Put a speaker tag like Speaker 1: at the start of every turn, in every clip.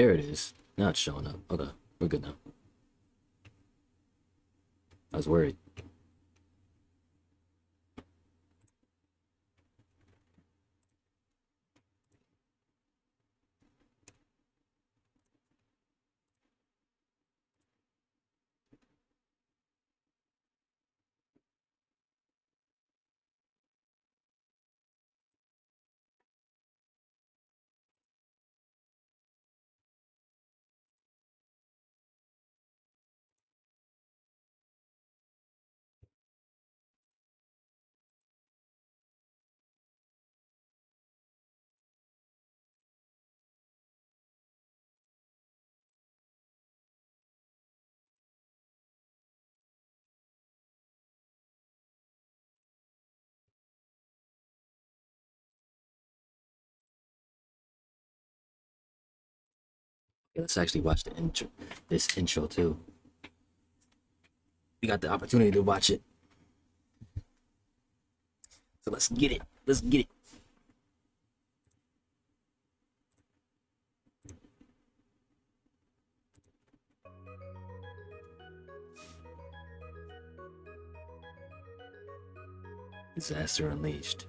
Speaker 1: There it is. Now it's showing up. Okay, we're good now. I was worried. Yeah, let's actually watch the intro. This intro too. We got the opportunity to watch it. So let's get it. Let's get it. Disaster Unleashed.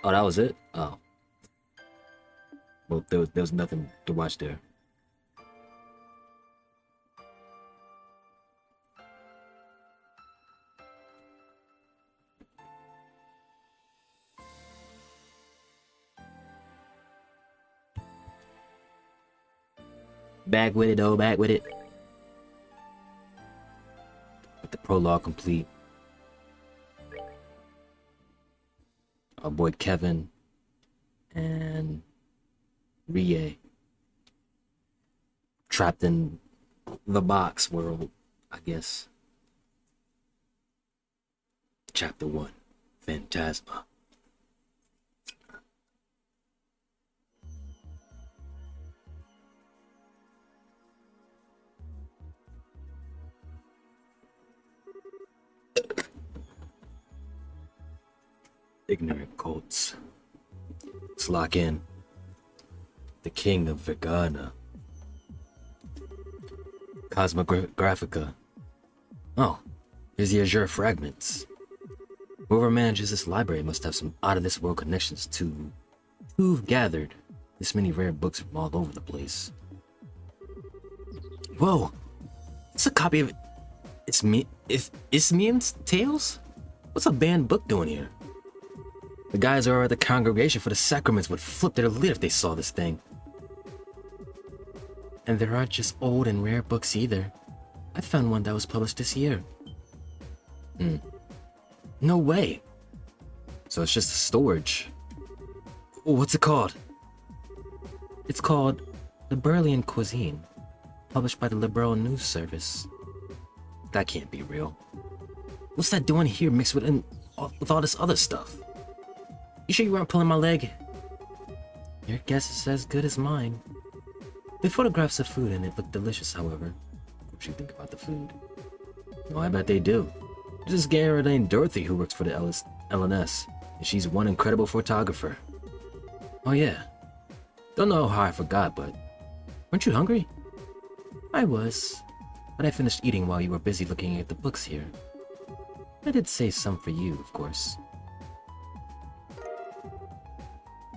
Speaker 1: Oh, that was it? Oh. Well, there was nothing to watch there. Back with it, though. Back with it. With the prologue complete. Our boy Kevin and Rie trapped in the box world, I guess. Chapter 1, Phantasma. Ignorant cults. Let's lock in. The king of Vegana. Cosmographica. Oh, here's the Azure fragments. Whoever manages this library must have some out-of-this-world connections to who've gathered this many rare books from all over the place. Whoa! It's a copy of Ismian's Tales? What's a banned book doing here? The guys over at the Congregation for the Sacraments would flip their lid if they saw this thing. And there aren't just old and rare books either. I found one that was published this year. No way. So it's just a storage. Oh, what's it called? It's called The Burlean Cuisine, published by the Liberal News Service. That can't be real. What's that doing here mixed with all this other stuff? You sure you weren't pulling my leg? Your guess is as good as mine. The photographs of food in it look delicious, however. What you think about the food? Oh, I bet they do. There's this girl named Dorothy who works for the LNS, and she's one incredible photographer. Oh yeah. Don't know how I forgot, but weren't you hungry? I was, but I finished eating while you were busy looking at the books here. I did save some for you, of course.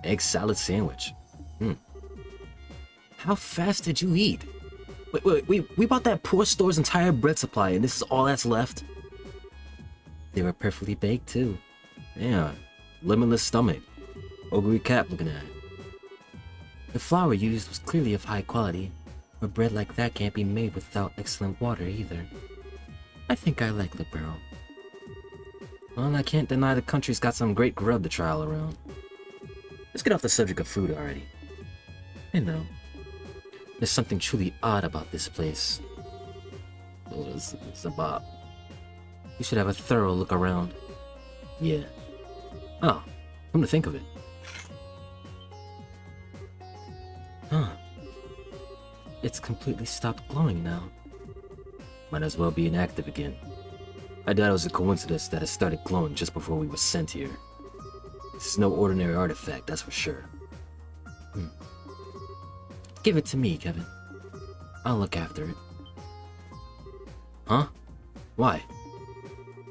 Speaker 1: Egg salad sandwich. How fast did you eat? Wait, we bought that poor store's entire bread supply and this is all that's left? They were perfectly baked too. Yeah, limitless stomach. Ogre cap looking at it. The flour used was clearly of high quality, but bread like that can't be made without excellent water either. I think I like Libero. Well, I can't deny the country's got some great grub to try all around. Let's get off the subject of food already. I know. There's something truly odd about this place. Oh, it's a bop. You should have a thorough look around. Yeah. Oh, come to think of it. Huh. It's completely stopped glowing now. Might as well be inactive again. I doubt it was a coincidence that it started glowing just before we were sent here. This is no ordinary artifact, that's for sure. Give it to me, Kevin. I'll look after it. Huh? Why?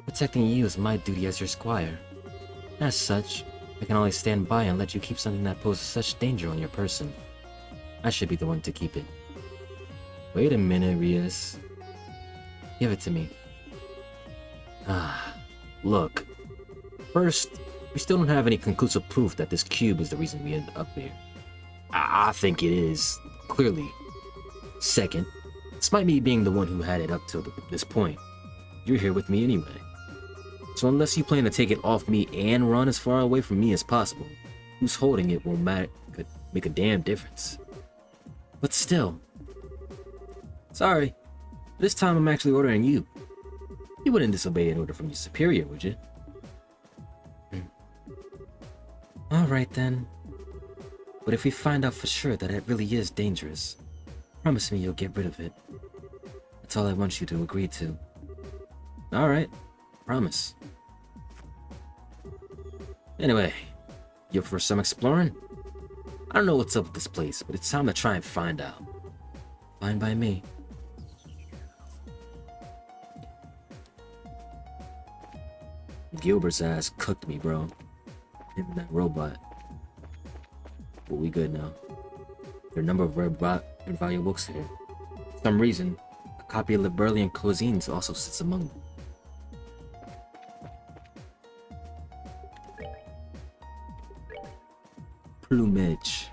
Speaker 1: Protecting you is my duty as your squire. As such, I can only stand by and let you keep something that poses such danger on your person. I should be the one to keep it. Wait a minute, Rias. Give it to me. Look. First, we still don't have any conclusive proof that this cube is the reason we ended up here. I think it is, clearly. Second, despite me being the one who had it up till this point, you're here with me anyway. So unless you plan to take it off me and run as far away from me as possible, who's holding it won't make a damn difference. But still. Sorry, this time I'm actually ordering you. You wouldn't disobey an order from your superior, would you? Alright then. But if we find out for sure that it really is dangerous, promise me you'll get rid of it. That's all I want you to agree to. Alright, promise. Anyway, you up for some exploring? I don't know what's up with this place, but it's time to try and find out. Fine by me. Gilbert's ass cooked me, bro. Him and that robot. But we good now. There are a number of rare and valuable books here. For some reason, a copy of Liberlian Cuisines also sits among them. Plumage.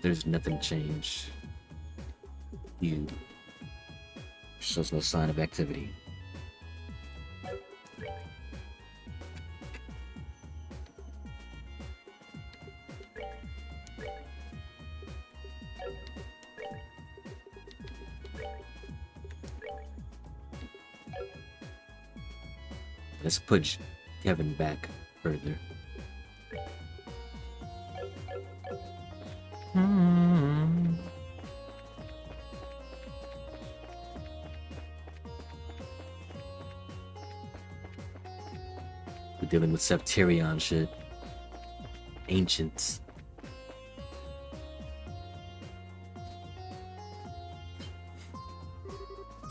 Speaker 1: There's nothing changed. You shows no sign of activity. Let's push Kevin back further. We're dealing with Septarion shit. Ancients.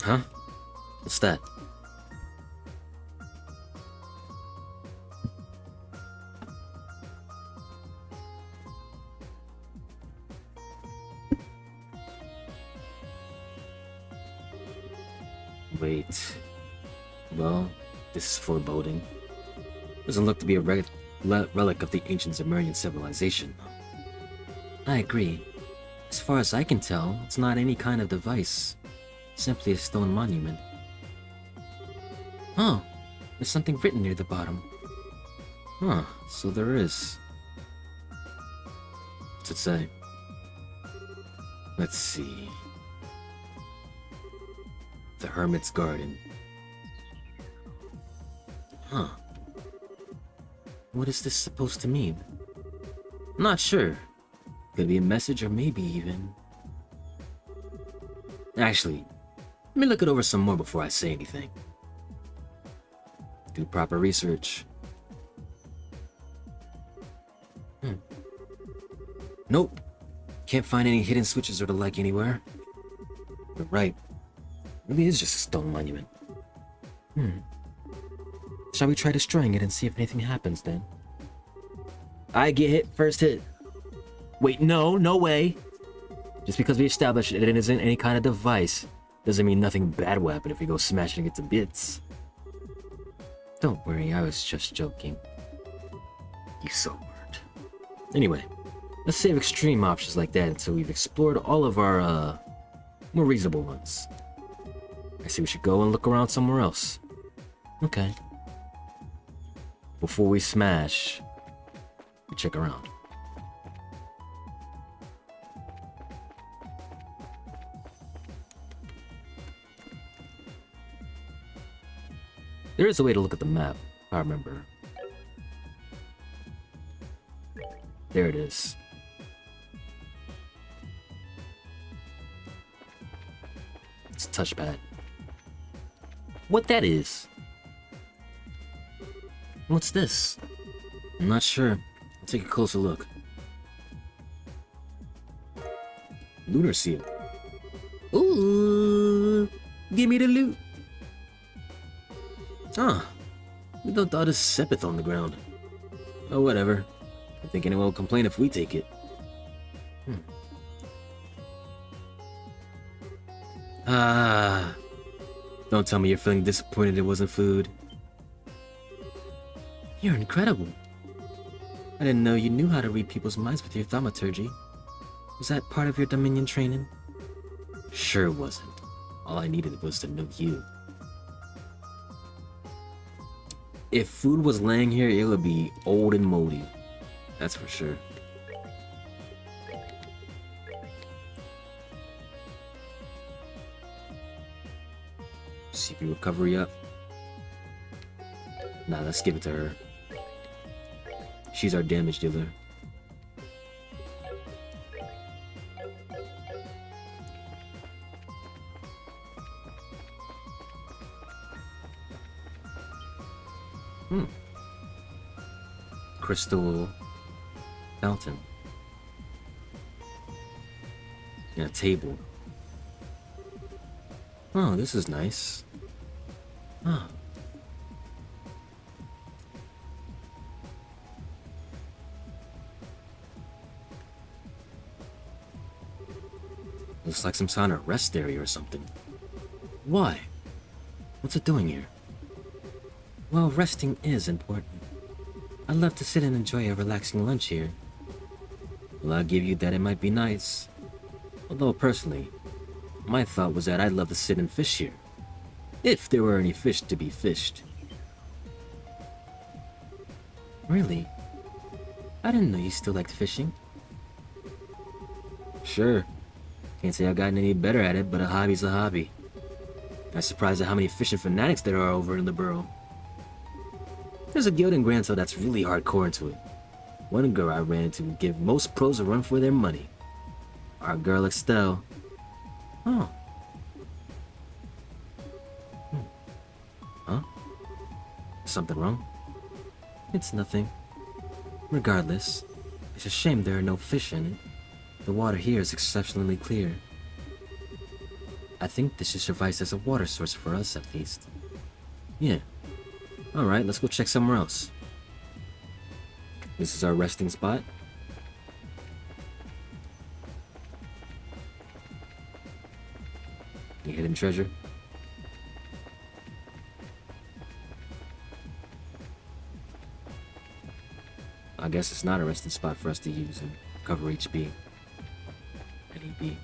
Speaker 1: Huh? What's that? Wait. Well, this is foreboding. Doesn't look to be a relic of the ancient Zemurian civilization. I agree. As far as I can tell, it's not any kind of device. Simply a stone monument. Oh, there's something written near the bottom. Huh, so there is. What's it say? Let's see. The Hermit's Garden. Huh. What is this supposed to mean? I'm not sure. Could be a message or maybe even... Actually, let me look it over some more before I say anything. Do proper research. Nope. Can't find any hidden switches or the like anywhere. You're right. Really is just a stone monument. Shall we try destroying it and see if anything happens then? I get hit first hit. Wait, no way. Just because we established that it isn't any kind of device doesn't mean nothing bad will happen if we go smashing it to bits. Don't worry, I was just joking. You so weren't. Anyway, let's save extreme options like that until we've explored all of our more reasonable ones. I see we should go and look around somewhere else. Okay. Before we smash, we check around. There is a way to look at the map, if I remember. There it is. It's a touchpad. What that is? What's this? I'm not sure. I'll take a closer look. Lunar seal. Ooh, give me the loot. Ah, we don't thought a sepith on the ground. Oh, whatever. I think anyone will complain if we take it. Ah, don't tell me you're feeling disappointed it wasn't food. You're incredible. I didn't know you knew how to read people's minds with your thaumaturgy. Was that part of your Dominion training? Sure it wasn't. All I needed was to know you. If food was laying here, it would be old and moldy. That's for sure. CP recovery up. Nah, let's give it to her. She's our damage dealer. Crystal fountain. And a table. Oh, this is nice. Huh. Looks like some kind of rest area or something. Why? What's it doing here? Well, resting is important. I'd love to sit and enjoy a relaxing lunch here. Well, I'll give you that it might be nice. Although, personally, my thought was that I'd love to sit and fish here. If there were any fish to be fished. Really? I didn't know you still liked fishing. Sure. Can't say I've gotten any better at it, but a hobby's a hobby. I'm surprised at how many fishing fanatics there are over in the borough. There's a guild in Granto that's really hardcore into it. One girl I ran into would give most pros a run for their money. Our girl Estelle. Oh. Huh? Something wrong? It's nothing. Regardless, it's a shame there are no fish in it. The water here is exceptionally clear. I think this should suffice as a water source for us, at least. Yeah. Alright, let's go check somewhere else. This is our resting spot. Any hidden treasure? I guess it's not a resting spot for us to use and cover HP. NEB.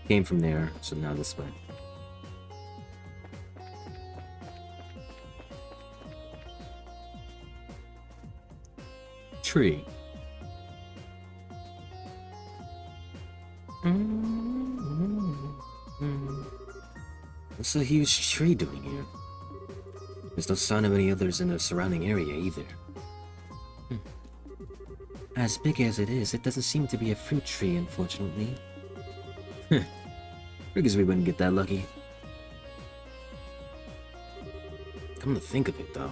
Speaker 1: Came from there, so now this way. Tree. What's a huge tree doing here? There's no sign of any others in the surrounding area either. As big as it is, it doesn't seem to be a fruit tree, unfortunately. Figures we wouldn't get that lucky. Come to think of it, though.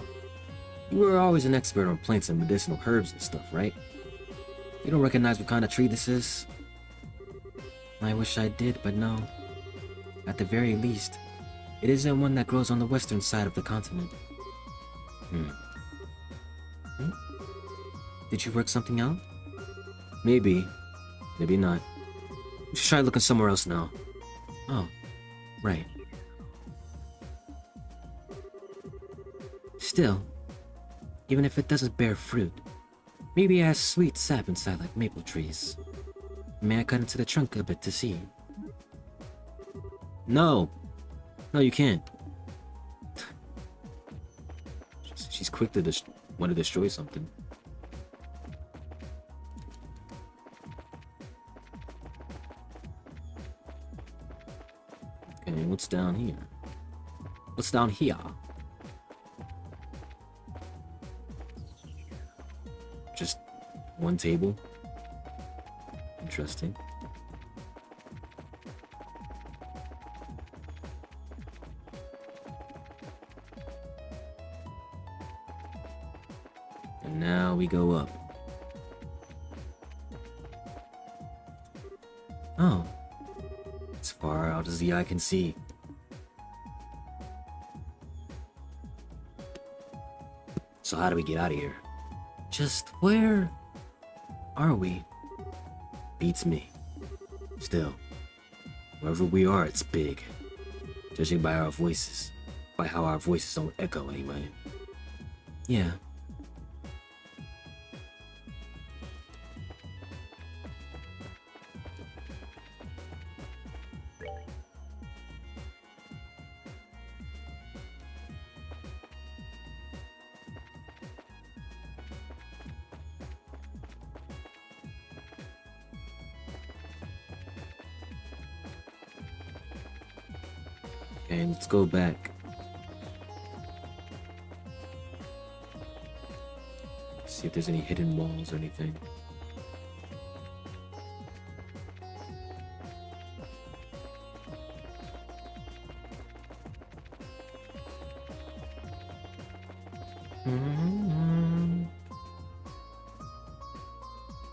Speaker 1: You were always an expert on plants and medicinal herbs and stuff, right? You don't recognize what kind of tree this is? I wish I did, but no. At the very least, it isn't one that grows on the western side of the continent. Did you work something out? Maybe. Maybe not. We should try looking somewhere else now. Oh, right. Still, even if it doesn't bear fruit, maybe it has sweet sap inside like maple trees. May I cut into the trunk a bit to see? No! No, you can't. She's quick to want to destroy something. Okay, what's down here? What's down here? Just one table. Interesting. And now we go up. Oh. As far out as the eye can see. So how do we get out of here? Just where are we? Beats me. Still, wherever we are, it's big. Judging by our voices. By how our voices don't echo anyway. Yeah. Okay, let's go back. See if there's any hidden walls or anything.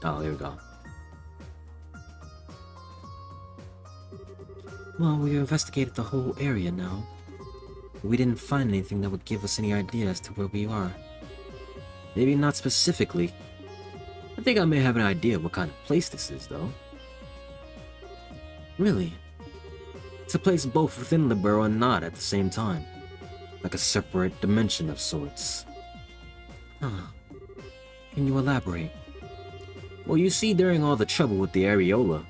Speaker 1: Oh, there we go. Well, we investigated the whole area now. We didn't find anything that would give us any idea as to where we are. Maybe not specifically. I think I may have an idea what kind of place this is, though. Really? It's a place both within the burrow and not at the same time. Like a separate dimension of sorts. Huh. Can you elaborate? Well, you see, during all the trouble with the areola,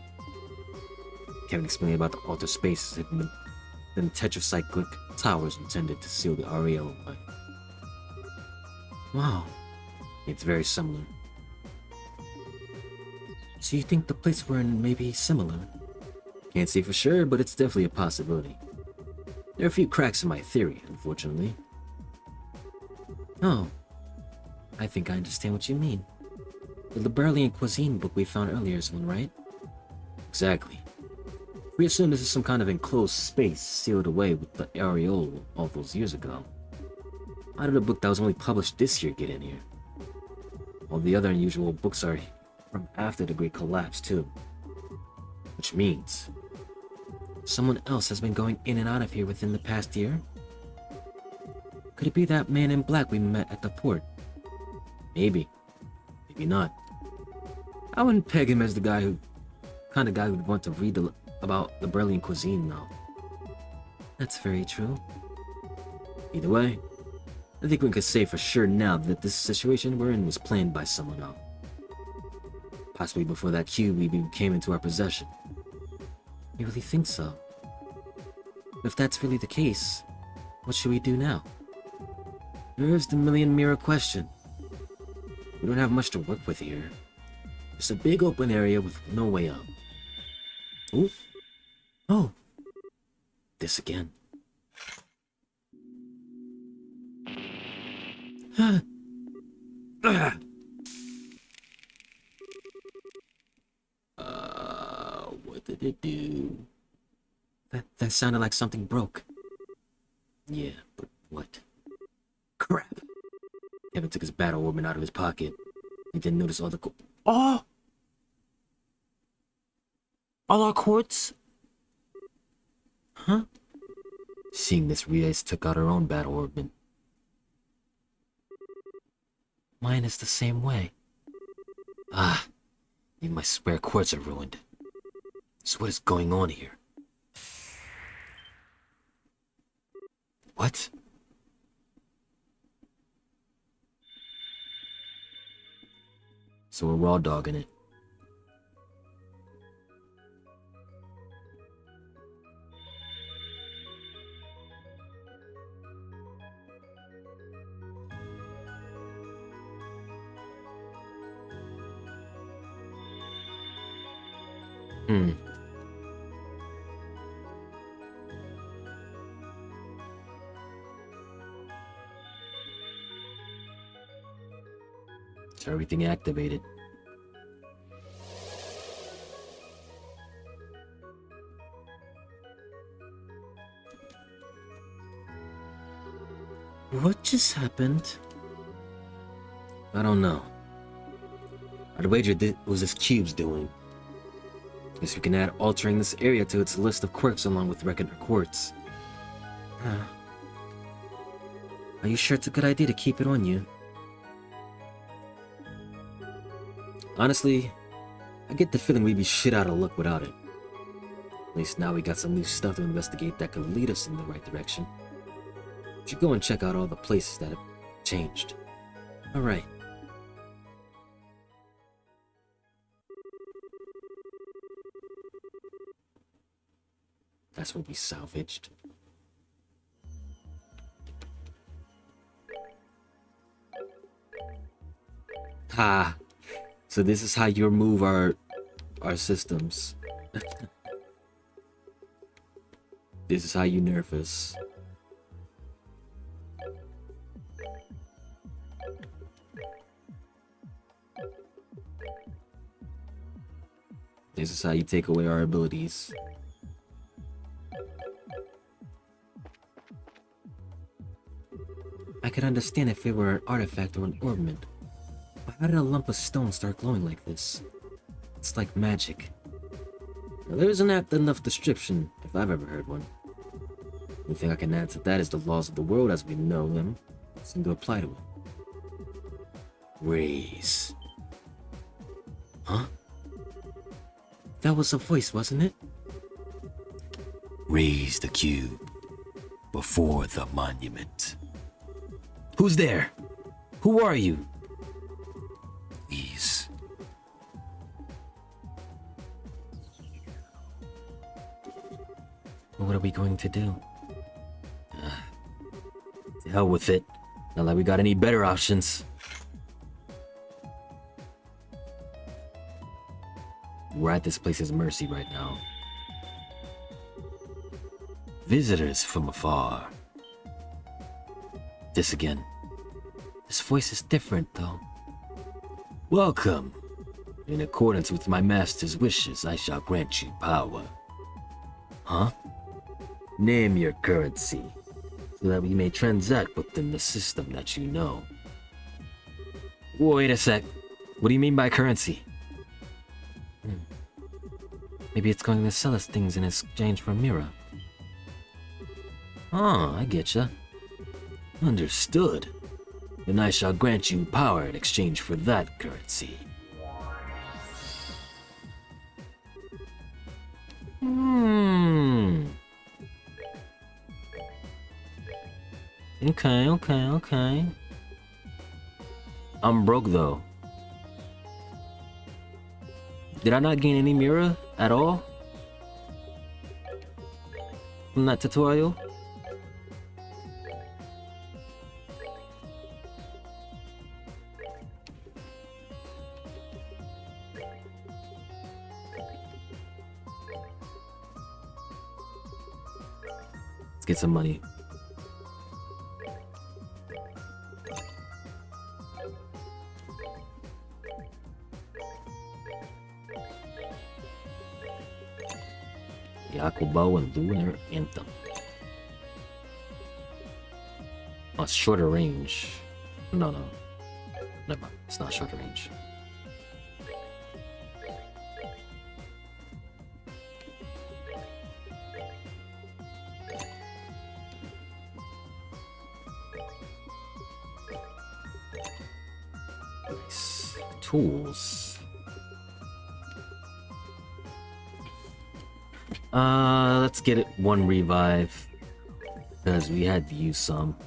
Speaker 1: Kevin explained about the alter spaces hidden in the tetracyclic towers intended to seal the areola. Wow. It's very similar. So you think the place we're in may be similar? Can't say for sure, but it's definitely a possibility. There are a few cracks in my theory, unfortunately. Oh. I think I understand what you mean. The Liberalian cuisine book we found earlier is one, right? Exactly. We assume this is some kind of enclosed space sealed away with the areola all those years ago. How did a book that was only published this year get in here? All the other unusual books are from after the Great Collapse, too. Which means someone else has been going in and out of here within the past year? Could it be that man in black we met at the port? Maybe. Maybe not. I wouldn't peg him as the kind of guy who'd want to read about the Berlin cuisine, though. That's very true. Either way, I think we can say for sure now that this situation we're in was planned by someone else. Possibly before that cube even came into our possession. You really think so? If that's really the case, what should we do now? Here's the million mirror question. We don't have much to work with here. It's a big open area with no way out. Ooh. Oh. This again. What did it do? That sounded like something broke. Yeah, but what? Crap. Kevin took his battle orb out of his pocket. He didn't notice all the Oh! All our quartz? Huh? Seeing this, Rias took out her own battle orb. Mine is the same way. Ah, even my spare quartz are ruined. So what is going on here? What? So we're raw dogging it. So everything activated. What just happened? I don't know. I'd wager this was this cube's doing. Guess we can add altering this area to its list of quirks along with Reckoner Quartz. Are you sure it's a good idea to keep it on you? Honestly, I get the feeling we'd be shit out of luck without it. At least now we got some new stuff to investigate that could lead us in the right direction. We should go and check out all the places that have changed. Alright. That's what we salvaged. Ha! So this is how you remove our systems. This is how you nerf us. This is how you take away our abilities. I could understand if it were an artifact or an ornament. But how did a lump of stone start glowing like this? It's like magic. Now, there isn't apt enough description, if I've ever heard one. The only thing I can add to that is the laws of the world as we know them seem to apply to it. Raise. Huh? That was a voice, wasn't it? Raise the cube before the monument. Who's there? Who are you? Please. What are we going to do? To hell with it. Not like we got any better options. We're at this place's mercy right now. Visitors from afar. This again. This voice is different, though. Welcome. In accordance with my master's wishes, I shall grant you power. Huh? Name your currency, so that we may transact within the system that you know. Wait a sec. What do you mean by currency? Maybe it's going to sell us things in exchange for Mira. Oh, I getcha. Understood. Then I shall grant you power in exchange for that currency. Okay. I'm broke though. Did I not gain any Mira at all from that tutorial? Let's get some money. Yakubo and Lunar Anthem. Oh, it's shorter range. No. Never mind. It's not shorter range. Nice. Tools. Let's get it one revive, because we had to use some.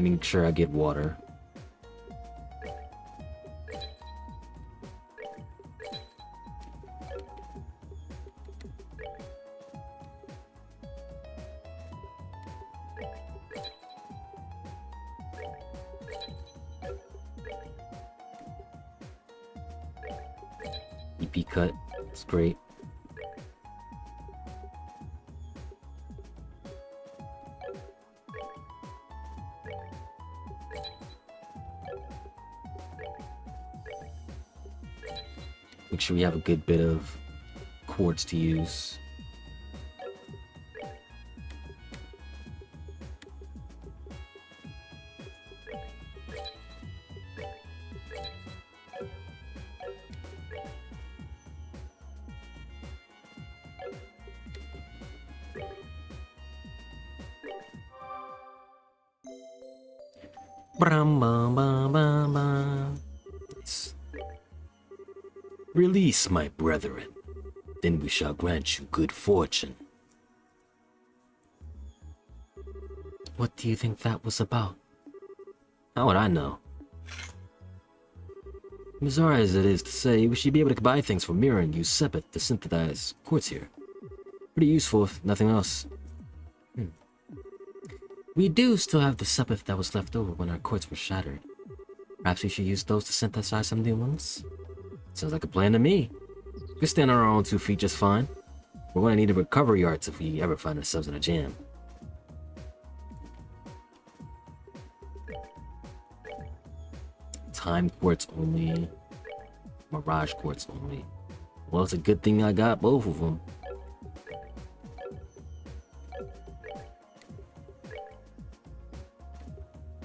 Speaker 1: Make sure I get water. EP cut. It's great. Make sure we have a good bit of quartz to use. Release my brethren, then we shall grant you good fortune. What do you think that was about? How would I know? Bizarre as it is to say, we should be able to buy things from Mira and use Sepith to synthesize quartz here. Pretty useful if nothing else. We do still have the Sepith that was left over when our quartz were shattered. Perhaps we should use those to synthesize some new ones? Sounds like a plan to me. We can stand on our own 2 feet just fine. We're going to need a recovery arts if we ever find ourselves in a jam. Time quartz only. Mirage quartz only. Well, it's a good thing I got both of them.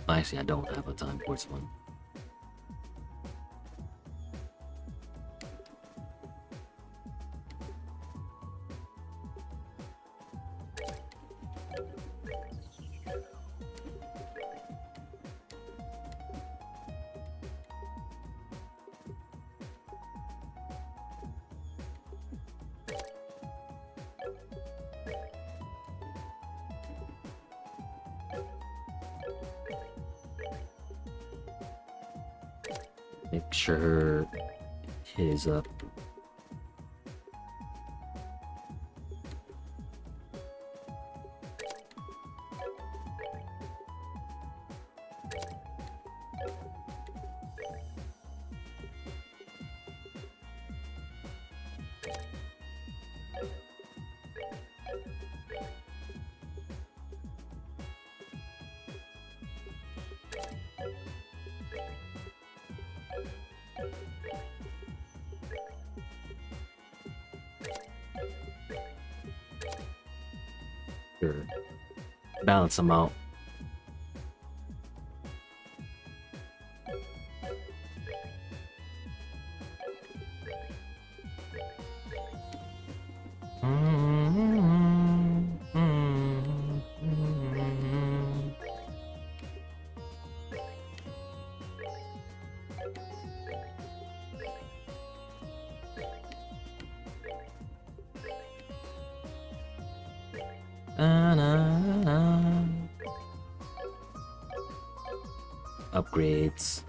Speaker 1: Actually, I don't have a time quartz one. Make sure his up. Sure. Balance them out. Upgrades.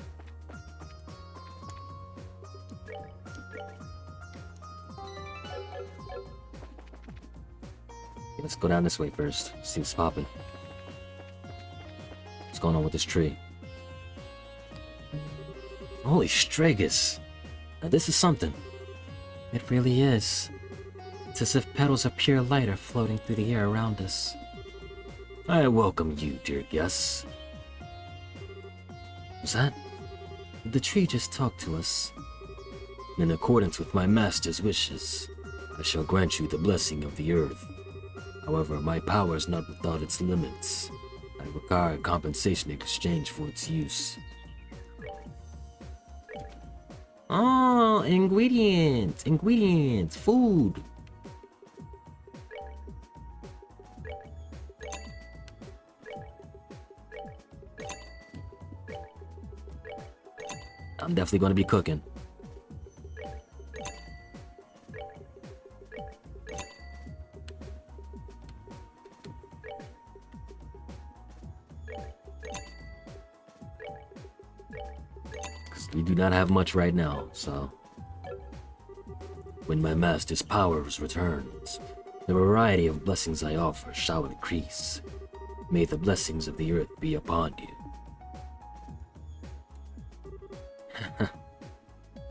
Speaker 1: Okay, let's go down this way first. See what's popping. What's going on with this tree? Holy Stragus! Now this is something. It really is. It's as if petals of pure light are floating through the air around us. I welcome you, dear guests. Was that? Did the tree just talk to us? In accordance with my master's wishes, I shall grant you the blessing of the earth. However, my power is not without its limits. I require compensation in exchange for its use. Oh, ingredients! Ingredients! Food! I'm definitely going to be cooking. We do not have much right now, so... When my master's powers returns, the variety of blessings I offer shall increase. May the blessings of the earth be upon you.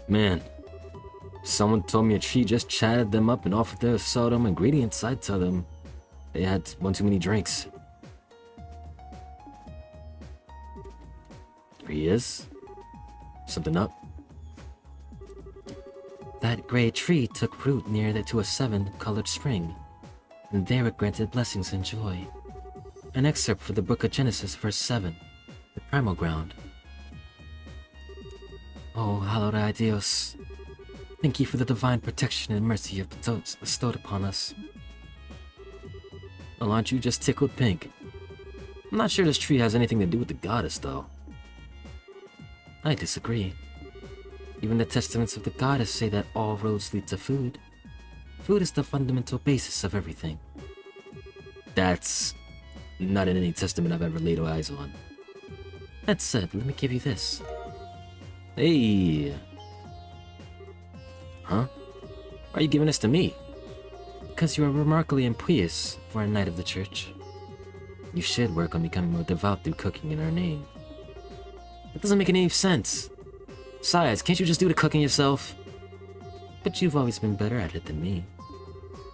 Speaker 1: Man, if someone told me a tree just chatted them up and offered to sell them ingredients, I'd tell them they had one too many drinks. There he is. Something up?
Speaker 2: That great tree took root near to a 7-colored spring, and there it granted blessings and joy. An excerpt from the Book of Genesis, verse 7, the primal ground. Oh, hallowed are Dios. Thank you for the divine protection and mercy you have bestowed upon us.
Speaker 1: Well, aren't you just tickled pink? I'm not sure this tree has anything to do with the goddess, though.
Speaker 2: I disagree. Even the testaments of the goddess say that all roads lead to food. Food is the fundamental basis of everything.
Speaker 1: That's not in any testament I've ever laid eyes on.
Speaker 2: That said, let me give you this.
Speaker 1: Hey! Huh? Why are you giving this to me?
Speaker 2: Because you are remarkably impious for a knight of the church. You should work on becoming more devout through cooking in our name.
Speaker 1: That doesn't make any sense. Besides, can't you just do the cooking yourself?
Speaker 2: But you've always been better at it than me.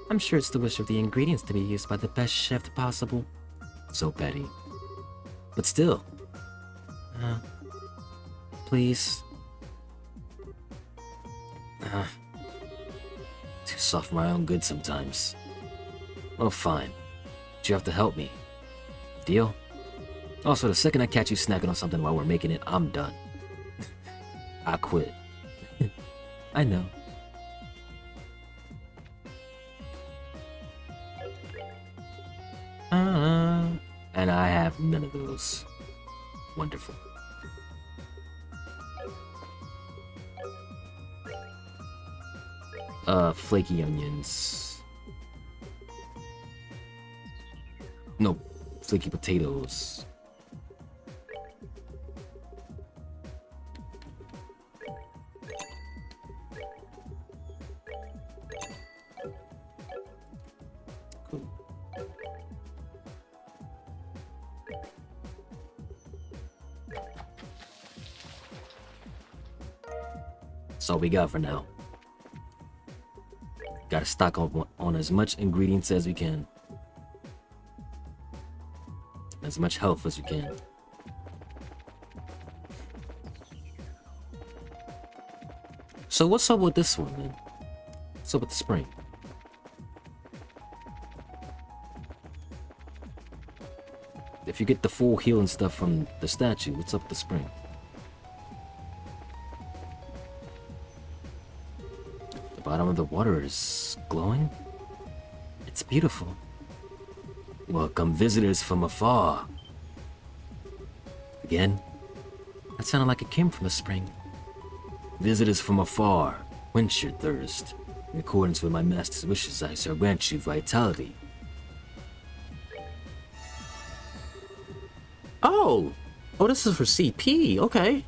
Speaker 2: I'm sure it's the wish of the ingredients to be used by the best chef possible.
Speaker 1: So petty. But still.
Speaker 2: Please.
Speaker 1: Too soft for my own good sometimes. Well, fine. But you have to help me. Deal? Also, the second I catch you snacking on something while we're making it, I'm done. I quit.
Speaker 2: I know.
Speaker 1: And I have none of those. Wonderful. Flaky onions. No, flaky potatoes. Cool. That's all we got for now. Gotta stock on as much ingredients as we can. As much health as we can. So what's up with this one, then? What's up with the spring? If you get the full healing stuff from the statue, what's up with the spring? The bottom of the water is glowing?
Speaker 2: It's beautiful.
Speaker 1: Welcome visitors from afar. Again?
Speaker 2: That sounded like it came from the spring.
Speaker 1: Visitors from afar, quench your thirst. In accordance with my master's wishes, I shall grant you vitality.
Speaker 3: Oh, this is for CP, okay.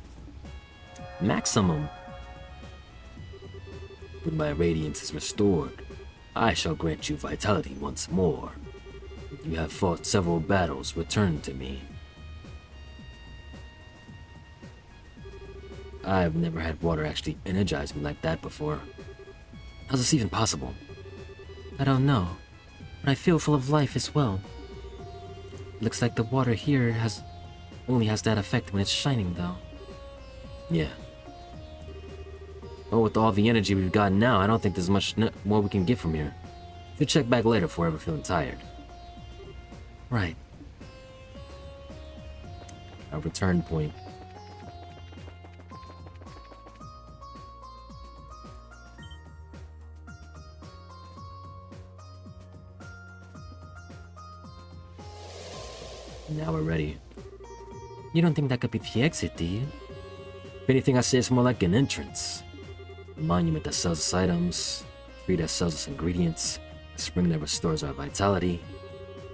Speaker 1: Maximum. When my radiance is restored, I shall grant you vitality once more. You have fought several battles, return to me. I've never had water actually energize me like that before. How's this even possible?
Speaker 2: I don't know, but I feel full of life as well. Looks like the water here only has that effect when it's shining, though.
Speaker 1: Yeah. But with all the energy we've got now, I don't think there's much more we can get from here. We'll check back later if we're ever feeling tired.
Speaker 2: Right.
Speaker 1: Our return point. Now we're ready.
Speaker 2: You don't think that could be the exit, do you?
Speaker 1: If anything, I say it's more like an entrance. A monument that sells us items, a tree that sells us ingredients, a spring that restores our vitality.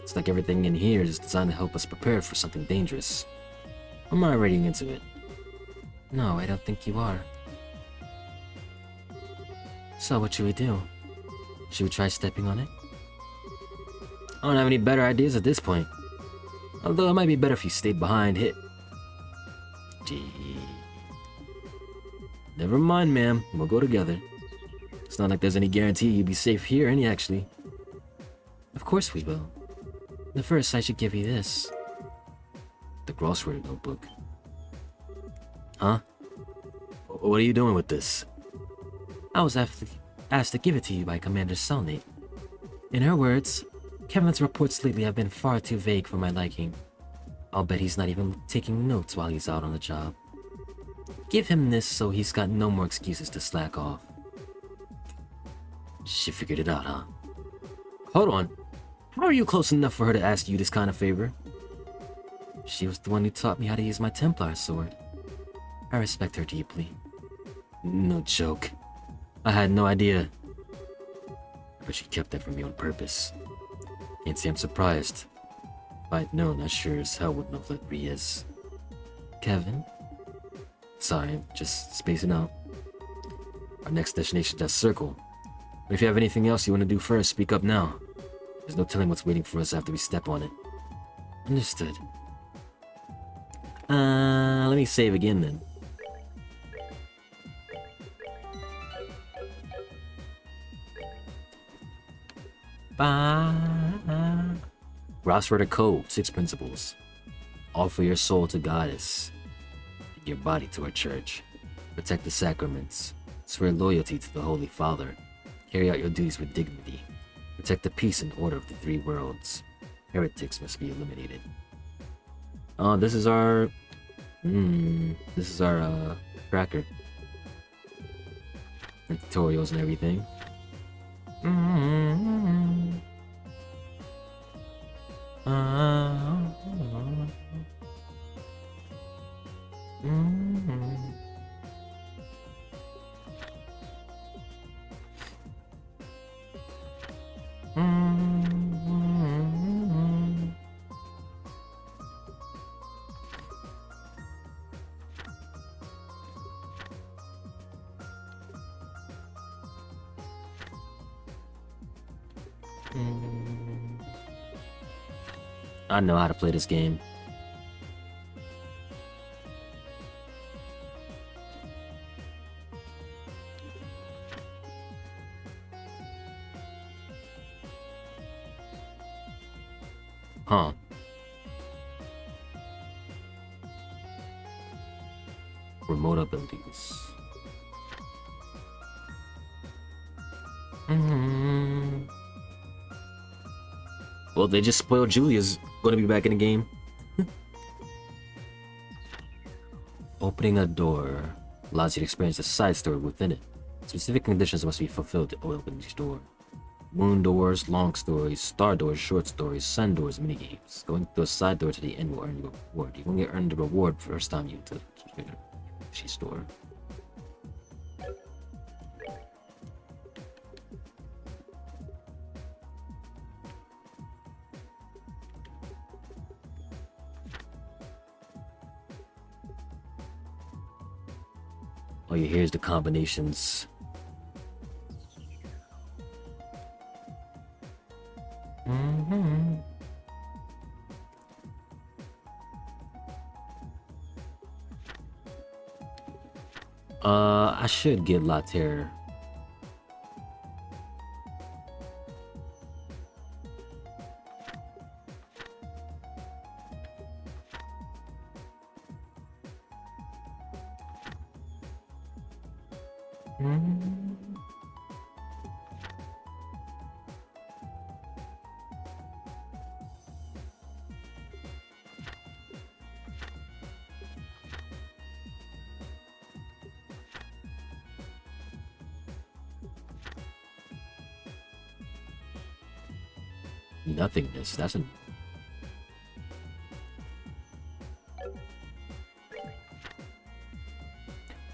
Speaker 1: It's like everything in here is designed to help us prepare for something dangerous. I'm already into it.
Speaker 2: No, I don't think you are. So what should we do? Should we try stepping on it?
Speaker 1: I don't have any better ideas at this point. Although it might be better if you stayed behind. Gee. Never mind, ma'am. We'll go together. It's not like there's any guarantee you'll be safe here, actually.
Speaker 2: Of course we will. But first, I should give you this.
Speaker 1: The crossword notebook. Huh? What are you doing with this?
Speaker 2: I was asked to give it to you by Commander Cellnate. In her words, Kevin's reports lately have been far too vague for my liking. I'll bet he's not even taking notes while he's out on the job. Give him this so he's got no more excuses to slack off.
Speaker 1: She figured it out, huh? Hold on. How are you close enough for her to ask you this kind of favor?
Speaker 2: She was the one who taught me how to use my Templar sword. I respect her deeply.
Speaker 1: No joke. I had no idea. But she kept that from me on purpose. Can't say I'm surprised. If I'd known, I sure as hell wouldn't have let Reyes.
Speaker 2: Kevin?
Speaker 1: Sorry, I'm just spacing out. Our next destination is Circle. But if you have anything else you want to do first, speak up now. There's no telling what's waiting for us after we step on it.
Speaker 2: Understood.
Speaker 1: Let me save again then. Rossrudder Code, 6 principles. Offer your soul to Goddess, and your body to her church. Protect the sacraments. Swear loyalty to the Holy Father. Carry out your duties with dignity. Protect the peace and order of the 3 worlds. Heretics must be eliminated. Oh, this is our... this is our, tracker. And tutorials and everything. I know how to play this game. Huh. Remote abilities. Well, they just spoiled Julia's gonna be back in the game. Opening a door allows you to experience a side story within it. Specific conditions must be fulfilled to open each door. Moon doors, long stories, star doors, short stories, sun doors, minigames. Going through a side door to the end will earn you a reward. You won't get earned the reward first time you enter the she's door. Oh yeah, here's the combinations. I should get Laterre. Nothingness, that's a...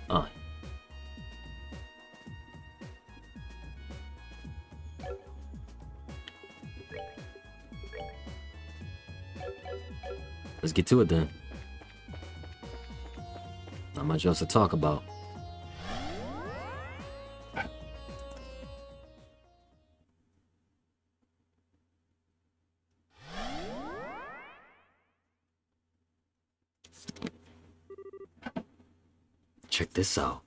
Speaker 1: Ah. Let's get to it then. Not much much else to talk about. Check this out.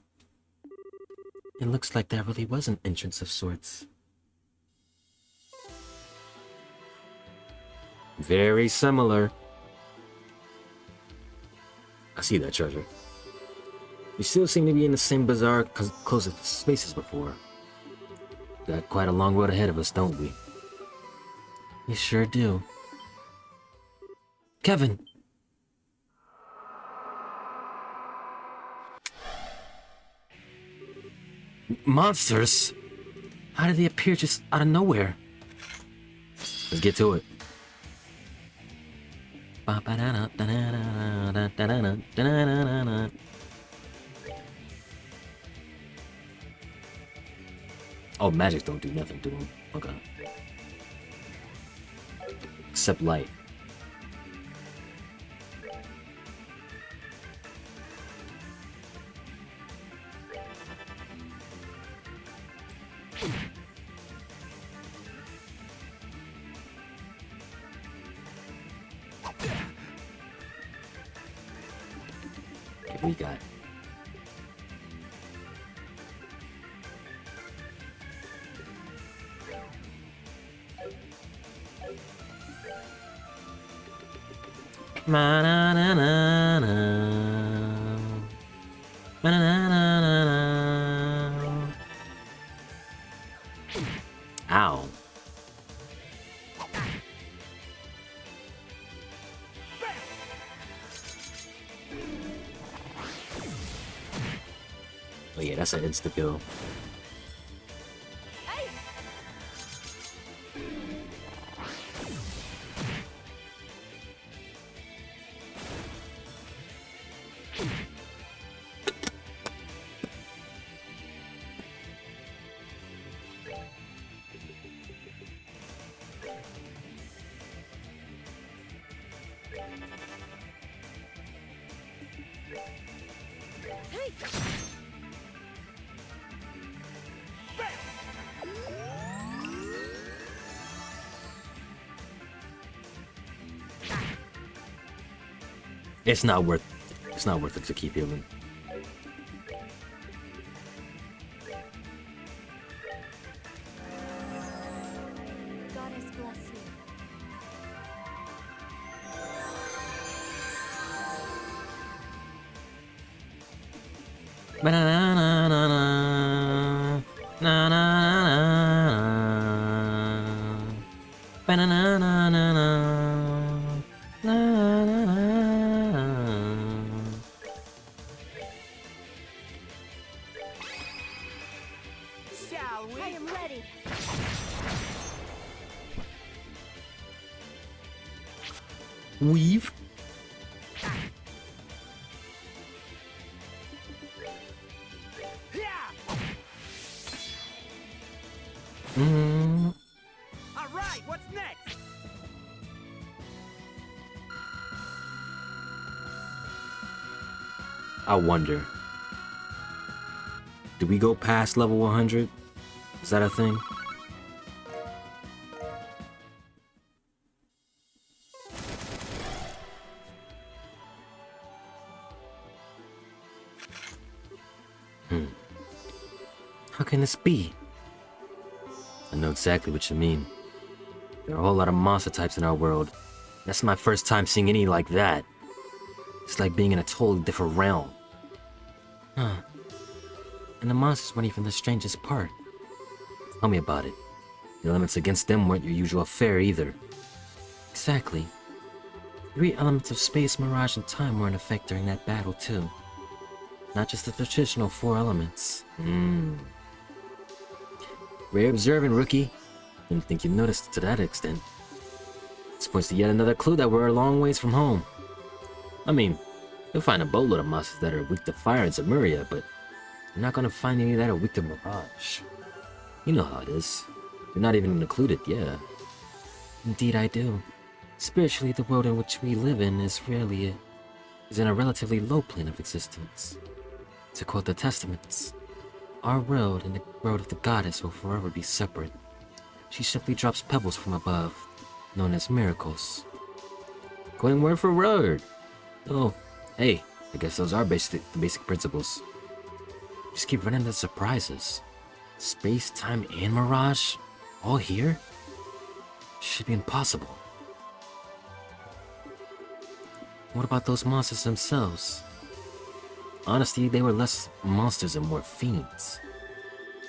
Speaker 2: It looks like that really was an entrance of sorts.
Speaker 1: Very similar. I see that treasure. We still seem to be in the same bizarre closed spaces before. Got quite a long road ahead of us, don't we?
Speaker 2: We sure do. Kevin! Monsters? How did they appear just out of nowhere?
Speaker 1: Let's get to it. Oh, magic don't do nothing to him. Okay. Except light. Okay, we got. Ow. Oh yeah, that's an insta kill. It's not worth it to keep healing.
Speaker 4: Goddess bless you.
Speaker 5: Shall we?
Speaker 4: I am ready.
Speaker 1: Weave.
Speaker 5: All right, what's next?
Speaker 1: I wonder. Did we go past level 100? Is that a thing?
Speaker 2: How can this be?
Speaker 1: I know exactly what you mean. There are a whole lot of monster types in our world. That's my first time seeing any like that. It's like being in a totally different realm.
Speaker 2: Huh. And the monsters weren't even the strangest part.
Speaker 1: Tell me about it. The elements against them weren't your usual fare either.
Speaker 2: Exactly. 3 elements of space, mirage, and time were in effect during that battle, too. Not just the traditional 4 elements.
Speaker 1: Rare observing, rookie. Didn't think you'd noticed to that extent. This points to yet another clue that we're a long ways from home. I mean, you'll find a boatload of monsters that are weak to fire in Zemuria, but you're not gonna find any that are weak to mirage. You know how it is. You're not even included, yeah.
Speaker 2: Indeed I do. Spiritually, the world in which we live in is in a relatively low plane of existence. To quote the Testaments, our world and the world of the goddess will forever be separate. She simply drops pebbles from above, known as miracles.
Speaker 1: Going word for word. Oh, hey, I guess those are the basic principles.
Speaker 2: Just keep running into surprises. Space, time, and mirage? All here? Should be impossible. What about those monsters themselves? Honestly, they were less monsters and more fiends.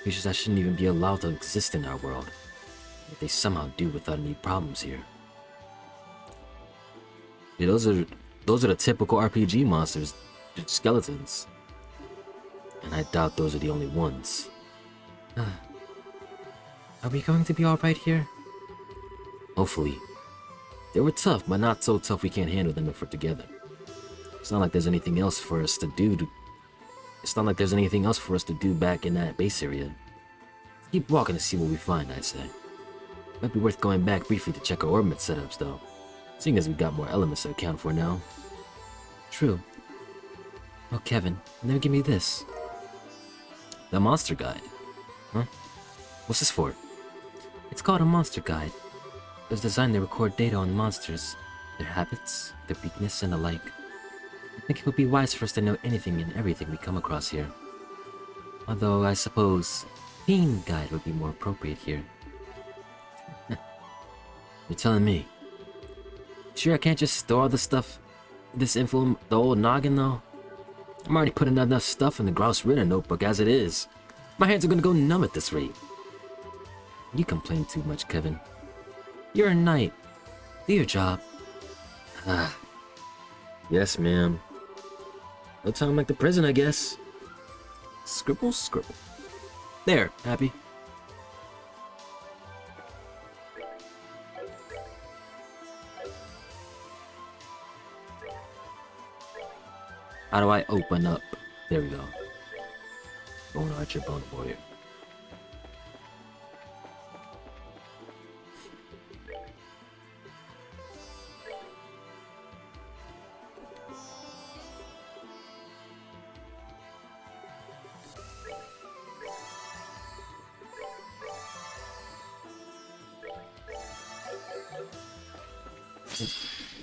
Speaker 2: Creatures that shouldn't even be allowed to exist in our world. Yet they somehow do without any problems here.
Speaker 1: Yeah, those are the typical RPG monsters, just skeletons. And I doubt those are the only ones.
Speaker 2: Are we going to be alright here?
Speaker 1: Hopefully. They were tough, but not so tough we can't handle them if we're together. It's not like there's anything else for us to do It's not like there's anything else for us to do back in that base area. Keep walking to see what we find, I'd say. Might be worth going back briefly to check our orbit setups, though. Seeing as we've got more elements to account for now.
Speaker 2: True. Oh, Kevin, now give me this.
Speaker 1: The monster guide. Huh? What's this for?
Speaker 2: It's called a monster guide. It was designed to record data on monsters, their habits, their weakness, and the like. I think it would be wise for us to know anything and everything we come across here. Although, I suppose, Fiend Guide would be more appropriate here.
Speaker 1: You're telling me? Sure I can't just store all this stuff, this info in the old noggin, though? I'm already putting enough stuff in the Grouse Ritter notebook as it is. My hands are gonna go numb at this rate.
Speaker 2: You complain too much, Kevin. You're a knight. Do your job.
Speaker 1: Yes, ma'am. No time like the prison, I guess. Scribble, scribble. There, happy. How do I open up? There we go. Bone Archer, Bone Warrior.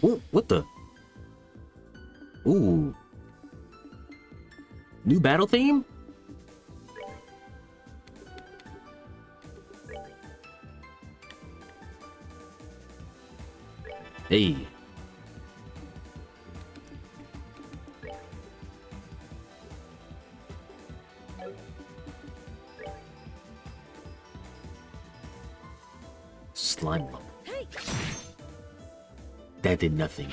Speaker 1: Ooh, what the? Ooh. New battle theme? Hey. Slime lump. That did nothing.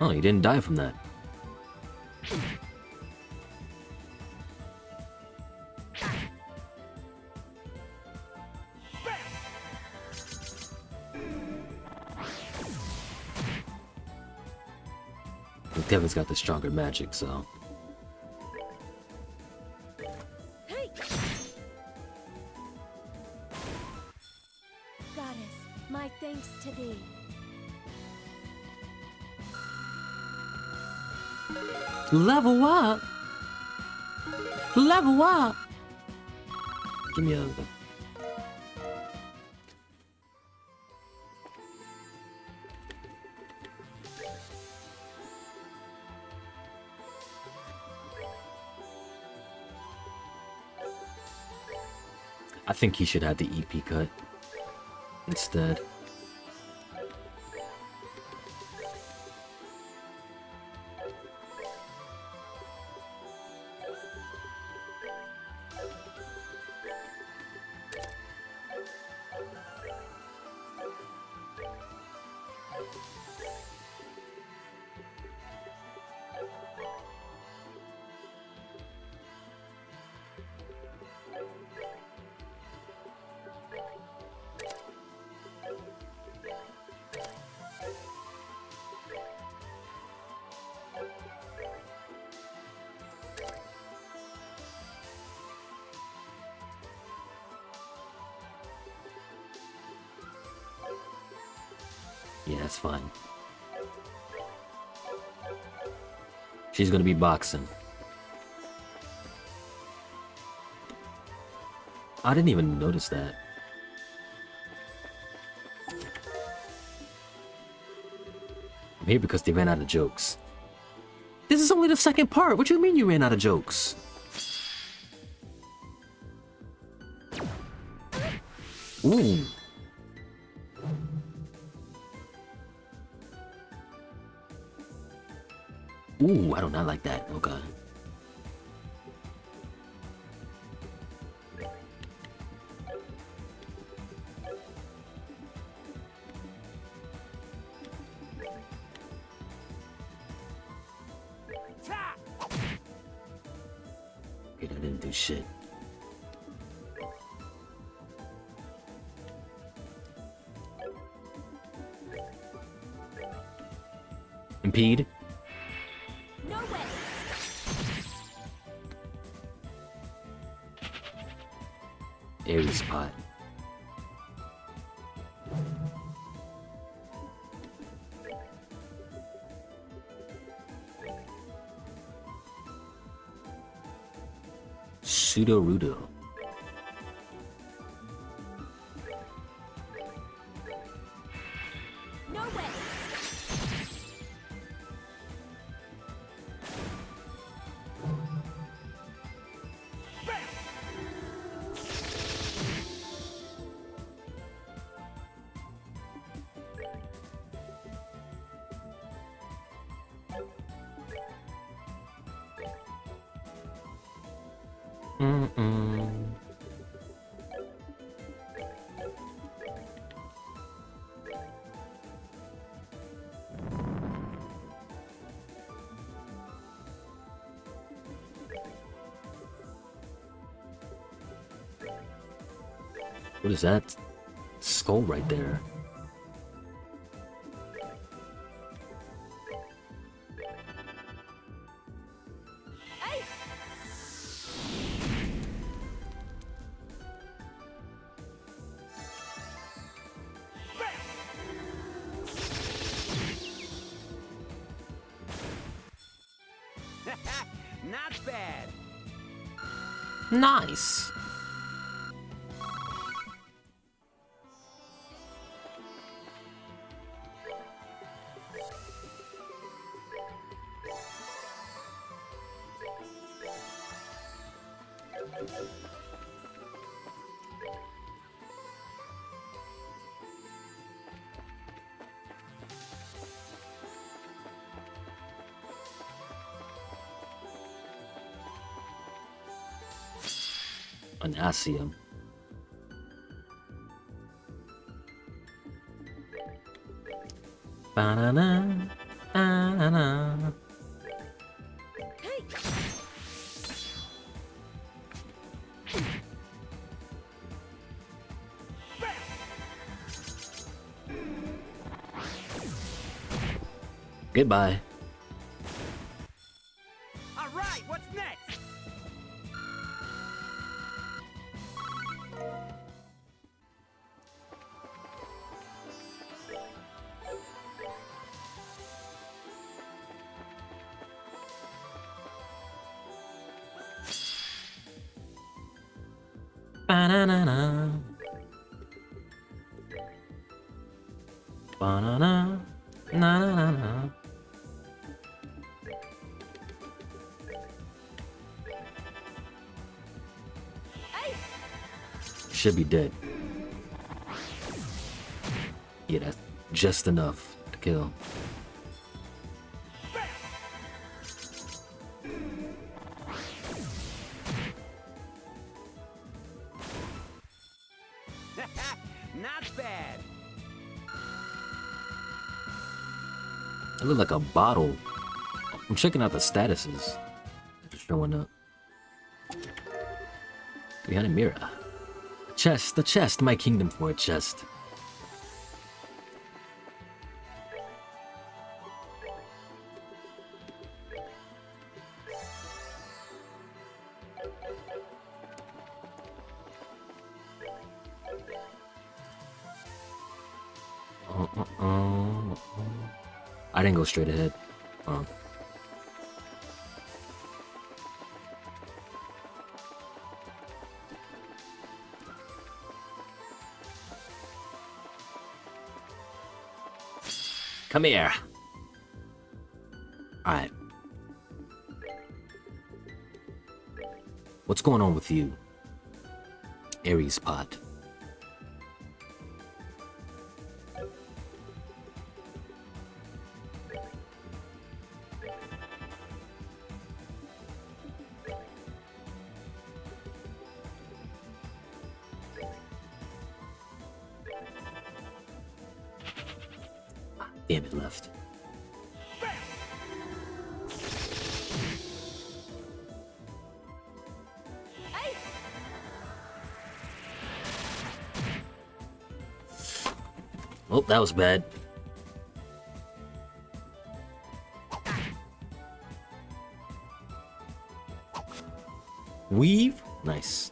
Speaker 1: Oh, you didn't die from that. Well, Kevin's got the stronger magic, so...
Speaker 4: Goddess, my thanks to thee.
Speaker 2: Level up! Level up!
Speaker 1: Give me a... I think he should have the EP cut instead.
Speaker 2: Yeah, that's fine. She's gonna be boxing. I didn't even notice that. I'm here because they ran out of jokes. This is only the second part. What do you mean you ran out of jokes? Ooh. Ooh, I do not like that. Okay.
Speaker 5: Ta!
Speaker 2: Okay, that didn't do shit. Impede.
Speaker 4: No way.
Speaker 2: Aries spot. Pseudo Rudo.
Speaker 4: No way.
Speaker 2: Mm-mm. What is that? Skull right there.
Speaker 4: Hey.
Speaker 5: Not bad.
Speaker 2: Nice. An Asium. Banana, banana.
Speaker 4: Hey.
Speaker 2: Goodbye.
Speaker 5: All right, what's next?
Speaker 2: Banana. Banana. Na na na na.
Speaker 4: Hey.
Speaker 2: Should be dead. Yeah, that's just enough to kill.
Speaker 5: Not bad.
Speaker 2: It looked like a bottle. I'm checking out the statuses. They're showing up. 300 Mira. Chest, the chest, my kingdom for a chest.
Speaker 1: I didn't go straight ahead. Oh. Come here. Alright. What's going on with you? Aries Pod. Damn, it left. Oh, that was bad. Weave? Nice.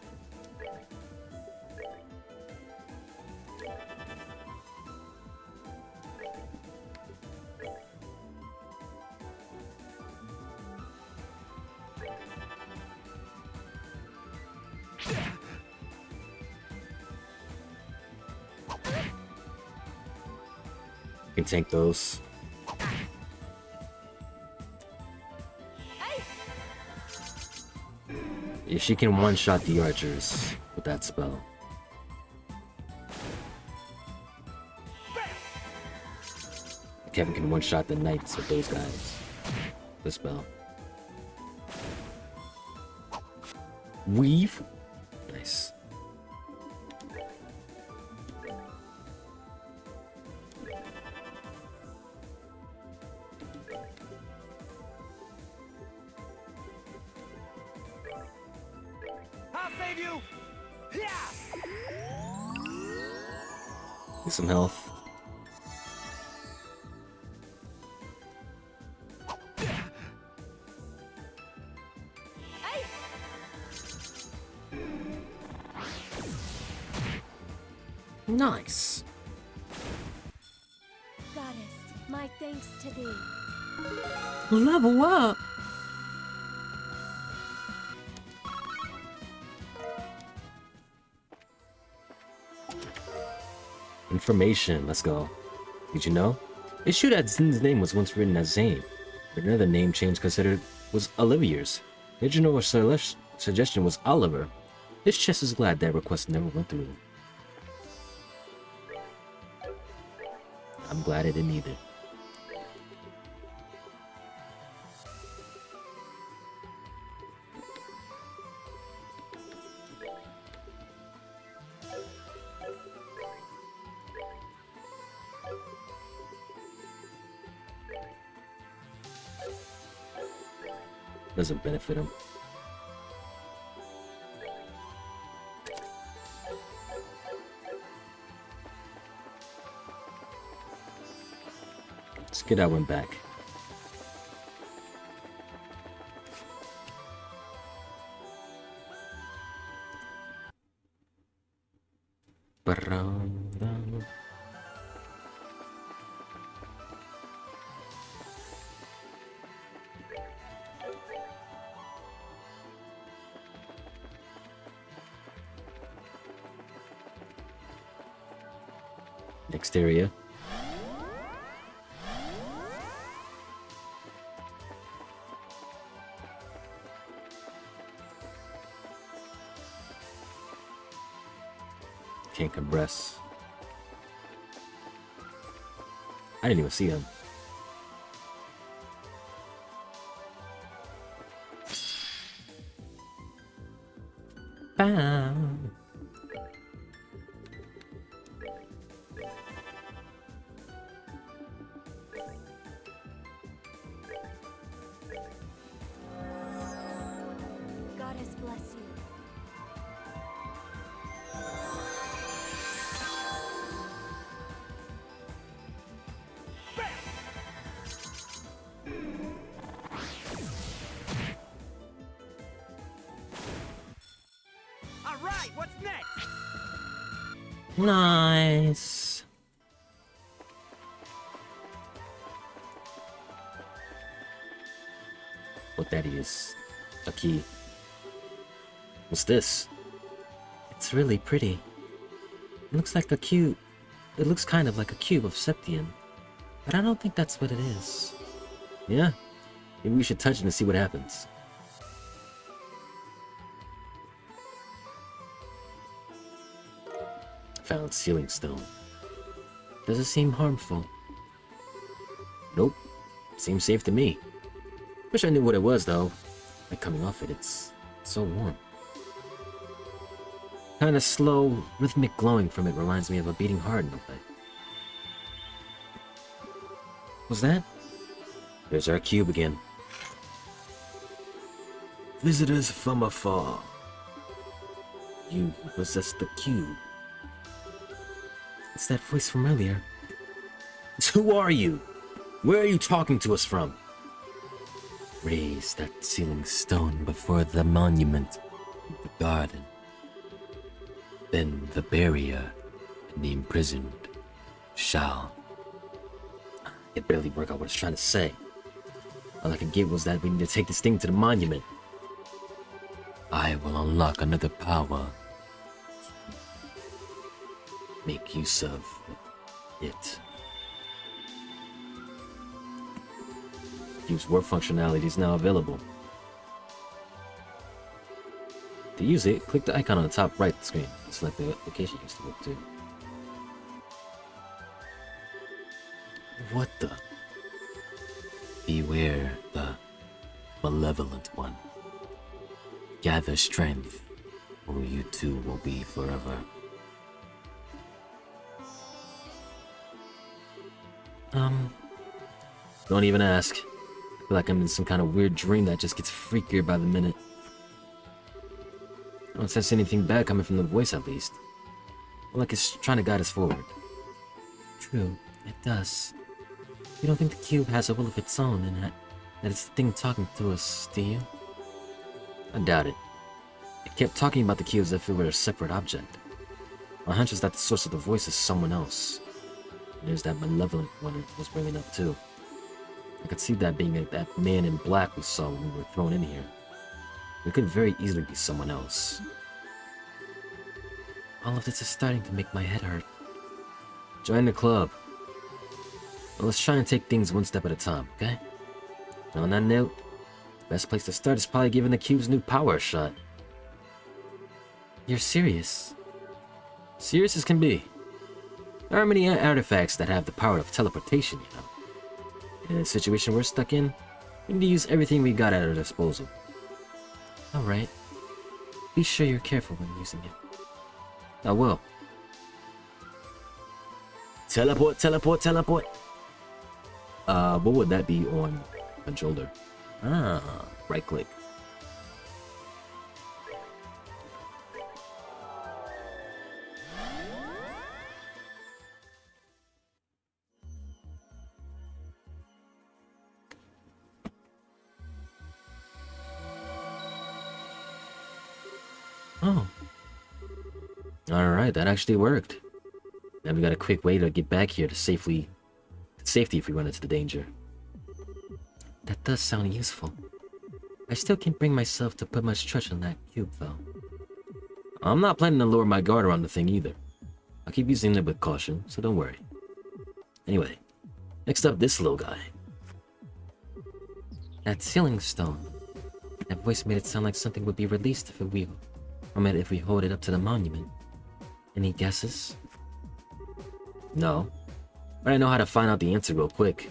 Speaker 1: Can tank those. Yeah, she can one-shot the archers with that spell. Kevin can one-shot the knights with those guys. The spell. Weave? Nice.
Speaker 5: I'll save you. Yeah.
Speaker 1: Get some health. Nice.
Speaker 4: Goddess, my thanks to thee.
Speaker 2: Level up!
Speaker 1: Information, let's go. Did you know? It's true that Zin's name was once written as Zane, but another name change considered was Olivier's. The original suggestion was Oliver. This chest is glad that request never went through. I'm glad it didn't either. Doesn't benefit him. Let's get that one back. Ba-dum-dum. Exterior. Can't compress. I didn't even see him. Bam.
Speaker 4: Goddess bless you.
Speaker 5: All right, what's next?
Speaker 2: Nice.
Speaker 1: what that is. A key. What's this?
Speaker 2: It's really pretty. It looks like a cube. It looks kind of like a cube of Septian. But I don't think that's what it is.
Speaker 1: Yeah? Maybe we should touch it and see what happens. Found sealing stone.
Speaker 2: Does it seem harmful?
Speaker 1: Nope. Seems safe to me. Wish I knew what it was though. Like coming off it, it's so warm.
Speaker 2: Kind of slow, rhythmic glowing from it reminds me of a beating heart in a way.
Speaker 1: What's that? There's our cube again. Visitors from afar. You possess the cube.
Speaker 2: It's that voice from earlier.
Speaker 1: Who are you? Where are you talking to us from?
Speaker 2: Raise that sealing stone before the monument in the garden. Then the barrier and the imprisoned shall.
Speaker 1: I could barely work out what it's trying to say. All I could get was that we need to take this thing to the monument.
Speaker 2: I will unlock another power.
Speaker 1: Make use of it. Use warp functionality is now available. To use it, click the icon on the top right of the screen and select the location you used to look to. What the?
Speaker 2: Beware the malevolent one. Gather strength, or you two will be forever.
Speaker 1: Don't even ask. I feel like I'm in some kind of weird dream that just gets freakier by the minute. I don't sense anything bad coming from the voice, at least. Like it's trying to guide us forward.
Speaker 2: True, it does. You don't think the cube has a will of its own and that it's the thing talking to us, do you?
Speaker 1: I doubt it. It kept talking about the cube as if it were a separate object. My hunch is that the source of the voice is someone else. And there's that malevolent one it was bringing up too. I could see that being that man in black we saw when we were thrown in here. It could very easily be someone else.
Speaker 2: All of this is starting to make my head hurt.
Speaker 1: Join the club. Well, let's try and take things one step at a time, okay? And on that note, the best place to start is probably giving the cube's new power a shot.
Speaker 2: You're serious?
Speaker 1: Serious as can be. There are many artifacts that have the power of teleportation, you know. In the situation we're stuck in, we need to use everything we got at our disposal.
Speaker 2: Alright. Be sure you're careful when using it.
Speaker 1: I will. Teleport, teleport, teleport. What would that be on controller? Ah, right click.
Speaker 2: Oh.
Speaker 1: Alright, that actually worked. Now we got a quick way to get back here to safety if we run into the danger.
Speaker 2: That does sound useful. I still can't bring myself to put much trust on that cube, though.
Speaker 1: I'm not planning to lower my guard around the thing either. I'll keep using it with caution, so don't worry. Anyway, next up, this little guy.
Speaker 2: That sealing stone. That voice made it sound like something would be released if we hold it up to the monument. Any guesses?
Speaker 1: No, but I know how to find out the answer real quick.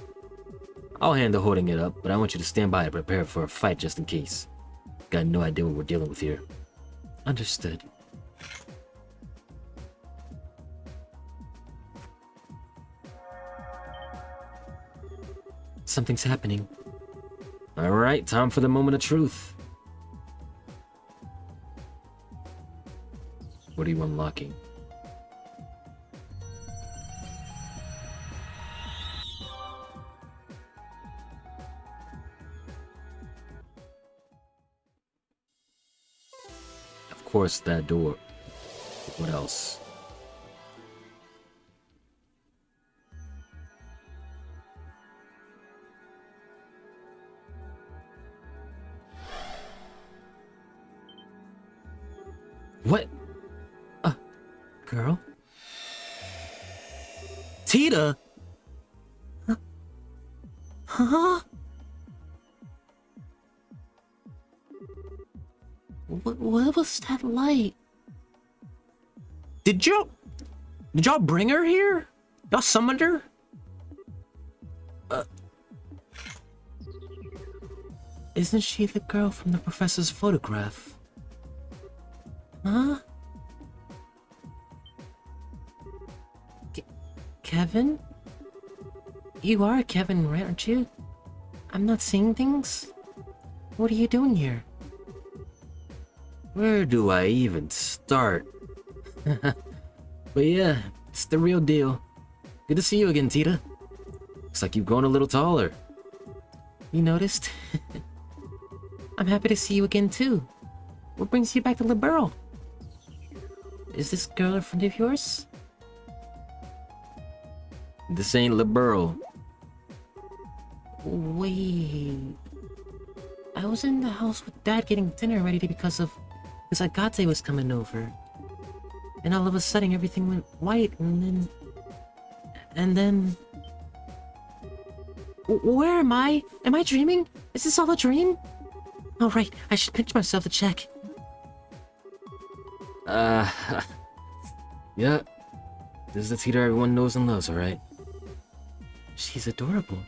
Speaker 1: I'll handle holding it up, but I want you to stand by and prepare for a fight just in case. Got no idea what we're dealing with here.
Speaker 2: Understood. Something's happening.
Speaker 1: Alright, time for the moment of truth. What are you unlocking? Of course, that door. What else? What? Girl?
Speaker 3: Tita? Huh? What was that light? Did y'all bring her here? Y'all summoned her?
Speaker 2: Isn't she the girl from the professor's photograph? Huh? Kevin? You are Kevin, right, aren't you? I'm not seeing things? What are you doing here?
Speaker 1: Where do I even start? But yeah, it's the real deal. Good to see you again, Tita. Looks like you've grown a little taller.
Speaker 2: You noticed? I'm happy to see you again, too. What brings you back to Libero? Is this girl a friend of yours?
Speaker 1: This ain't Libero.
Speaker 2: Wait... I was in the house with Dad getting dinner ready because Agate was coming over. And all of a sudden everything went white and then... Where am I? Am I dreaming? Is this all a dream? Oh right, I should pinch myself to check.
Speaker 1: Yeah. This is the Tita everyone knows and loves, alright?
Speaker 2: She's adorable.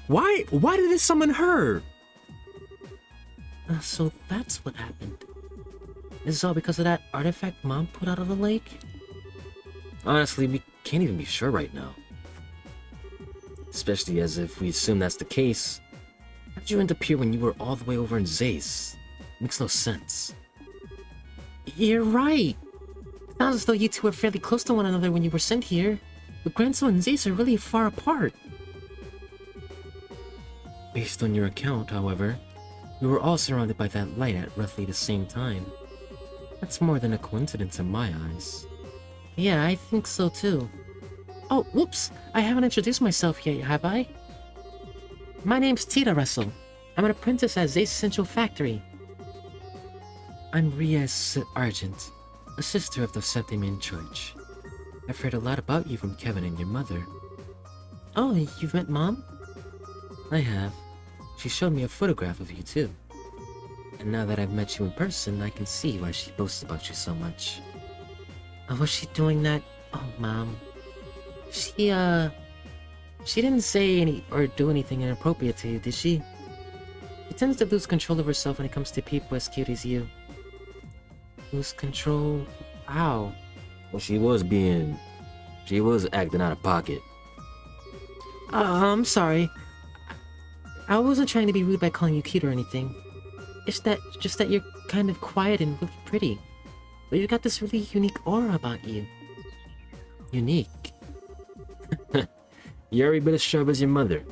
Speaker 3: Why did it summon her?
Speaker 2: So that's what happened. Is this all because of that artifact Mom put out of the lake?
Speaker 1: Honestly, we can't even be sure right now. Especially as if we assume that's the case. How'd you end up here when you were all the way over in Zace? Makes no sense.
Speaker 2: You're right. It sounds as though you two were fairly close to one another when you were sent here. But Granzo and Zace are really far apart.
Speaker 1: Based on your account, however, we were all surrounded by that light at roughly the same time. That's more than a coincidence in my eyes.
Speaker 2: Yeah, I think so too. Oh, whoops! I haven't introduced myself yet, have I? My name's Tita Russell. I'm an apprentice at Zace Central Factory.
Speaker 1: I'm Riaz Argent, a sister of the Septiman Church. I've heard a lot about you from Kevin and your mother.
Speaker 2: Oh, you've met Mom?
Speaker 1: I have. She showed me a photograph of you too. And now that I've met you in person, I can see why she boasts about you so much.
Speaker 2: Oh, was she doing that? Oh, Mom. She didn't say any or do anything inappropriate to you, did she? She tends to lose control of herself when it comes to people as cute as you. Lose control? How?
Speaker 1: Well, she was acting out of pocket.
Speaker 2: I'm sorry. I wasn't trying to be rude by calling you cute or anything. It's just that you're kind of quiet and really pretty. But you've got this really unique aura about you.
Speaker 1: Unique? You're every bit as sharp as your mother.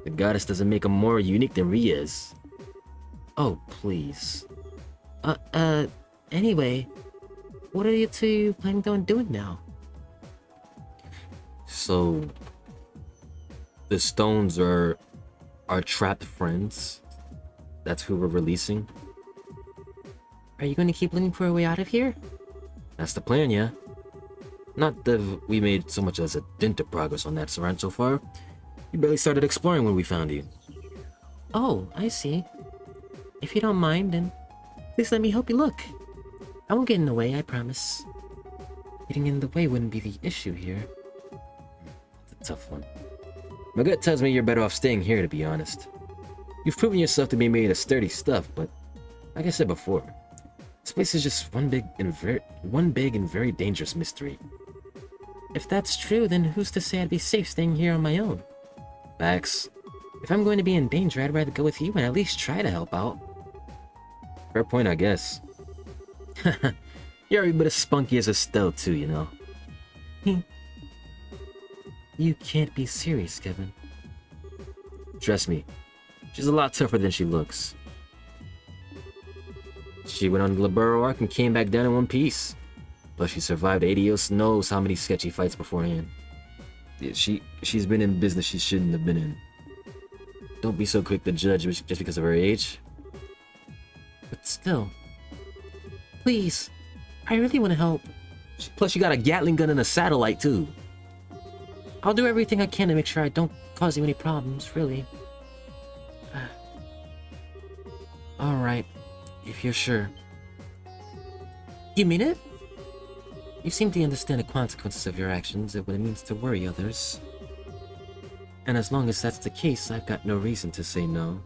Speaker 1: The goddess doesn't make her more unique than Riaz.
Speaker 2: Oh, please. Anyway, what are you two planning on doing now?
Speaker 1: So, the stones are our trapped friends. That's who we're releasing.
Speaker 2: Are you going to keep looking for a way out of here?
Speaker 1: That's the plan, yeah. Not that we made so much as a dint of progress on that run so far. You barely started exploring when we found you.
Speaker 2: Oh, I see. If you don't mind, then please let me help you look. I won't get in the way, I promise. Getting in the way wouldn't be the issue here.
Speaker 1: It's a tough one. My gut tells me you're better off staying here, to be honest. You've proven yourself to be made of sturdy stuff, but like I said before, this place is just one big and very dangerous mystery.
Speaker 2: If that's true, then who's to say I'd be safe staying here on my own?
Speaker 1: Facts.
Speaker 2: If I'm going to be in danger, I'd rather go with you and at least try to help out.
Speaker 1: Fair point, I guess. You're every bit as spunky as Estelle, too, you know.
Speaker 2: You can't be serious, Kevin.
Speaker 1: Trust me, she's a lot tougher than she looks. She went on the Libero arc and came back down in one piece. Plus she survived Adios knows how many sketchy fights beforehand. Yeah, she's been in business she shouldn't have been in. Don't be so quick to judge just because of her age.
Speaker 2: But still, Please, I really want to help.
Speaker 1: Plus, you got a Gatling gun and a satellite, too.
Speaker 2: I'll do everything I can to make sure I don't cause you any problems, really. Alright, if you're sure. You mean it? You seem to understand the consequences of your actions and what it means to worry others. And as long as that's the case, I've got no reason to say no.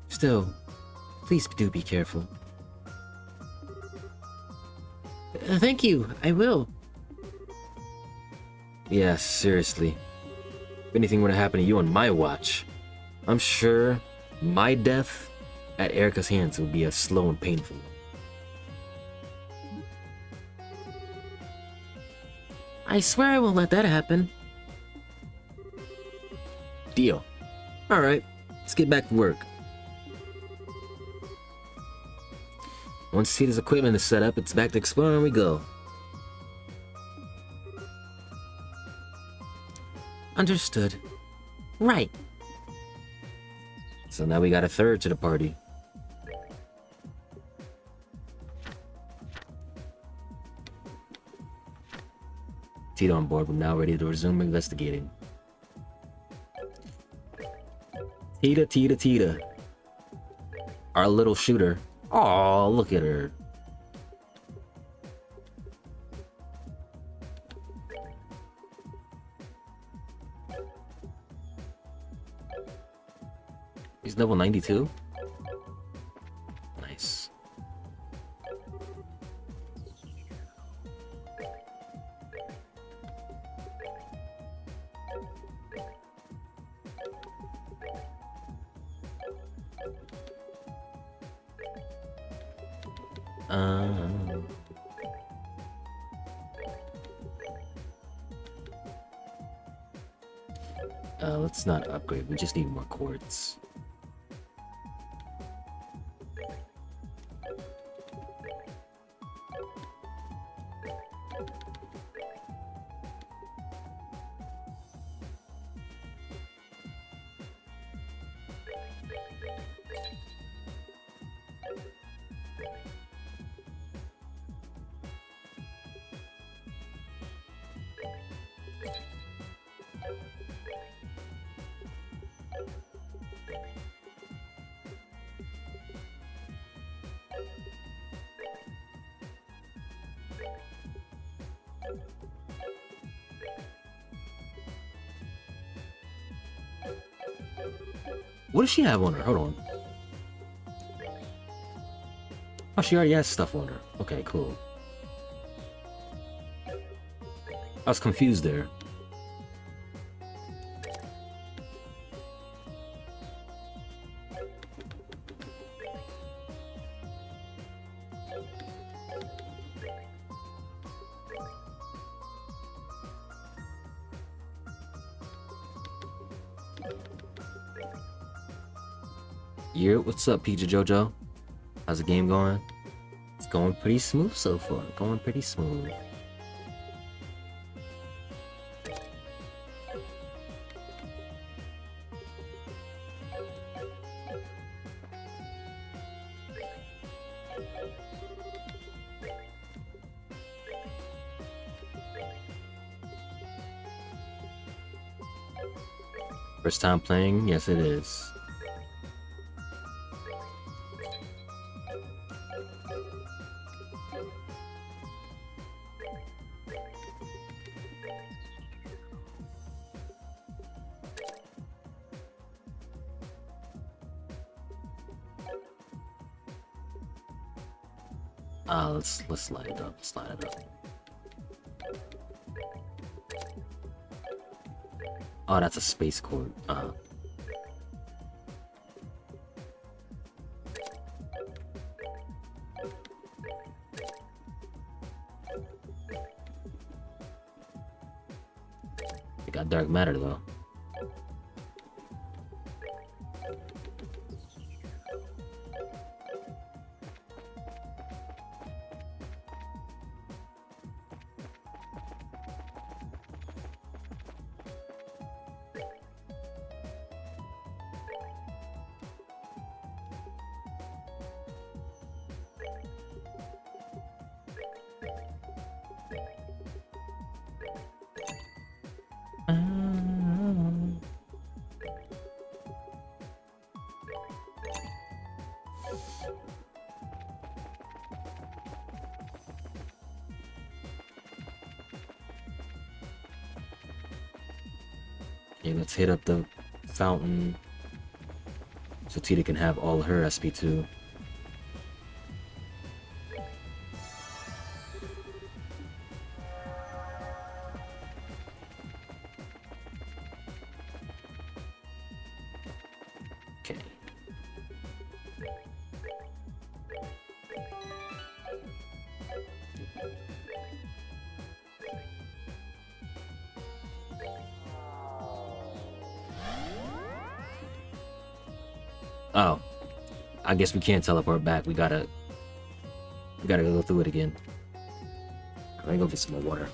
Speaker 2: Still, please do be careful. Thank you, I will.
Speaker 1: Yeah, seriously. If anything were to happen to you on my watch, I'm sure my death at Erica's hands would be a slow and painful one.
Speaker 2: I swear I won't let that happen.
Speaker 1: Deal. Alright, let's get back to work. Once Tita's equipment is set up, it's back to exploring we go.
Speaker 2: Understood. Right.
Speaker 1: So now we got a third to the party. Tita on board, we're now ready to resume investigating. Tita. Our little shooter. Aw, look at her. He's level 92? Nice. Let's not upgrade, we just need more quartz. What does she have on her? Hold on. Oh, she already has stuff on her. Okay, cool. I was confused there. Yeah, what's up, PJ Jojo? How's the game going? It's going pretty smooth so far. Going pretty smooth. First time playing? Yes, it is. Let's slide it up. Slide it up. Oh, that's a space cord. It got dark matter though. Okay, let's hit up the fountain so Tita can have all her SP2. Okay. Oh, I guess we can't teleport back. We gotta go through it again. Let me go get some more water.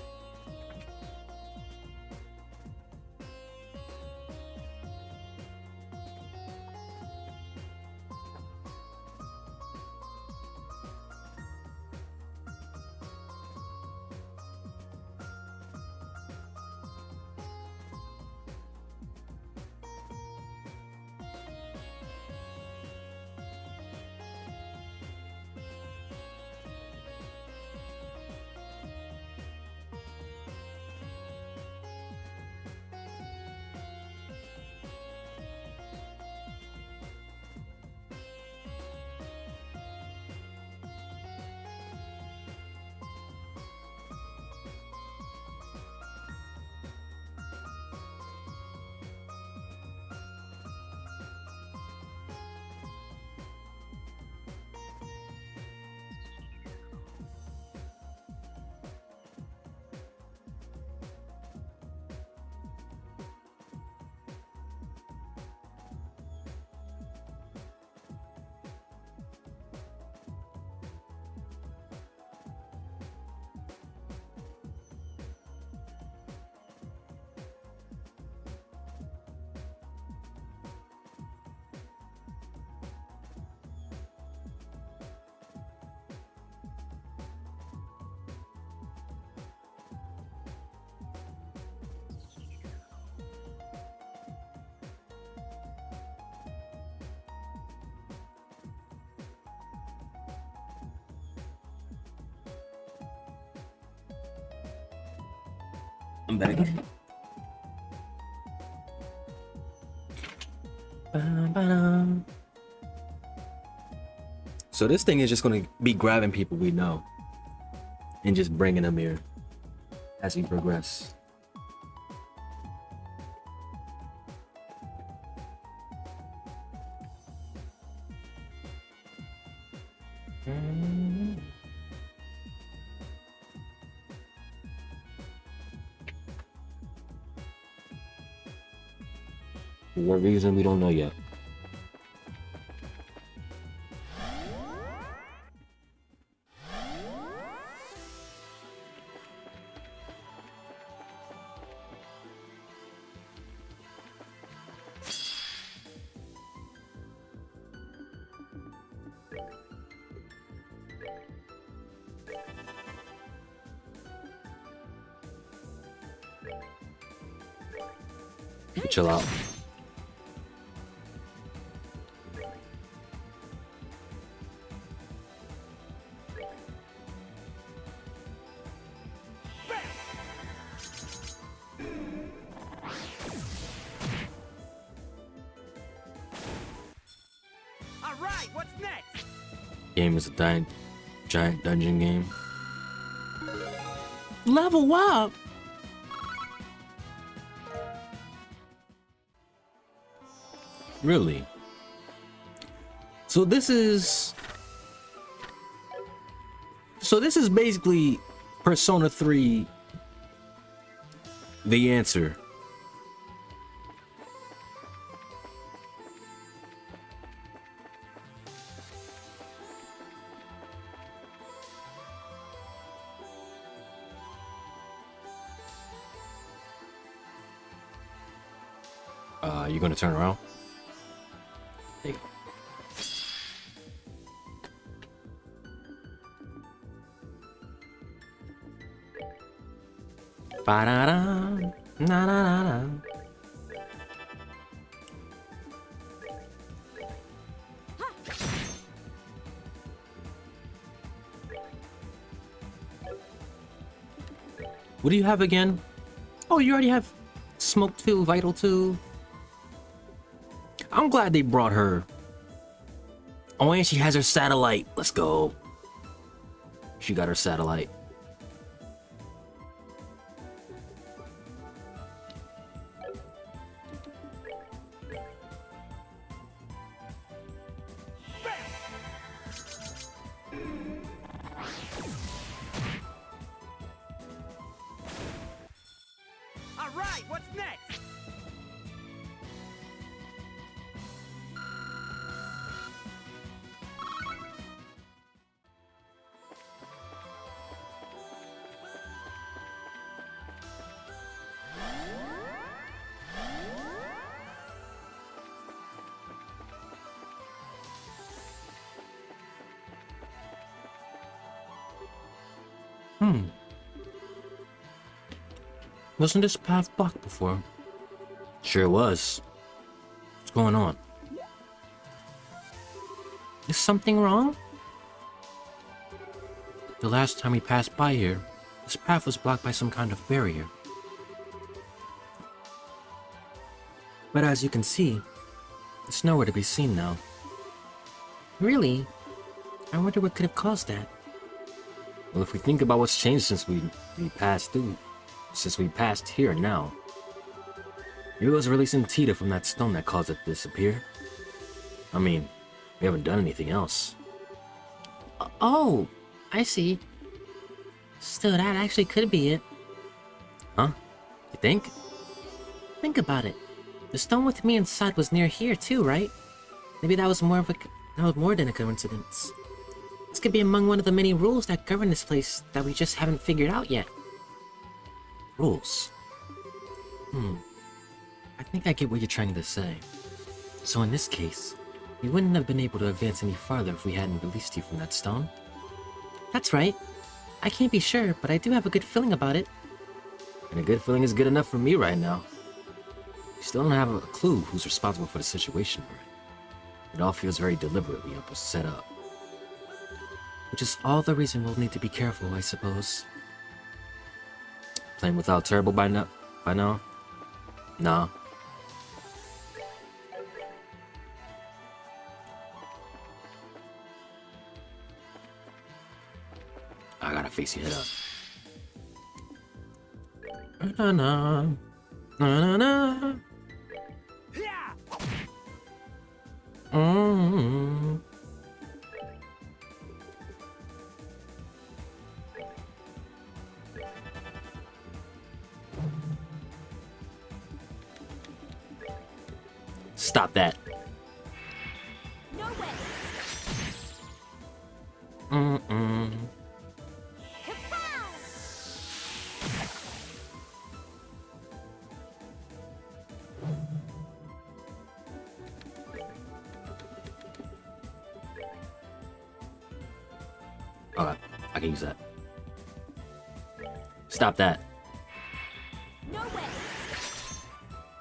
Speaker 1: I'm back. So this thing is just gonna be grabbing people we know and just bringing them here as we progress. For what reason, we don't know yet. Chill out.
Speaker 5: All right, what's next?
Speaker 1: Game is a giant dungeon game.
Speaker 3: Level up.
Speaker 1: Really? So this is basically Persona 3 the answer. You gonna turn around? There you go. Ba-da-da.
Speaker 3: Na na na na. What do you have again? Oh, you already have Smoke 2, Vital 2. I'm glad they brought her. Oh, and she has her satellite. Let's go. She got her satellite.
Speaker 5: All right, what's next?
Speaker 3: Wasn't this path blocked before?
Speaker 1: Sure was.
Speaker 3: What's going on? Is something wrong? The last time we passed by here, this path was blocked by some kind of barrier. But as you can see, it's nowhere to be seen now. Really? I wonder what could have caused that.
Speaker 1: Well, if we think about what's changed since we passed through, since we passed here now, maybe it was releasing Tita from that stone that caused it to disappear. I mean, we haven't done anything else.
Speaker 2: Oh, I see. Still, that actually could be it.
Speaker 1: Huh? You think?
Speaker 2: Think about it. The stone with me inside was near here too, right? Maybe that was more than a coincidence. This could be among one of the many rules that govern this place that we just haven't figured out yet.
Speaker 1: Rules.
Speaker 2: I think I get what you're trying to say. So in this case, we wouldn't have been able to advance any farther if we hadn't released you from that stone. That's right. I can't be sure, but I do have a good feeling about it.
Speaker 1: And a good feeling is good enough for me right now. We still don't have a clue who's responsible for the situation we're in. It all feels very deliberately set up.
Speaker 2: Which is all the reason we'll need to be careful, I suppose.
Speaker 1: Playing without Terrible by now? Nah. I gotta face your head up.
Speaker 3: Na na na na na.
Speaker 5: Yeah!
Speaker 3: Mm.
Speaker 1: Stop that.
Speaker 4: No way.
Speaker 3: Mm-mm.
Speaker 4: Kapow!
Speaker 1: Okay, I can use that. Stop that.
Speaker 4: No way.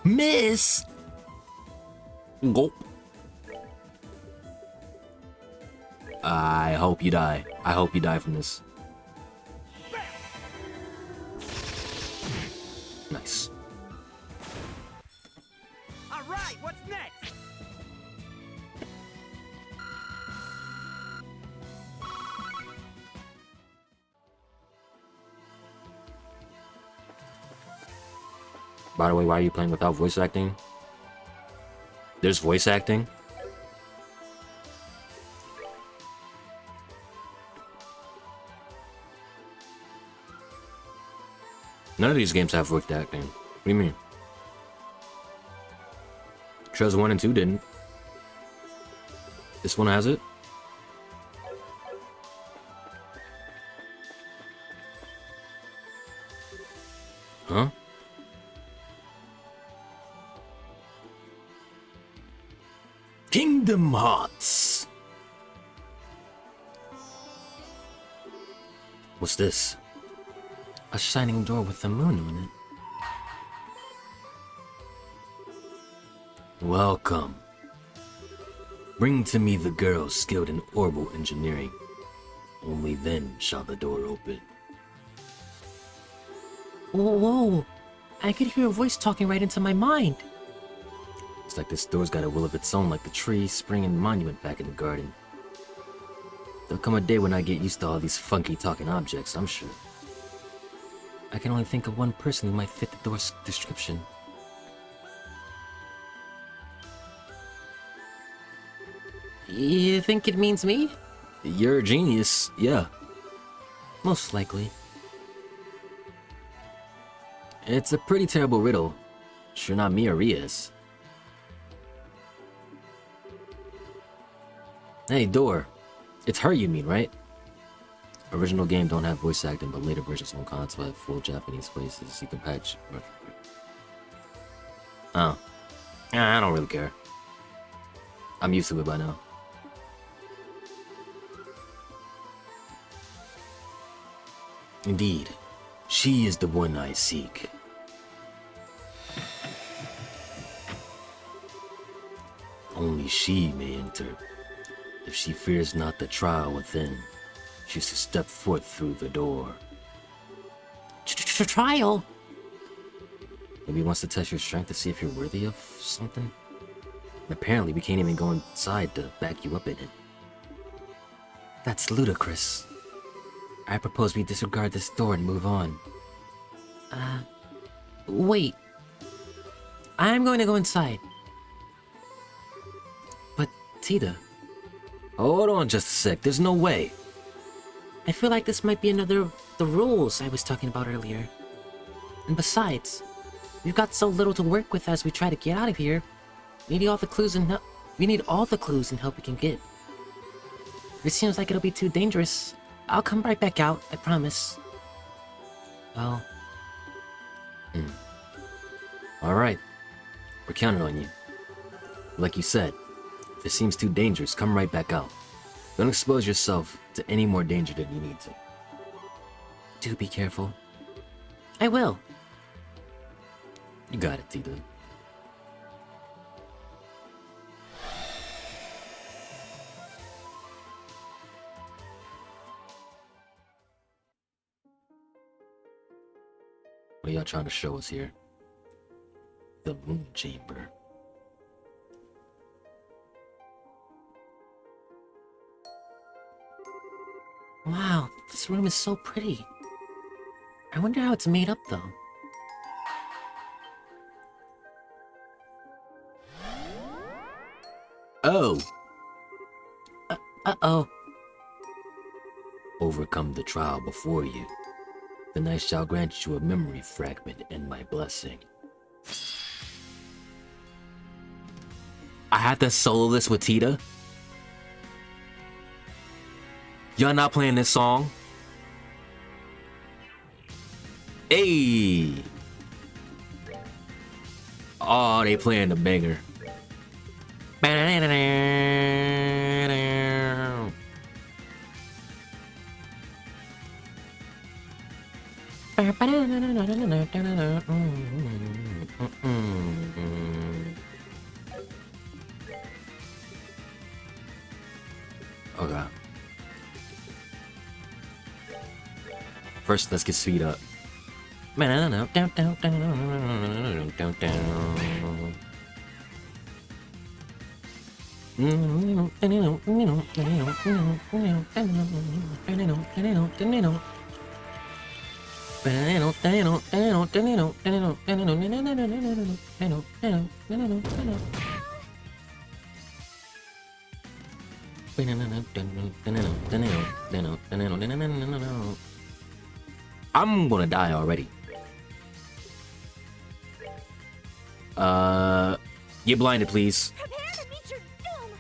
Speaker 1: Miss! Gulp. I hope you die. I hope you die from this. Nice.
Speaker 5: All right, what's next?
Speaker 1: By the way, why are you playing without voice acting? There's voice acting? None of these games have voice acting. What do you mean? Trails 1 and 2 didn't. This one has it? Huh? Kingdom Hearts! What's this?
Speaker 2: A shining door with the moon on it.
Speaker 1: Welcome. Bring to me the girl skilled in orbital engineering. Only then shall the door open.
Speaker 2: Whoa! I could hear a voice talking right into my mind.
Speaker 1: It's like this door's got a will of its own, like the tree, spring, and monument back in the garden. There'll come a day when I get used to all these funky talking objects, I'm sure.
Speaker 2: I can only think of one person who might fit the door's description. You think it means me?
Speaker 1: You're a genius, yeah.
Speaker 2: Most likely.
Speaker 1: It's a pretty terrible riddle. Sure not me or Rias. Hey, door. It's her you mean, right? Original game don't have voice acting, but later versions on console have full Japanese voices. You can patch. Oh. I don't really care. I'm used to it by now. Indeed, she is the one I seek. Only she may enter. If she fears not the trial within, she's to step forth through the door.
Speaker 2: Trial?
Speaker 1: Maybe he wants to test your strength to see if you're worthy of something? Apparently, we can't even go inside to back you up in it.
Speaker 2: That's ludicrous. I propose we disregard this door and move on. Wait. I'm going to go inside. But, Tita,
Speaker 1: Hold on just a sec, there's no way.
Speaker 2: I feel like this might be another of the rules I was talking about earlier. And besides, we've got so little to work with as we try to get out of here. We need all the clues and help we can get. If it seems like it'll be too dangerous, I'll come right back out, I promise. Well...
Speaker 1: Alright, we're counting on you. Like you said, if it seems too dangerous, come right back out. Don't expose yourself to any more danger than you need to.
Speaker 2: Do be careful. I will.
Speaker 1: You got it, Tita. What are y'all trying to show us here? The Moon Chamber.
Speaker 2: Wow, this room is so pretty. I wonder how it's made up, though.
Speaker 1: Oh!
Speaker 2: Uh-oh.
Speaker 1: Overcome the trial before you. Then I shall grant you a memory fragment and my blessing. I had to solo this with Tita? Y'all not playing this song? Hey! Oh, they playing the banger. Okay. First, let's get speed up. I'm gonna die already. Get blinded, please.
Speaker 4: Prepare to meet your doom.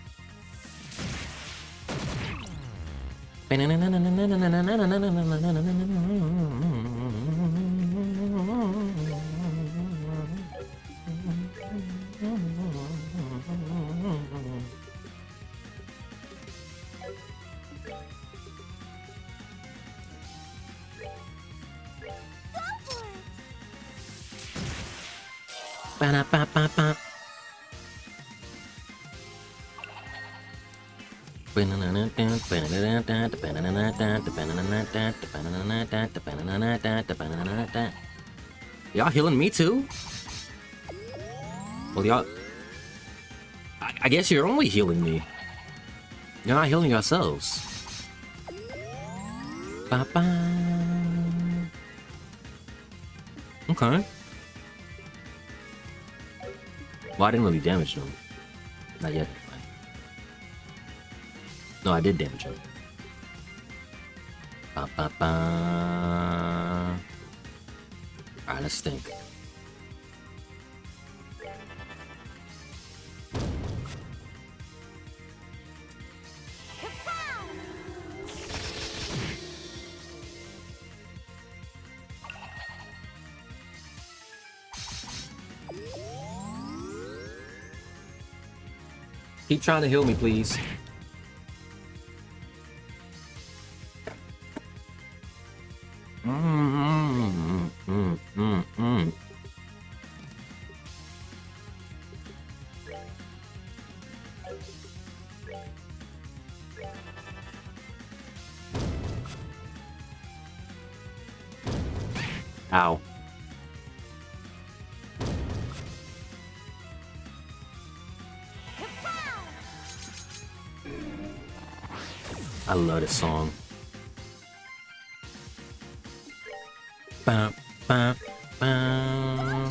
Speaker 4: Go for it.
Speaker 2: Ba-da-ba-ba-ba.
Speaker 1: Y'all healing me too? Well, y'all... I guess you're only healing me. You're not healing yourselves. Ba-ba. Okay. Well, I didn't really damage them. Not yet. No, I did damage him. Ba-ba-ba. Alright, let's think. Keep trying to heal me, please. Ow. I love this song. Bam, bam, bam.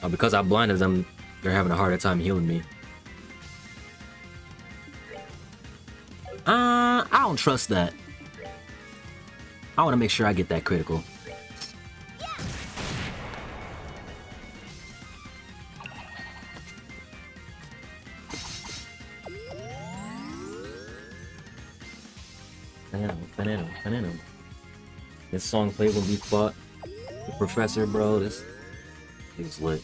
Speaker 1: Oh, because I blinded them, they're having a harder time healing me. I don't trust that. I want to make sure I get that critical. Banana. This song played when we fought the professor, bro. This is lit.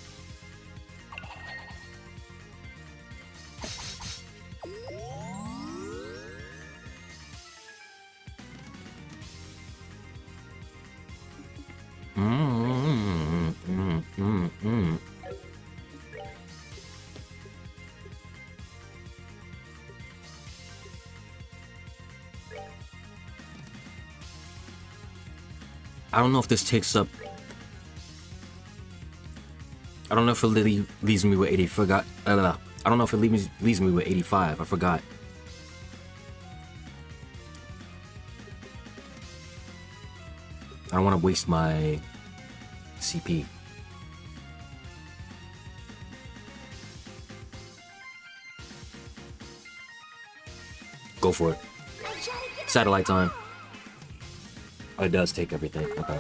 Speaker 1: I don't know if this takes up. I don't know if it leaves me with 80. Forgot. I don't know if it leaves me with 85. I forgot. I don't want to waste my CP. Go for it. Satellite time. Oh, it does take everything. Okay.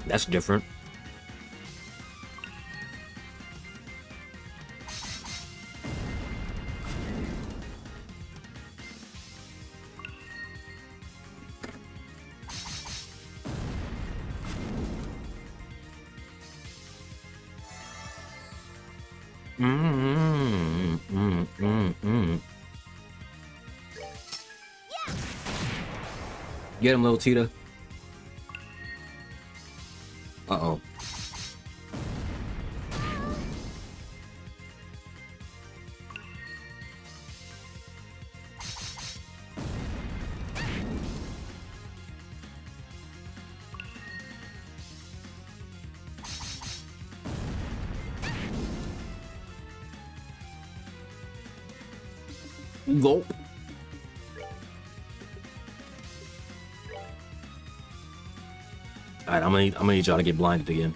Speaker 1: That's different. Get him, little Tita. Uh-oh. Gulp. Alright, I'm gonna need y'all to get blinded again.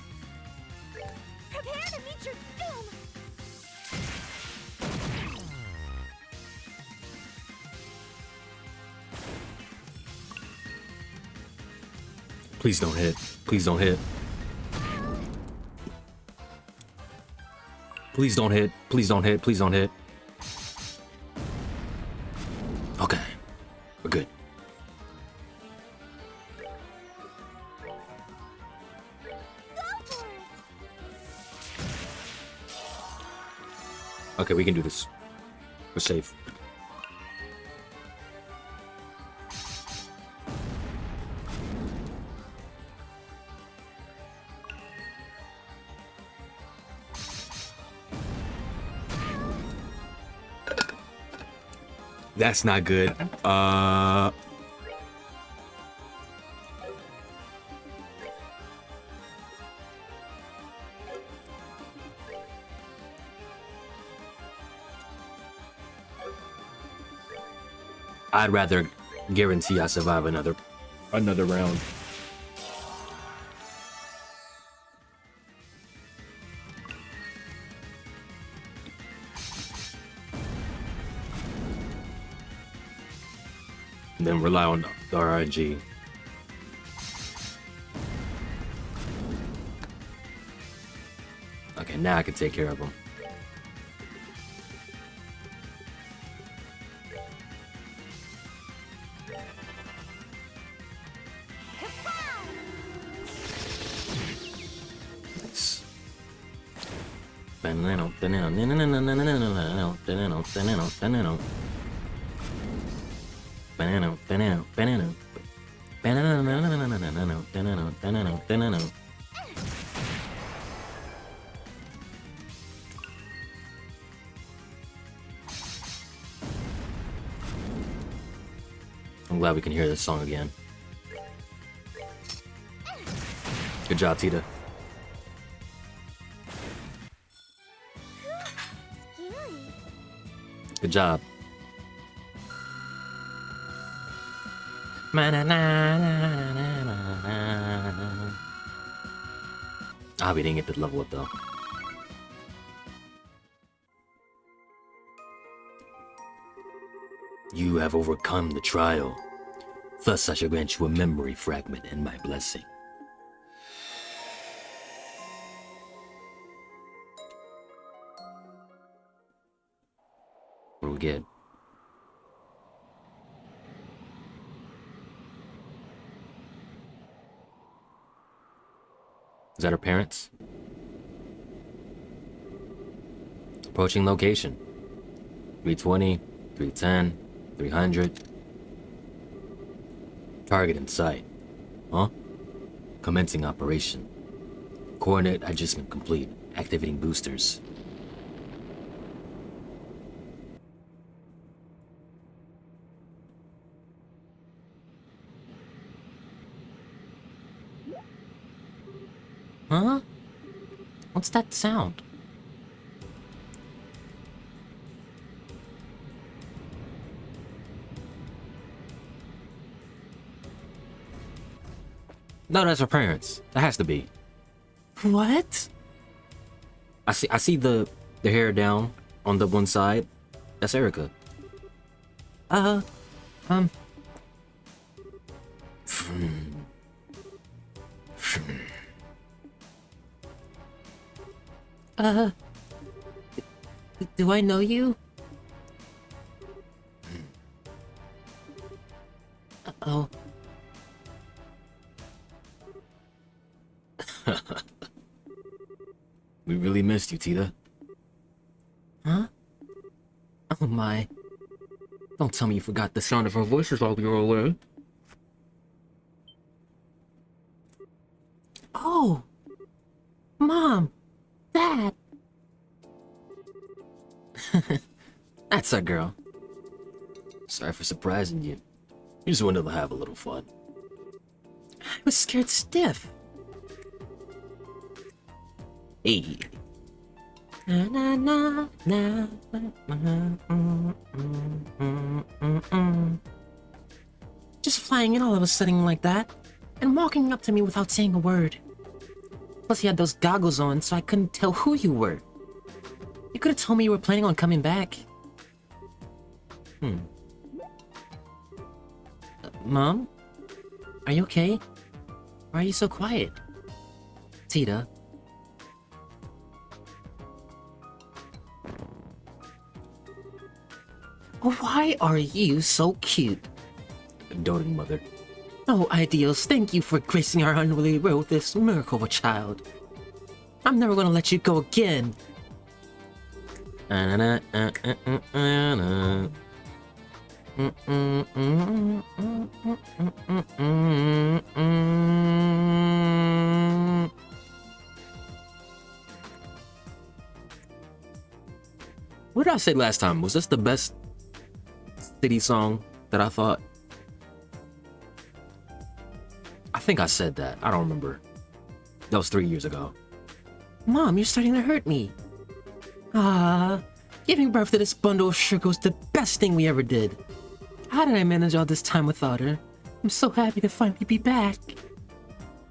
Speaker 4: Prepare to meet your doom.
Speaker 1: Please don't hit. Please don't hit. Please don't hit. Please don't hit. Please don't hit. Okay. We're good. Okay, we can do this. We're safe. That's not good. I'd rather guarantee I survive another round. And then rely on the RNG. Okay, now I can take care of them. I'm glad we can hear this song again. Good job, Tita.
Speaker 4: Scary.
Speaker 1: Good job. Ah, we didn't get to level up though. You have overcome the trial. Thus I shall grant you a memory fragment and my blessing. What do we get? Is that her parents? Approaching location. 320, 310, 300. Target in sight. Huh? Commencing operation. Coordinate adjustment complete. Activating boosters.
Speaker 2: Huh? What's that sound?
Speaker 1: No, that's her parents. That has to be.
Speaker 2: What?
Speaker 1: I see the hair down on the one side. That's Erica.
Speaker 2: Do I know you? Uh-oh.
Speaker 1: We really missed you, Tita.
Speaker 2: Huh? Oh my. Don't tell me you forgot the sound of our voices while we were away. Oh! Mom! Dad!
Speaker 1: That's our girl. Sorry for surprising you. You just wanted to have a little fun.
Speaker 2: I was scared stiff.
Speaker 1: Hey.
Speaker 2: Na, na, na, na, Just flying in all of a sudden like that, and walking up to me without saying a word. Plus, you had those goggles on, so I couldn't tell who you were. You could have told me you were planning on coming back. Mom? Are you okay? Why are you so quiet? Tita. Why are you so cute?
Speaker 1: Doting mother.
Speaker 2: Oh, Ideals, thank you for gracing our unruly road with this miracle of a child. I'm never gonna let you go again.
Speaker 1: What did I say last time? Was this the best city song that I thought? I think I said that. I don't remember. That was 3 years ago.
Speaker 2: Mom, you're starting to hurt me. Ah, giving birth to this bundle of sugar was the best thing we ever did. How did I manage all this time without her? I'm so happy to finally be back.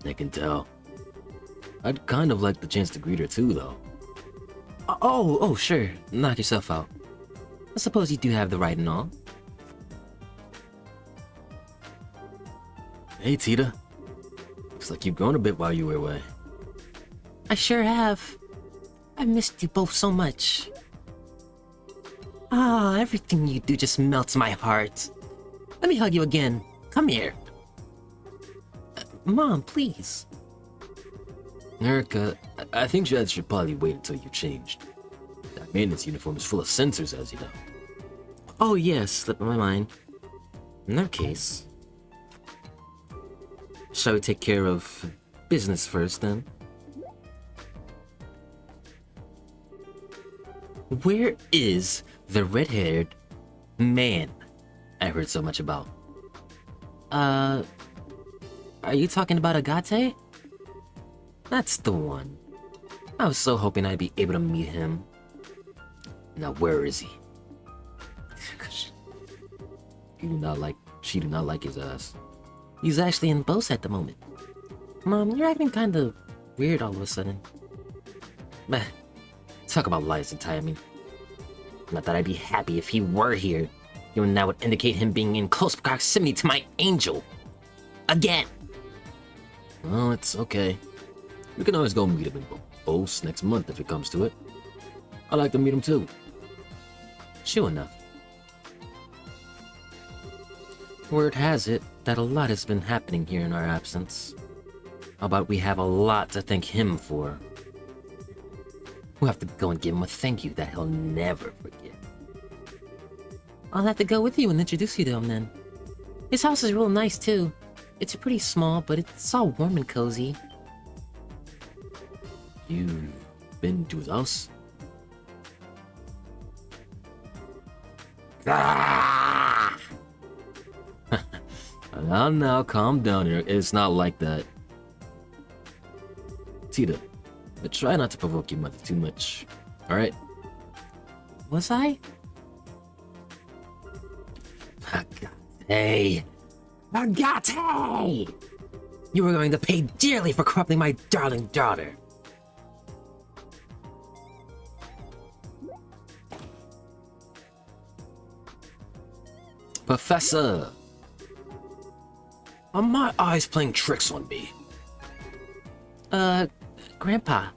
Speaker 1: I can tell. I'd kind of like the chance to greet her too, though.
Speaker 2: Oh, sure. Knock yourself out. I suppose you do have the right and all.
Speaker 1: Hey, Tita. Looks like you've grown a bit while you were away.
Speaker 2: I sure have. I missed you both so much. Ah, everything you do just melts my heart. Let me hug you again. Come here. Mom, please.
Speaker 1: Erica, I think Jed should probably wait until you changed. That maintenance uniform is full of sensors, as you know.
Speaker 2: Oh yes, slipped my mind. In that case, shall we take care of business first then? Where is the red-haired man I heard so much about? Are you talking about Agate? That's the one. I was so hoping I'd be able to meet him.
Speaker 1: Now, where is he? She do not like his ass.
Speaker 2: He's actually in Bose at the moment. Mom, you're acting kind of weird all of a sudden. Meh. Talk about lies and timing. Not that I'd be happy if he were here. Given that would indicate him being in close proximity to my angel. Again!
Speaker 1: Well, it's okay. We can always go meet him in Bose next month if it comes to it. I'd like to meet him too.
Speaker 2: Sure enough. Word has it that a lot has been happening here in our absence. How about we have a lot to thank him for? We'll have to go and give him a thank you that he'll never forget. I'll have to go with you and introduce you to him then. His house is real nice too. It's pretty small, but it's all warm and cozy.
Speaker 1: You've been to his house?
Speaker 2: Ah!
Speaker 1: Now, calm down here. It's not like that. Tita, try not to provoke your mother too much, alright?
Speaker 2: Was I? Agate! Agate! You are going to pay dearly for corrupting my darling daughter.
Speaker 1: Professor! Are my eyes playing tricks on me?
Speaker 2: Grandpa.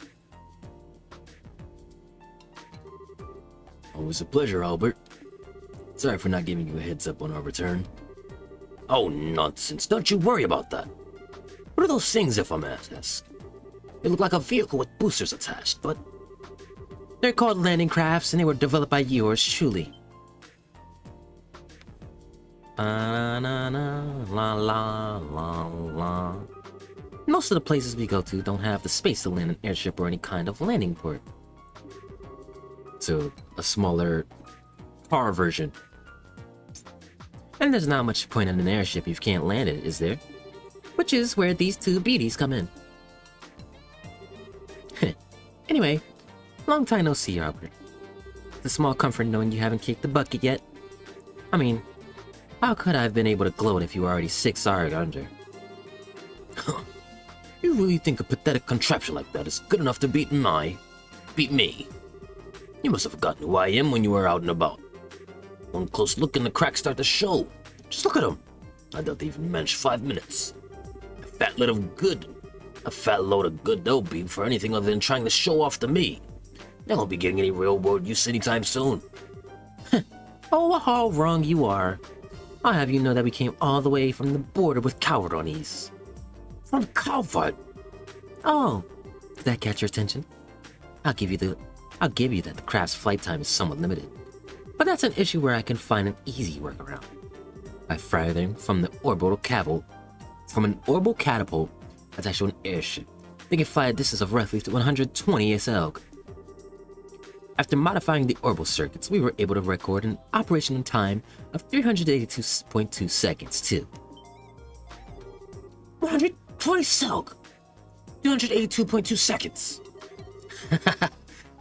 Speaker 1: Always a pleasure, Albert. Sorry for not giving you a heads up on our return. Oh, nonsense. Don't you worry about that. What are those things, if I may ask? They look like a vehicle with boosters attached, but...
Speaker 2: They're called landing crafts, and they were developed by yours truly. La la la la la. Most of the places we go to don't have the space to land an airship or any kind of landing port.
Speaker 1: So, a smaller car version.
Speaker 2: And there's not much point in an airship if you can't land it, is there? Which is where these two beaties come in. Anyway, long time no see, Albert. It's a small comfort knowing you haven't kicked the bucket yet. I mean, how could I have been able to gloat if you were already 6 hours under?
Speaker 1: You really think a pathetic contraption like that is good enough to beat me? You must have forgotten who I am when you were out and about. One close look and the cracks start to show. Just look at him. I doubt they even managed 5 minutes. fat load of good. A fat load of good they'll be for anything other than trying to show off to me. They won't be getting any real world use anytime soon.
Speaker 2: Oh, how wrong you are. I'll have you know that we came all the way from the border with Calvardones.
Speaker 1: From Calvard?
Speaker 2: Oh, did that catch your attention? I'll give you that the craft's flight time is somewhat limited. But that's an issue where I can find an easy workaround. By firing from an orbital catapult attached to an airship, they can fly at a distance of roughly 120 SL. After modifying the orbital circuits, we were able to record an operational time of 382.2 seconds too.
Speaker 1: 120 Silk! 282.2 seconds!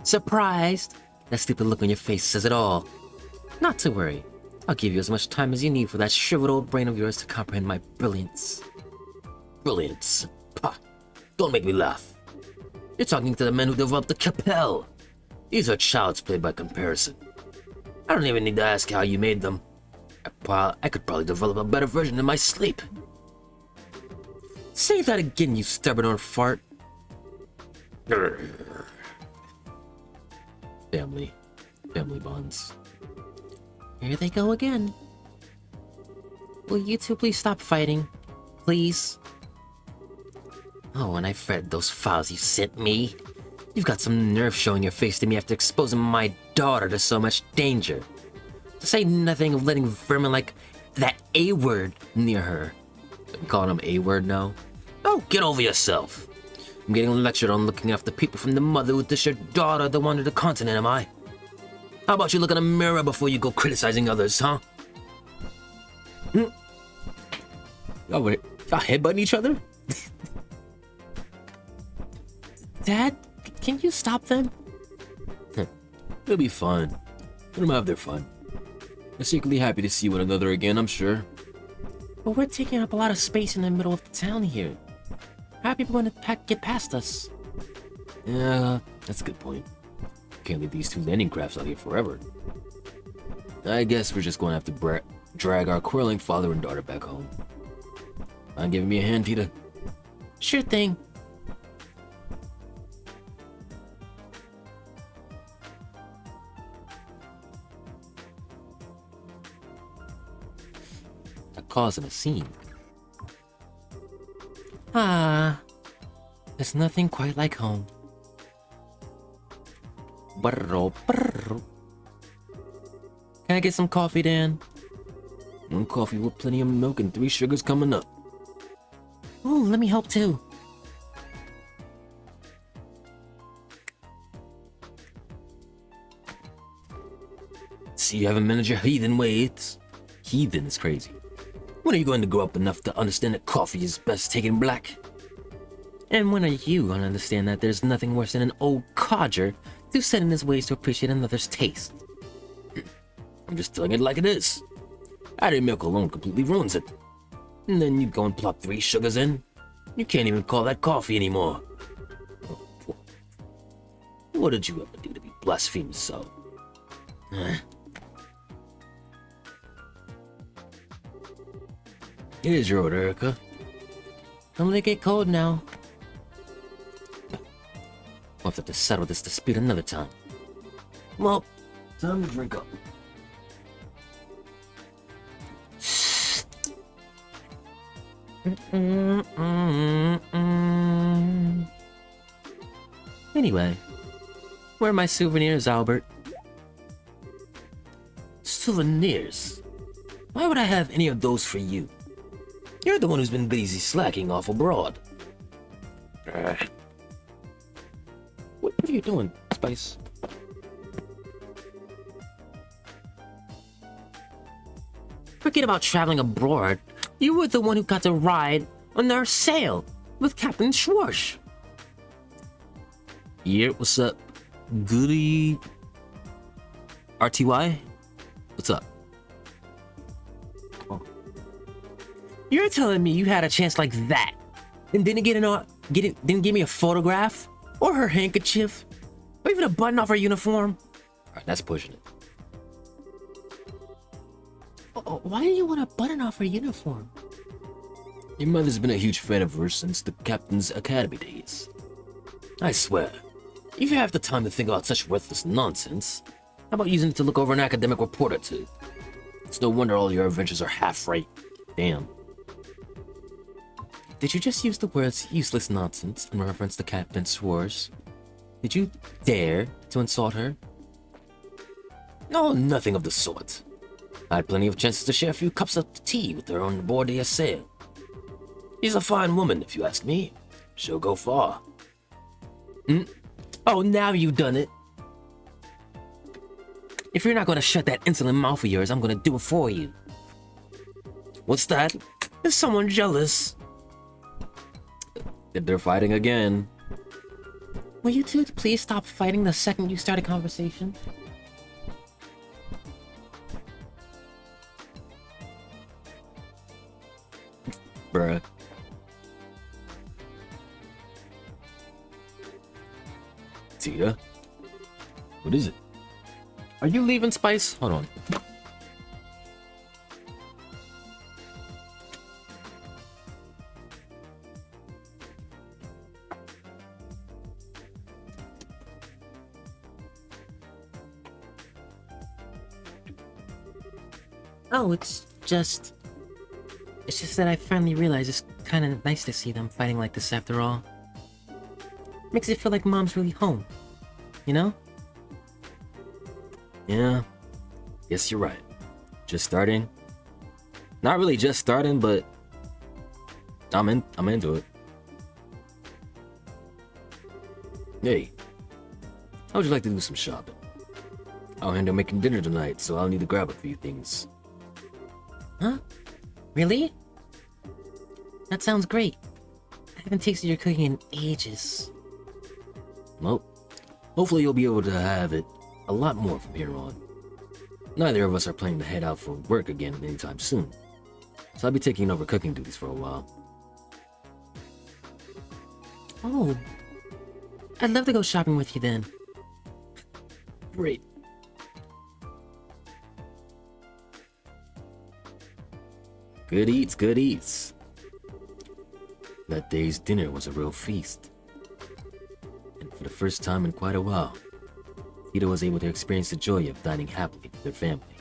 Speaker 2: Surprised? That stupid look on your face says it all. Not to worry. I'll give you as much time as you need for that shriveled old brain of yours to comprehend my brilliance.
Speaker 1: Brilliance? Pah! Don't make me laugh. You're talking to the men who developed the Capel. These are child's play by comparison. I don't even need to ask how you made them. I could probably develop a better version in my sleep.
Speaker 2: Say that again, you stubborn old fart.
Speaker 1: Family bonds.
Speaker 2: Here they go again. Will you two please stop fighting? Please? Oh, and I've read those files you sent me. You've got some nerve showing your face to me after exposing my daughter to so much danger. To say nothing of letting vermin like that A-word near her.
Speaker 1: I'm calling him A-word now? Oh, get over yourself. I'm getting lectured on looking after people from the mother who dish your daughter to wander the continent, am I? How about you look in a mirror before you go criticizing others, huh? Y'all headbutting each other?
Speaker 2: Dad, can you stop them?
Speaker 1: It'll be fun. Let them have their fun. They're secretly happy to see one another again, I'm sure.
Speaker 2: But we're taking up a lot of space in the middle of the town here. How are people going to get past us?
Speaker 1: Yeah, that's a good point. Can't leave these two landing crafts out here forever. I guess we're just going to have to drag our quarreling father and daughter back home. Mind giving me a hand, Peter?
Speaker 2: Sure thing.
Speaker 1: Causing a scene.
Speaker 2: There's nothing quite like home. Can I get some coffee, Dan?
Speaker 1: One coffee with plenty of milk and 3 sugars coming up.
Speaker 2: Ooh, let me help too.
Speaker 1: See, you haven't managed your heathen ways. Heathen is crazy. When are you going to grow up enough to understand that coffee is best taken black?
Speaker 2: And when are you gonna understand that there's nothing worse than an old codger who set in his ways to appreciate another's taste?
Speaker 1: I'm just telling it like it is. Adding milk alone completely ruins it. And then you go and plop 3 sugars in. You can't even call that coffee anymore. What did you ever do to be blasphemed so? It is your order, Erica.
Speaker 2: Don't let it get cold now. We'll have to settle this dispute another time.
Speaker 1: Well, time to drink up.
Speaker 2: Anyway, where are my souvenirs, Albert?
Speaker 1: Souvenirs? Why would I have any of those for you? You're the one who's been busy slacking off abroad. What are you doing, Spice?
Speaker 2: Forget about traveling abroad. You were the one who got to ride on our sail with Captain Schwartz.
Speaker 1: Yeah, what's up? Goody. RTY? What's up?
Speaker 2: You're telling me you had a chance like that and didn't didn't give me a photograph or her handkerchief or even a button off her uniform?
Speaker 1: Alright, that's pushing it.
Speaker 2: Why do you want a button off her uniform?
Speaker 1: Your mother's been a huge fan of hers since the Captain's Academy days. I swear, if you have the time to think about such worthless nonsense, how about using it to look over an academic report or two? It's no wonder all your adventures are half right. Damn.
Speaker 2: Did you just use the words useless nonsense in reference to Captain Schwartz? Did you dare to insult her?
Speaker 1: No, nothing of the sort. I had plenty of chances to share a few cups of tea with her on board the sail. She's a fine woman, if you ask me. She'll go far.
Speaker 2: Oh, now you done it. If you're not gonna shut that insolent mouth of yours, I'm gonna do it for you.
Speaker 1: What's that?
Speaker 2: Is someone jealous?
Speaker 1: They're fighting again.
Speaker 2: Will you two please stop fighting the second you start a conversation?
Speaker 1: Bruh. Tita? What is it?
Speaker 2: Are you leaving, Spice? Hold on. Oh, it's just that I finally realized it's kind of nice to see them fighting like this after all. Makes it feel like Mom's really home, you know?
Speaker 1: Yeah. Guess you're right. Just starting. Not really just starting, but I'm into it. Hey, how would you like to do some shopping? I'll handle making dinner tonight, so I'll need to grab a few things.
Speaker 2: Huh? Really? That sounds great. I haven't tasted your cooking in ages.
Speaker 1: Well, hopefully you'll be able to have it a lot more from here on. Neither of us are planning to head out for work again anytime soon, so I'll be taking over cooking duties for a while.
Speaker 2: Oh, I'd love to go shopping with you then.
Speaker 1: Great. Good eats, good eats. That day's dinner was a real feast. And for the first time in quite a while, Tita was able to experience the joy of dining happily with their family.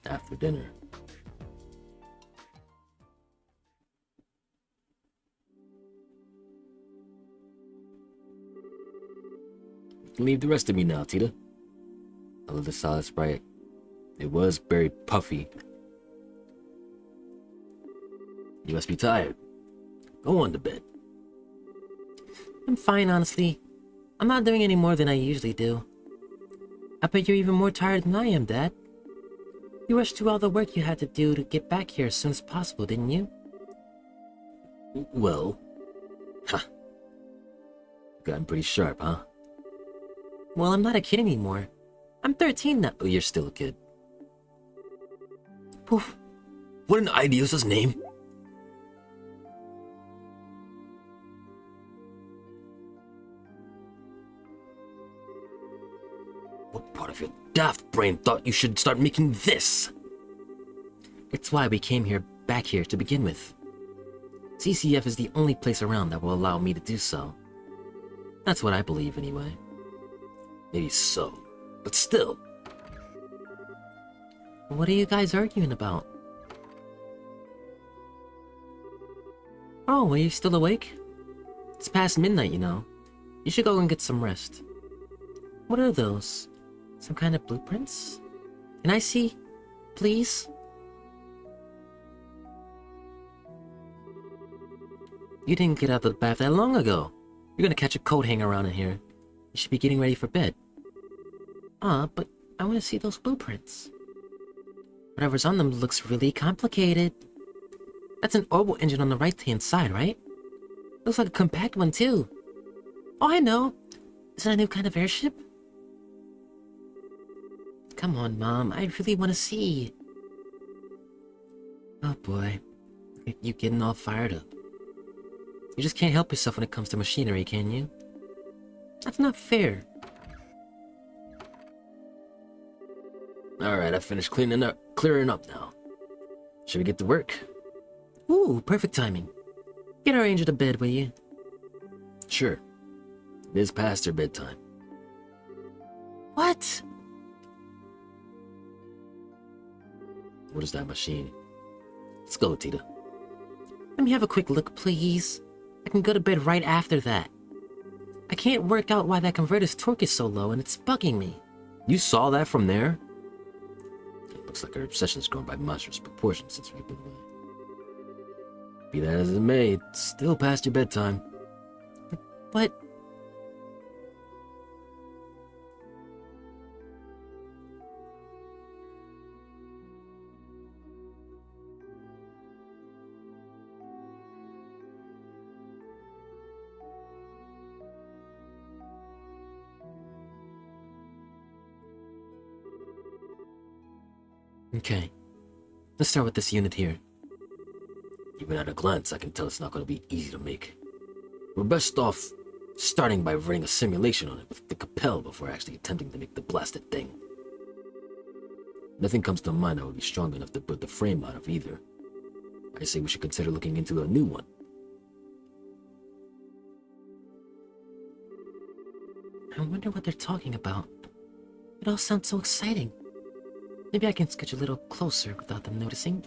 Speaker 1: After dinner. You can leave the rest of me now, Tita. I lit the solid Sprite. It was very puffy. You must be tired. Go on to bed.
Speaker 2: I'm fine, honestly. I'm not doing any more than I usually do. I bet you're even more tired than I am, Dad. You rushed through all the work you had to do to get back here as soon as possible, didn't you?
Speaker 1: Well, gotten pretty sharp, huh?
Speaker 2: Well, I'm not a kid anymore. I'm 13 now.
Speaker 1: Oh, you're still a kid.
Speaker 2: Poof.
Speaker 1: What an idiosa's name! What part of your daft brain thought you should start making this?
Speaker 2: It's why we came back here to begin with. CCF is the only place around that will allow me to do so. That's what I believe, anyway.
Speaker 1: Maybe so, but still.
Speaker 2: What are you guys arguing about? Oh, are you still awake? It's past midnight, you know. You should go and get some rest. What are those? Some kind of blueprints? Can I see? Please? You didn't get out of the bath that long ago. You're gonna catch a cold hanging around in here. You should be getting ready for bed. But I want to see those blueprints. Whatever's on them looks really complicated. That's an orbital engine on the right-hand side, right? Looks like a compact one, too. Oh, I know. Is that a new kind of airship? Come on, Mom. I really want to see. Oh, boy. Look at you getting all fired up. You just can't help yourself when it comes to machinery, can you? That's not fair.
Speaker 1: Alright, I finished clearing up now. Should we get to work?
Speaker 2: Ooh, perfect timing. Get our angel to bed, will you?
Speaker 1: Sure. It is past her bedtime.
Speaker 2: What?
Speaker 1: What is that machine? Let's go, Tita.
Speaker 2: Let me have a quick look, please. I can go to bed right after that. I can't work out why that converter's torque is so low, and it's bugging me.
Speaker 1: You saw that from there? It looks like her obsession's grown by monstrous proportions since we've been away. Be that as it may, it's still past your bedtime.
Speaker 2: But... Okay. Let's start with this unit here.
Speaker 1: Even at a glance, I can tell it's not going to be easy to make. We're best off starting by running a simulation on it with the Capel before actually attempting to make the blasted thing. Nothing comes to mind that would be strong enough to put the frame out of either. I say we should consider looking into a new one.
Speaker 2: I wonder what they're talking about. It all sounds so exciting. Maybe I can sketch a little closer without them noticing.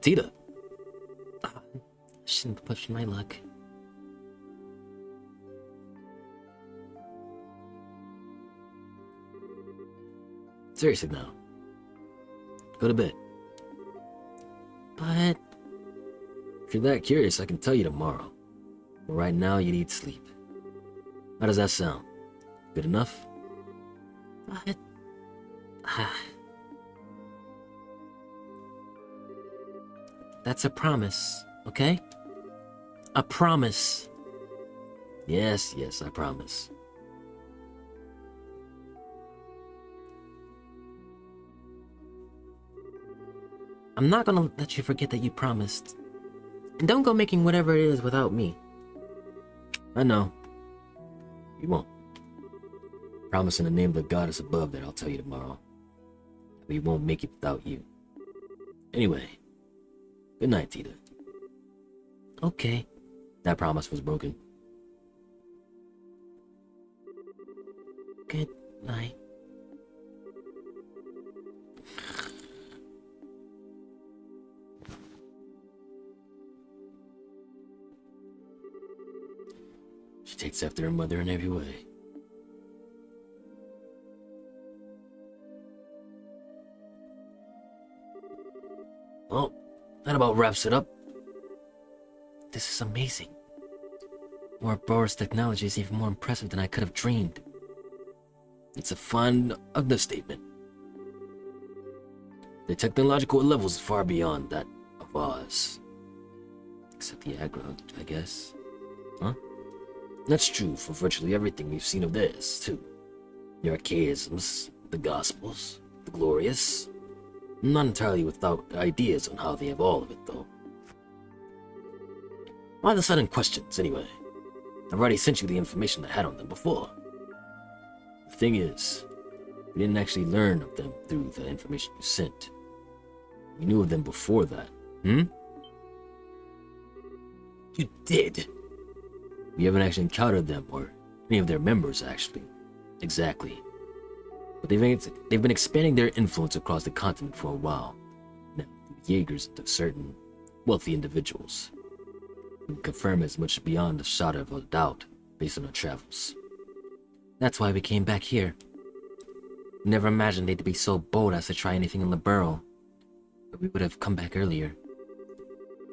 Speaker 1: Tita!
Speaker 2: I shouldn't push my luck.
Speaker 1: Seriously now. Go to bed.
Speaker 2: But...
Speaker 1: If you're that curious, I can tell you tomorrow. But right now, you need sleep. How does that sound? Good enough?
Speaker 2: But... That's a promise, okay? A promise.
Speaker 1: Yes, yes, I promise.
Speaker 2: I'm not gonna let you forget that you promised. And don't go making whatever it is without me.
Speaker 1: I know. You won't. Promise in the name of the goddess above that I'll tell you tomorrow. We won't make it without you. Anyway, good night, Tita.
Speaker 2: Okay.
Speaker 1: That promise was broken.
Speaker 2: Good night.
Speaker 1: She takes after her mother in every way. Well, that about wraps it up.
Speaker 2: This is amazing. Ouroboros technology is even more impressive than I could have dreamed.
Speaker 1: It's a fine understatement. The technological level is far beyond that of ours. Except the aggro, I guess. Huh? That's true for virtually everything we've seen of theirs, too. The archaisms, the gospels, the glorious. Not entirely without ideas on how they have all of it, though. Why the sudden questions, anyway? I've already sent you the information I had on them before. The thing is, we didn't actually learn of them through the information you sent. We knew of them before that. You did? We haven't actually encountered them, or any of their members, actually. Exactly. But they've been expanding their influence across the continent for a while. Now, the Jaegers to certain wealthy individuals. We can confirm as much beyond a shadow of a doubt based on our travels.
Speaker 2: That's why we came back here. Never imagined they'd be so bold as to try anything in Liberl. But we would have come back earlier.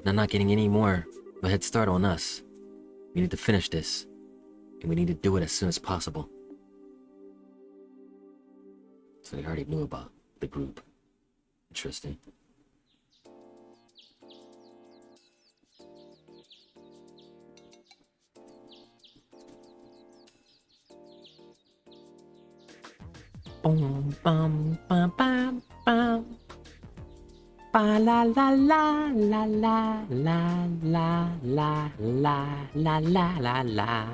Speaker 2: They're not getting any more of a head start on us. We need to finish this, and we need to do it as soon as possible.
Speaker 1: So they already knew about the group. Interesting.
Speaker 2: Boom, bum, bum, bum, bum. Ba la la la la la la la la la la la la la.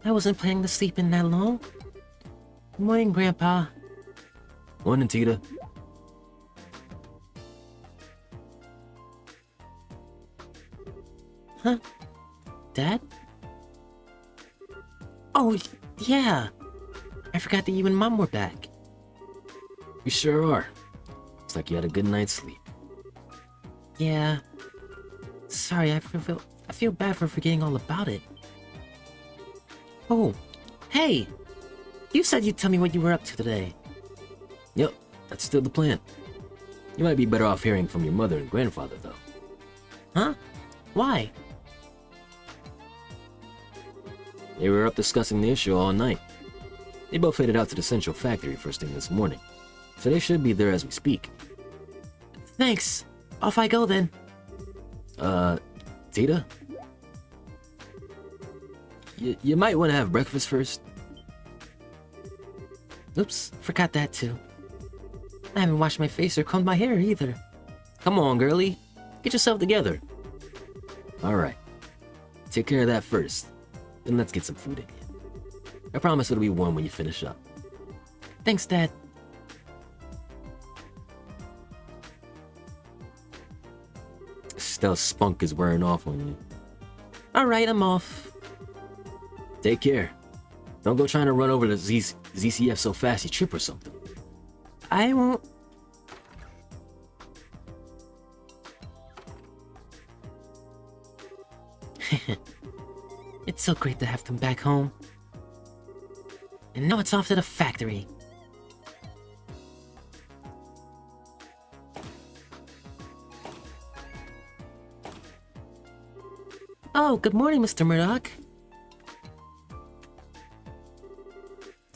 Speaker 3: I wasn't planning to sleep in that long. Good morning, Grandpa.
Speaker 1: Morning, Tita.
Speaker 3: Huh? Dad? Oh, yeah. I forgot that you and Mom were back.
Speaker 1: We sure are. Looks like you had a good night's sleep.
Speaker 3: Yeah. Sorry, I feel bad for forgetting all about it. Oh, hey! You said you'd tell me what you were up to today.
Speaker 1: Yep, that's still the plan. You might be better off hearing from your mother and grandfather, though.
Speaker 3: Huh? Why?
Speaker 1: They were up discussing the issue all night. They both headed out to the Central Factory first thing this morning, so they should be there as we speak.
Speaker 3: Thanks. Off I go then.
Speaker 1: Tita? You might want to have breakfast first.
Speaker 3: Oops, forgot that too. I haven't washed my face or combed my hair either.
Speaker 1: Come on, girlie. Get yourself together. Alright. Take care of that first. Then let's get some food in you. I promise it'll be warm when you finish up.
Speaker 3: Thanks, Dad.
Speaker 1: Stealth spunk is wearing off on you.
Speaker 3: Alright, I'm off.
Speaker 1: Take care. Don't go trying to run over the ZCF so fast you trip or something.
Speaker 3: I won't. It's so great to have them back home. And now it's off to the factory. Oh, good morning, Mr. Murdoch.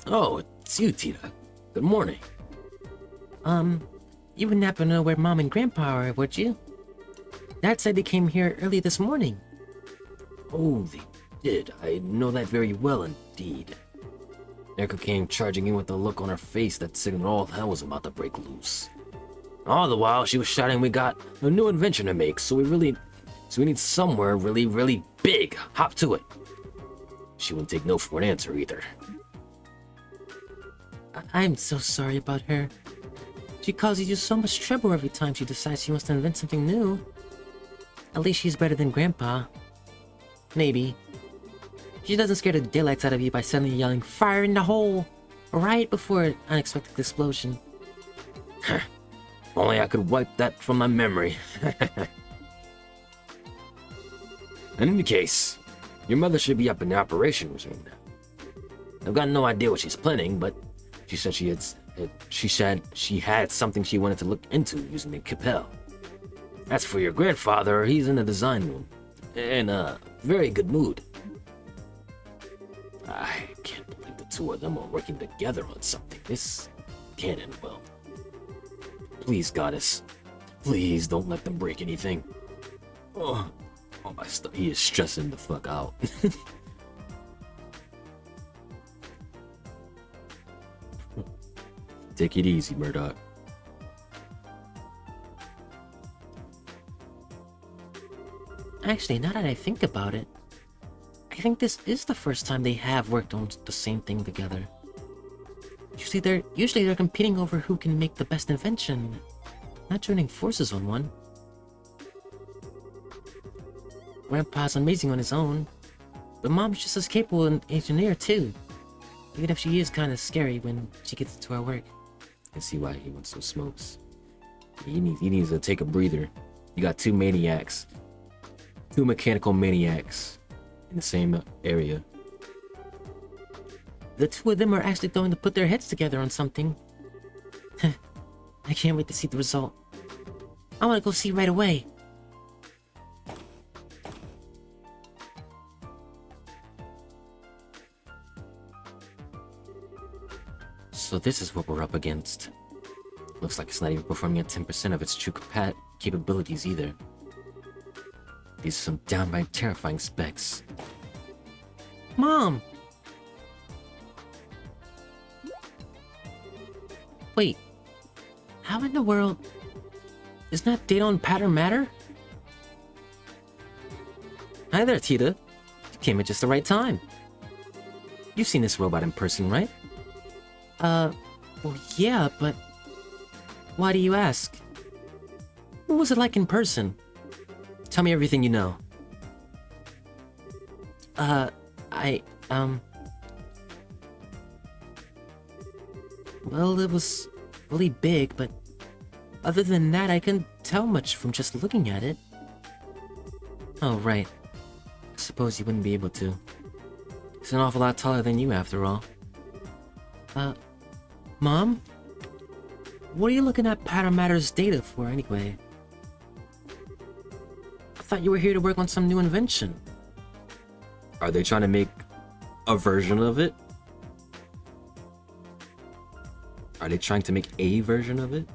Speaker 1: Oh, it's you, Tita. Good morning.
Speaker 3: You wouldn't happen to know where Mom and Grandpa are, would you? Dad said they came here early this morning.
Speaker 1: Oh, they did. I know that very well indeed. Erica came charging in with a look on her face that signaled all hell was about to break loose. All the while, she was shouting we got a new invention to make, so we need somewhere really, really big. Hop to it. She wouldn't take no for an answer either.
Speaker 3: I'm so sorry about her. She causes you so much trouble every time she decides she wants to invent something new. At least she's better than Grandpa. Maybe. She doesn't scare the daylights out of you by suddenly yelling, "Fire in the hole!" right before an unexpected explosion.
Speaker 1: If only I could wipe that from my memory. In any case, your mother should be up in the operations room now. I've got no idea what she's planning, but she said she had something she wanted to look into using the Capel. As for your grandfather, he's in the design room, in a very good mood. I can't believe the two of them are working together on something. This can't end well. Please, Goddess, please don't let them break anything. Oh my stuff. He is stressing the fuck out. Take it easy, Murdoch.
Speaker 3: Actually, now that I think about it, I think this is the first time they have worked on the same thing together. Usually they're competing over who can make the best invention, not joining forces on one. Grandpa's amazing on his own, but Mom's just as capable an engineer too, even if she is kind of scary when she gets into her work.
Speaker 1: I see why he wants those smokes. He needs to take a breather. You got two maniacs. Two mechanical maniacs in the same area.
Speaker 3: The two of them are actually going to put their heads together on something. I can't wait to see the result. I want to go see right away.
Speaker 1: So this is what we're up against. Looks like it's not even performing at 10% of its true capabilities either. These are some downright terrifying specs.
Speaker 3: Mom! Wait, how in the world... Isn't that data on pattern matter? Hi there, Tita. You came at just the right time.
Speaker 2: You've seen this robot in person, right?
Speaker 3: Well, yeah, but why do you ask? What was it like in person?
Speaker 2: Tell me everything you know.
Speaker 3: Well, it was really big, but other than that, I couldn't tell much from just looking at it.
Speaker 2: Oh, right. I suppose you wouldn't be able to. It's an awful lot taller than you, after all.
Speaker 3: Mom? What are you looking at Paramatter's data for, anyway? I thought you were here to work on some new invention.
Speaker 2: Are they trying to make a version of it? Are they trying to make a version of it?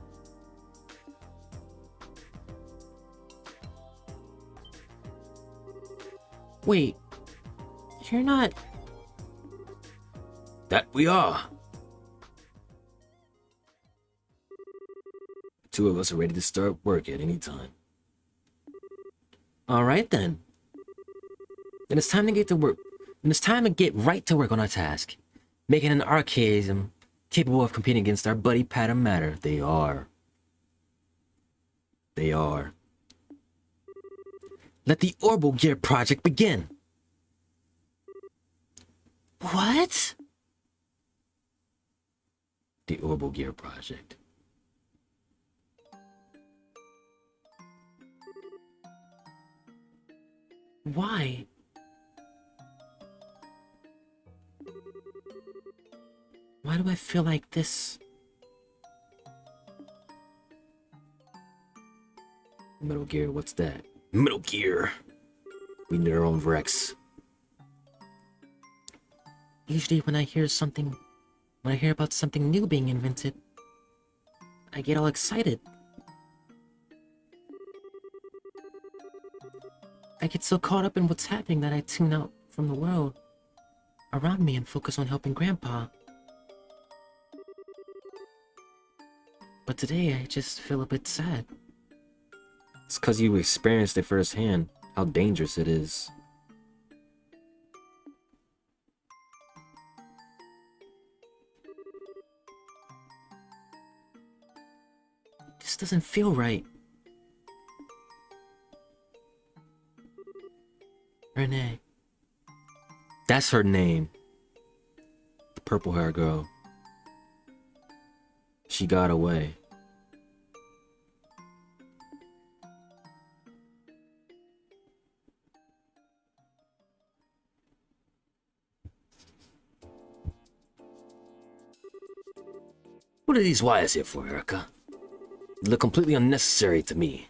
Speaker 3: Wait, you're not...
Speaker 2: That we are! The two of us are ready to start work at any time.
Speaker 3: Alright then.
Speaker 2: Then it's time to get to work. Then it's time to get right to work on our task. Making an archaism capable of competing against our buddy Patamatter. They are. They are. Let the Orbital Gear project begin!
Speaker 3: What?
Speaker 2: The Orbital Gear project.
Speaker 3: Why? Why do I feel like this?
Speaker 2: Metal Gear, what's that? Metal Gear! We need our own Rex.
Speaker 3: Usually when I hear about something new being invented, I get all excited. I get so caught up in what's happening that I tune out from the world around me and focus on helping Grandpa. But today I just feel a bit sad.
Speaker 2: It's because you experienced it firsthand, how dangerous it is.
Speaker 3: This doesn't feel right. Renee.
Speaker 2: That's her name. The purple hair girl. She got away. What are these wires here for, Erica? They look completely unnecessary to me.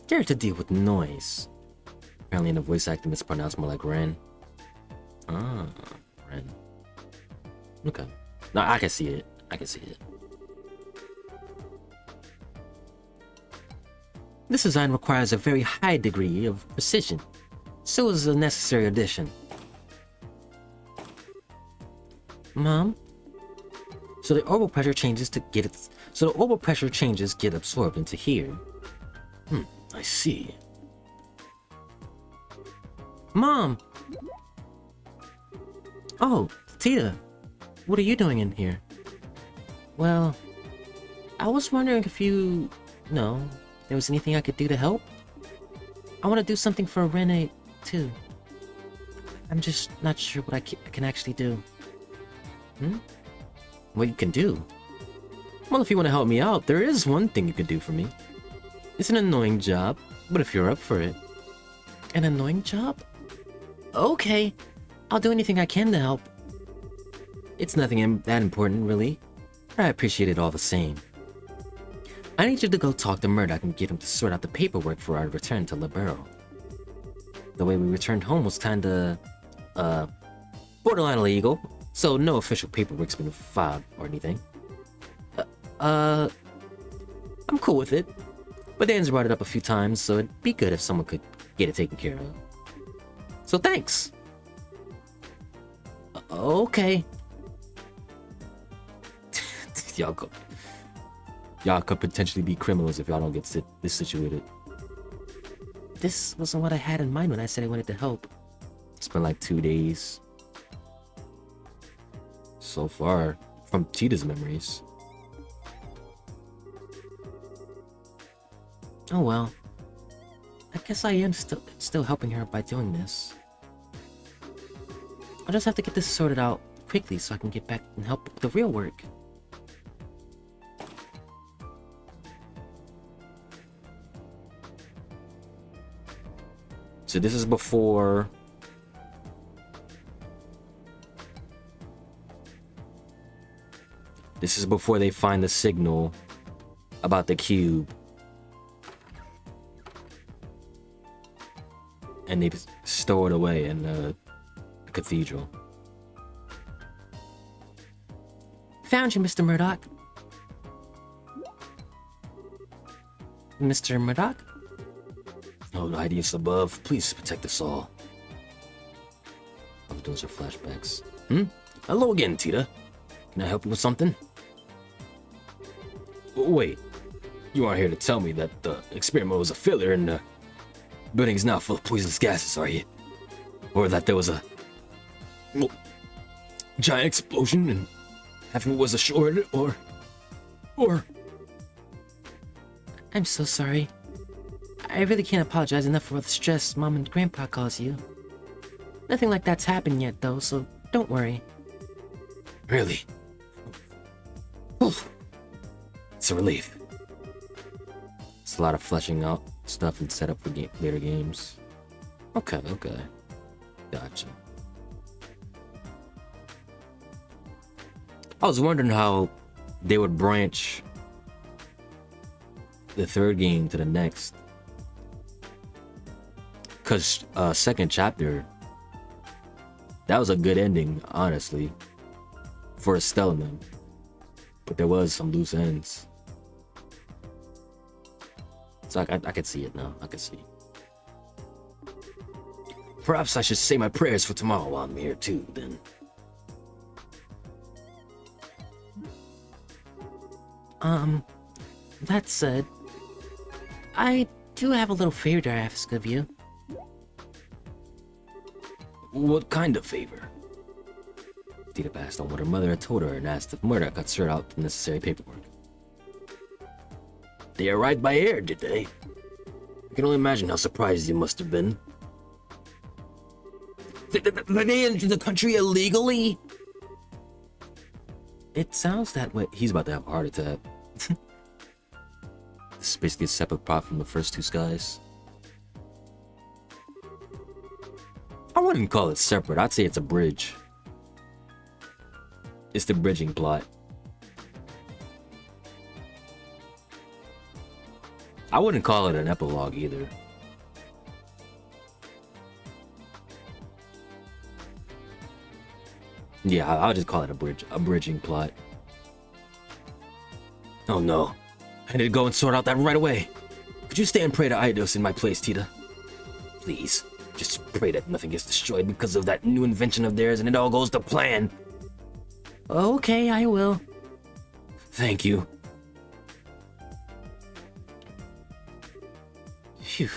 Speaker 2: They're to deal with noise. Apparently in the voice acting it's pronounced more like Ren. Ah, Ren. Okay. No, I can see it. I can see it. This design requires a very high degree of precision, so is a necessary addition.
Speaker 3: Mom?
Speaker 2: So the orbital pressure changes get absorbed into here. I see.
Speaker 3: Mom! Oh, Tita. What are you doing in here? Well, I was wondering if there was anything I could do to help? I want to do something for Renee, too. I'm just not sure what I can actually do.
Speaker 2: What you can do? Well, if you want to help me out, there is one thing you could do for me. It's an annoying job, but if you're up for it.
Speaker 3: An annoying job? Okay, I'll do anything I can to help.
Speaker 2: It's nothing that important, really. I appreciate it all the same. I need you to go talk to Murdoch and get him to sort out the paperwork for our return to Libero. The way we returned home was kinda, borderline illegal, so no official paperwork's been filed or anything. I'm cool with it, but Dan's brought it up a few times, so it'd be good if someone could get it taken care of. So thanks!
Speaker 3: Okay.
Speaker 2: Y'all could potentially be criminals if y'all don't get this situated.
Speaker 3: This wasn't what I had in mind when I said I wanted to help.
Speaker 1: It's been like 2 days so far from Tita's memories.
Speaker 3: Oh well. I guess I am still helping her by doing this. I'll just have to get this sorted out quickly so I can get back and help with the real work.
Speaker 1: So this is before... This is before they find the signal about the cube. And they stow it away in the cathedral.
Speaker 3: Found you, Mr. Murdoch. Mr. Murdoch?
Speaker 1: Oh, the ideas above, please protect us all. Oh, those are flashbacks. Hello again, Tita. Can I help you with something? Wait, you aren't here to tell me that the experiment was a failure and the building's now full of poisonous gases, are you? Or that there was a giant explosion and half of it was assured, or...
Speaker 3: I'm so sorry. I really can't apologize enough for all the stress Mom and Grandpa cause you. Nothing like that's happened yet, though, so don't worry.
Speaker 1: Really? It's a relief. It's a lot of fleshing out stuff and set up for later games. Okay. Gotcha. I was wondering how they would branch the third game to the next. Because second chapter, that was a good ending, honestly, for Estelle and them. But there was some loose ends. So I could see it now. I could see. Perhaps I should say my prayers for tomorrow while I'm here too, then.
Speaker 3: That said, I do have a little favor to ask of you.
Speaker 1: What kind of favor? Tita passed on what her mother had told her and asked if Murdoch had sorted out the necessary paperwork. They arrived by air, did they? I can only imagine how surprised you must have been. They entered the country illegally?
Speaker 3: It sounds that way.
Speaker 1: He's about to have a heart attack. This is basically a separate plot from the first two skies. I wouldn't call it separate. I'd say it's a bridge. It's the bridging plot. I wouldn't call it an epilogue either. Yeah, I'll just call it a bridging plot. Oh no, I need to go and sort out that right away. Could you stay and pray to Eidos in my place, Tita? Please, just pray that nothing gets destroyed because of that new invention of theirs and it all goes to plan.
Speaker 3: Okay, I will.
Speaker 1: Thank you.
Speaker 3: Phew.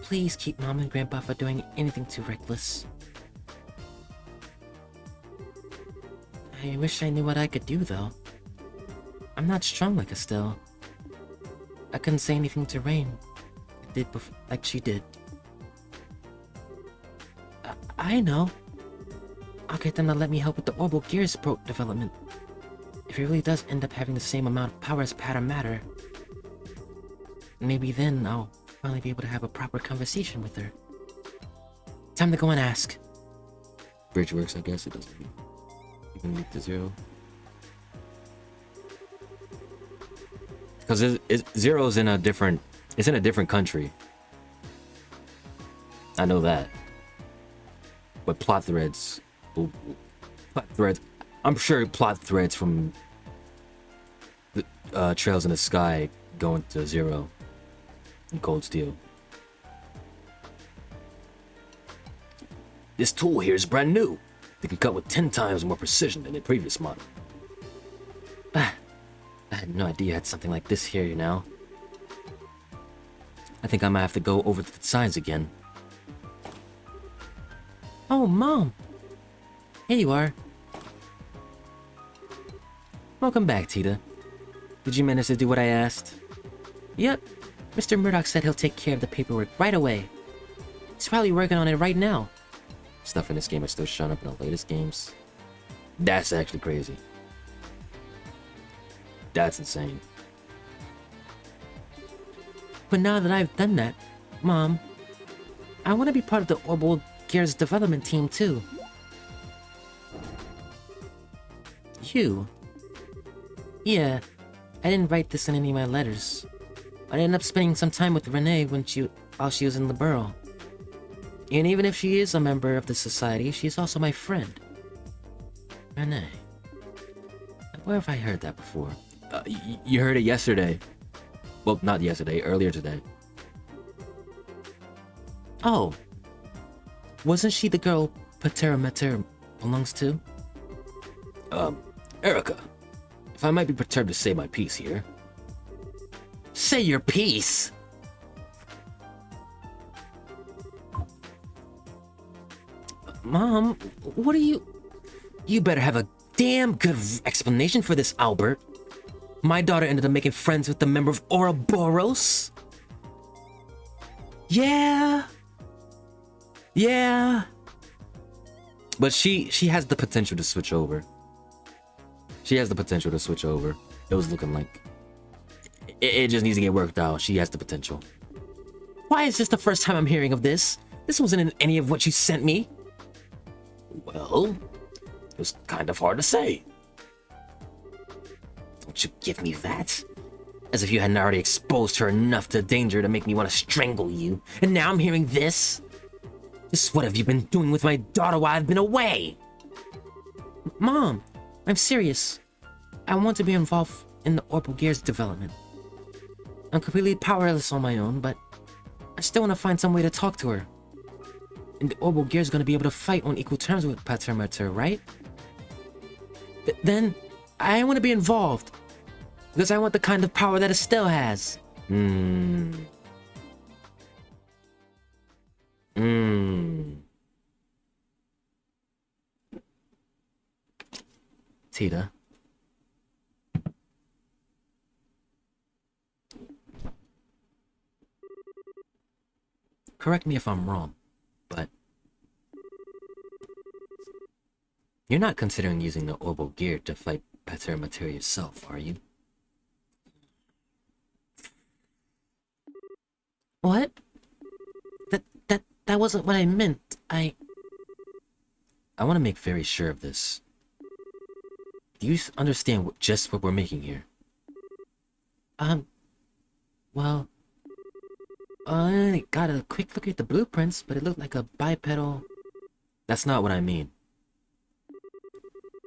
Speaker 3: Please keep Mom and Grandpa from doing anything too reckless. I wish I knew what I could do, though. I'm not strong like Estelle. I couldn't say anything to Rain. I did like she did. I know. I'll get them to let me help with the Orbital Gears development. If it really does end up having the same amount of power as Pattern Matter, maybe then I'll finally be able to have a proper conversation with her. Time to go and ask.
Speaker 1: Bridge works, I guess. It doesn't even lead to zero. Because Zero's in a different... It's in a different country. I know that. But plot threads... I'm sure plot threads from the Trails in the Sky going to Zero and Cold Steel. This tool here is brand new. They can cut with 10 times more precision than the previous model.
Speaker 3: I had no idea I had something like this here, you know.
Speaker 2: I think I might have to go over to the signs again.
Speaker 3: Oh, Mom! Here you are.
Speaker 2: Welcome back, Tita. Did you manage to do what I asked?
Speaker 3: Yep. Mr. Murdoch said he'll take care of the paperwork right away. He's probably working on it right now.
Speaker 2: Stuff in this game is still showing up in the latest games. That's actually crazy. That's insane.
Speaker 3: But now that I've done that, Mom, I want to be part of the Orbital Gears development team too. You? Yeah, I didn't write this in any of my letters. I ended up spending some time with Renee while she was in Liberl. And even if she is a member of the society, she's also my friend.
Speaker 2: Renee. Where have I heard that before? You heard it yesterday. Well, not yesterday, earlier today.
Speaker 3: Oh. Wasn't she the girl Patera Mater belongs to?
Speaker 2: Erica. If I might be perturbed to say my piece here.
Speaker 3: Say your piece! Mom, what are you...
Speaker 2: You better have a damn good explanation for this, Albert. My daughter ended up making friends with the member of Ouroboros. Yeah. Yeah. But she has the potential to switch over. She has the potential to switch over. It was looking like... It just needs to get worked out. She has the potential.
Speaker 3: Why is this the first time I'm hearing of this? This wasn't in any of what you sent me.
Speaker 2: Well, it was kind of hard to say. Don't you give me that? As if you hadn't already exposed her enough to danger to make me want to strangle you. And now I'm hearing this? Just what have you been doing with my daughter while I've been away?
Speaker 3: Mom, I'm serious. I want to be involved in the Orbital Gears development. I'm completely powerless on my own, but I still want to find some way to talk to her. And the Orbital Gears is going to be able to fight on equal terms with Patera Mater, right? Then, I want to be involved. Because I want the kind of power that Estelle has.
Speaker 2: Tita. Correct me if I'm wrong, but you're not considering using the Orbital Gear to fight Patera Mater yourself, are you?
Speaker 3: What? That wasn't what I meant. I
Speaker 2: want to make very sure of this. Do you understand just what we're making here?
Speaker 3: Well... I got a quick look at the blueprints, but it looked like a bipedal...
Speaker 2: That's not what I mean.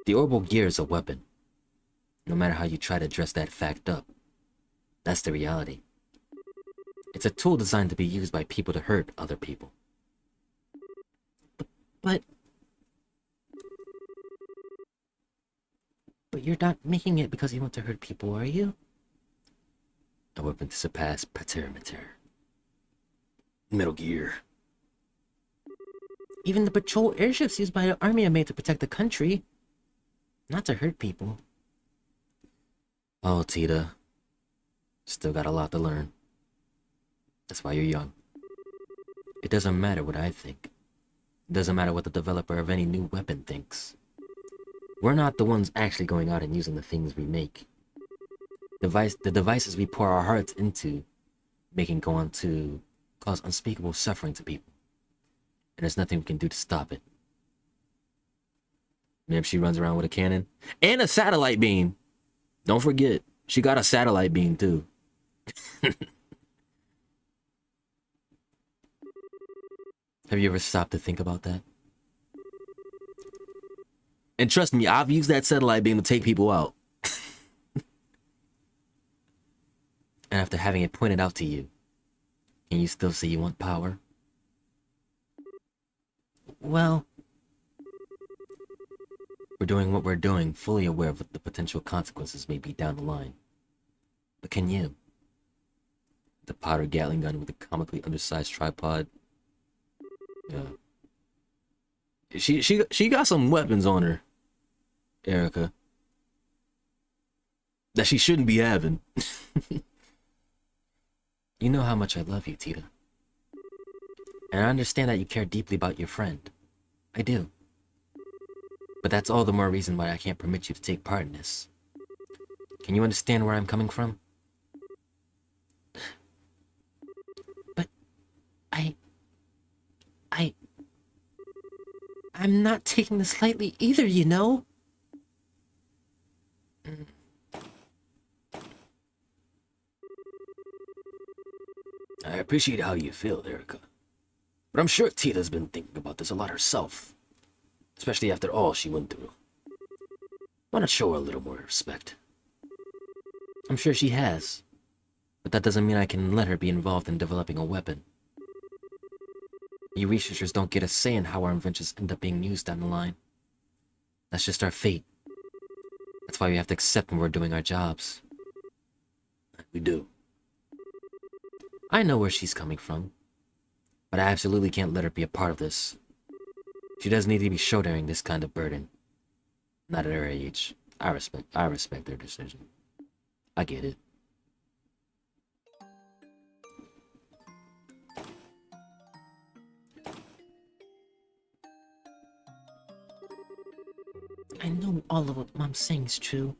Speaker 2: The Orbital Gear is a weapon. No matter how you try to dress that fact up. That's the reality. It's a tool designed to be used by people to hurt other people.
Speaker 3: But you're not making it because you want to hurt people, are you?
Speaker 2: A weapon to surpass Patera Mater. Metal Gear.
Speaker 3: Even the patrol airships used by the army are made to protect the country. Not to hurt people.
Speaker 2: Oh, Tita. Still got a lot to learn. That's why you're young. It doesn't matter what I think. It doesn't matter what the developer of any new weapon thinks. We're not the ones actually going out and using the things we make. The devices we pour our hearts into making go on to cause unspeakable suffering to people. And there's nothing we can do to stop it. And if she runs around with a cannon and a satellite beam. Don't forget, she got a satellite beam too. Have you ever stopped to think about that? And trust me, I've used that satellite beam to take people out. And after having it pointed out to you, can you still say you want power?
Speaker 3: Well...
Speaker 2: We're doing what we're doing, fully aware of what the potential consequences may be down the line. But can you? At
Speaker 1: the powder Gatling gun with a comically undersized tripod. Yeah. She got some weapons on her, Erica. That she shouldn't be having.
Speaker 2: You know how much I love you, Tita. And I understand that you care deeply about your friend. I do. But that's all the more reason why I can't permit you to take part in this. Can you understand where I'm coming from?
Speaker 3: But I'm not taking this lightly either, you know?
Speaker 1: I appreciate how you feel, Erica. But I'm sure Tita's been thinking about this a lot herself. Especially after all she went through. Why not show her a little more respect?
Speaker 2: I'm sure she has. But that doesn't mean I can let her be involved in developing a weapon. You researchers don't get a say in how our inventions end up being used down the line. That's just our fate. That's why we have to accept when we're doing our jobs.
Speaker 1: We do.
Speaker 2: I know where she's coming from. But I absolutely can't let her be a part of this. She doesn't need to be shouldering this kind of burden. Not at her age. I respect their decision. I get it.
Speaker 3: I know all of what Mom's saying is true.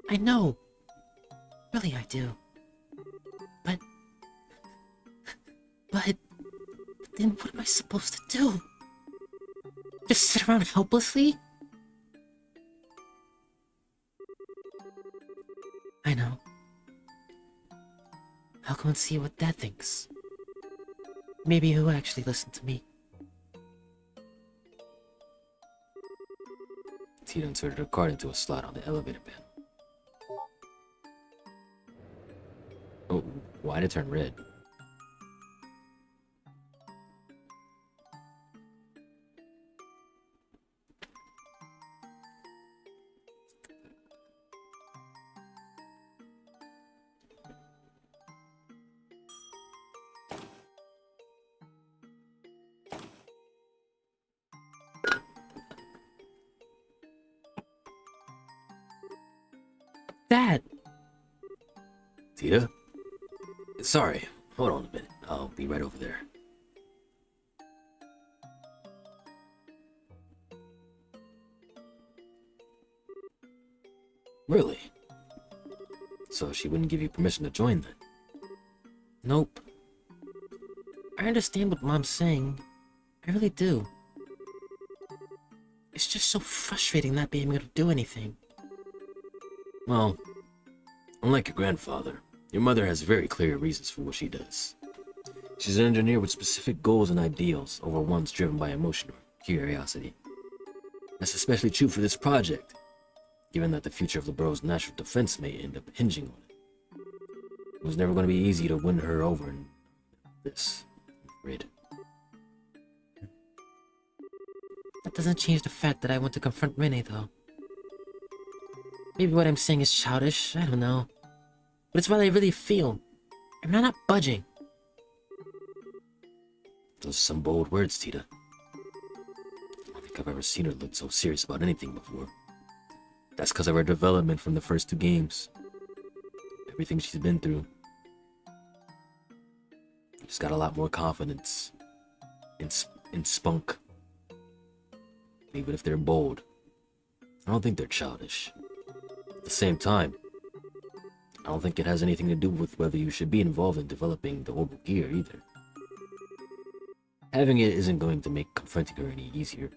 Speaker 3: I know. Really, I do. But then what am I supposed to do? Just sit around helplessly? I know. I'll go and see what Dad thinks. Maybe he'll actually listen to me.
Speaker 1: Tita inserted her card into a slot on the elevator panel. Oh, why'd it turn red?
Speaker 3: Dad!
Speaker 1: Tita? Sorry, hold on a minute. I'll be right over there. Really? So she wouldn't give you permission to join then?
Speaker 3: Nope. I understand what Mom's saying. I really do. It's just so frustrating not being able to do anything.
Speaker 1: Well, unlike your grandfather, your mother has very clear reasons for what she does. She's an engineer with specific goals and ideals over ones driven by emotion or curiosity. That's especially true for this project, given that the future of the borough's national defense may end up hinging on it. It was never going to be easy to win her over in this, I'm afraid.
Speaker 3: That doesn't change the fact that I want to confront Rene, though. Maybe what I'm saying is childish, I don't know. But it's what I really feel. I'm not budging.
Speaker 1: Those are some bold words, Tita. I don't think I've ever seen her look so serious about anything before. That's because of her development from the first two games. Everything she's been through. She's got a lot more confidence. In spunk. Even if they're bold, I don't think they're childish. At the same time, I don't think it has anything to do with whether you should be involved in developing the orbital gear either. Having it isn't going to make confronting her any easier.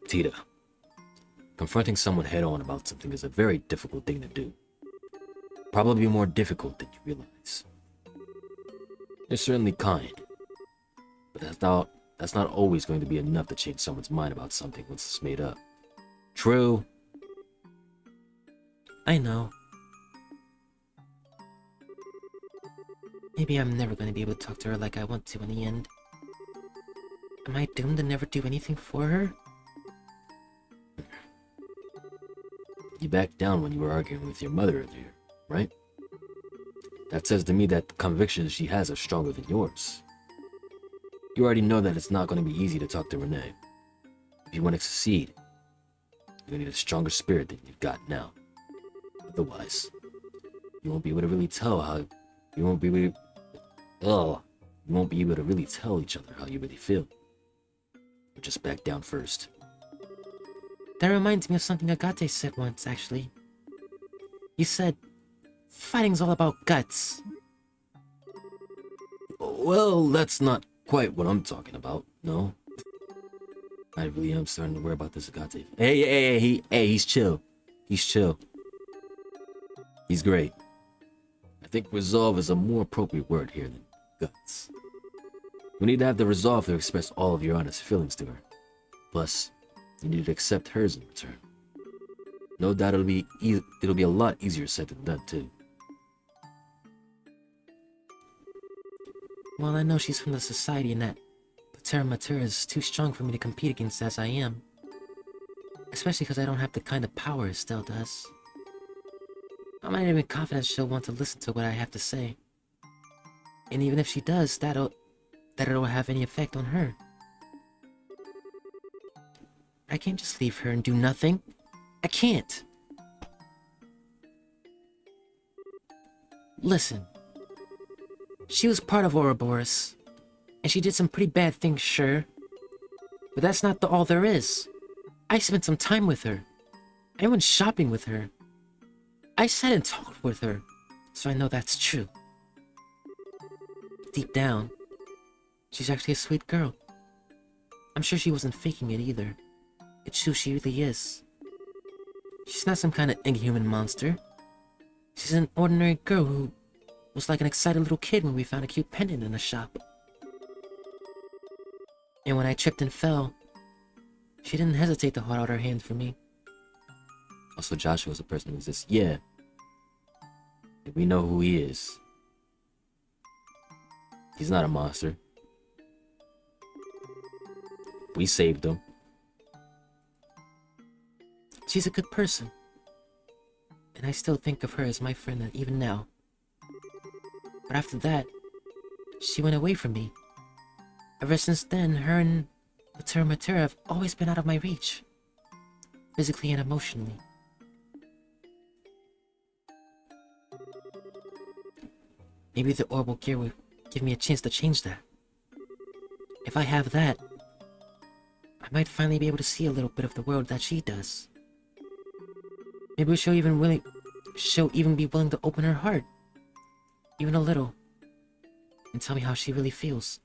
Speaker 1: Tita, confronting someone head-on about something is a very difficult thing to do. Probably more difficult than you realize. You're certainly kind, but that's not always going to be enough to change someone's mind about something once it's made up. True.
Speaker 3: I know. Maybe I'm never going to be able to talk to her like I want to in the end. Am I doomed to never do anything for her?
Speaker 1: You backed down when you were arguing with your mother earlier, right? That says to me that the convictions she has are stronger than yours. You already know that it's not going to be easy to talk to Renee. If you want to succeed, you need a stronger spirit than you've got now. Otherwise, you won't be able to really tell how you won't be able you won't be able to really tell each other how you really feel. You just back down first.
Speaker 3: That reminds me of something Agate said once, actually. You said, fighting's all about guts.
Speaker 1: Well, that's not quite what I'm talking about, no. I really am starting to worry about this Agate. He's chill. He's chill. He's great. I think resolve is a more appropriate word here than guts. You need to have the resolve to express all of your honest feelings to her. Plus, you need to accept hers in return. No doubt it'll be a lot easier said than done too.
Speaker 3: Well, I know she's from the society and that Patera Mater is too strong for me to compete against as I am. Especially because I don't have the kind of power Estelle does. I'm not even confident she'll want to listen to what I have to say. And even if she does, that it'll have any effect on her. I can't just leave her and do nothing. I can't. Listen. She was part of Ouroboros, and she did some pretty bad things, sure. But that's not all there is. I spent some time with her. I went shopping with her. I sat and talked with her, so I know that's true. Deep down, she's actually a sweet girl. I'm sure she wasn't faking it either. It's who she really is. She's not some kind of inhuman monster. She's an ordinary girl who was like an excited little kid when we found a cute pendant in a shop. And when I tripped and fell, she didn't hesitate to hold out her hand for me.
Speaker 1: Also, Joshua's a person who exists. Yeah. We know who he is. He's not a monster. We saved him.
Speaker 3: She's a good person. And I still think of her as my friend even now. But after that, she went away from me. Ever since then, her and Patera Mater have always been out of my reach. Physically and emotionally. Maybe the Orbital Gear will give me a chance to change that. If I have that, I might finally be able to see a little bit of the world that she does. Maybe she'll even be willing to open her heart. Even a little. And tell me how she really feels.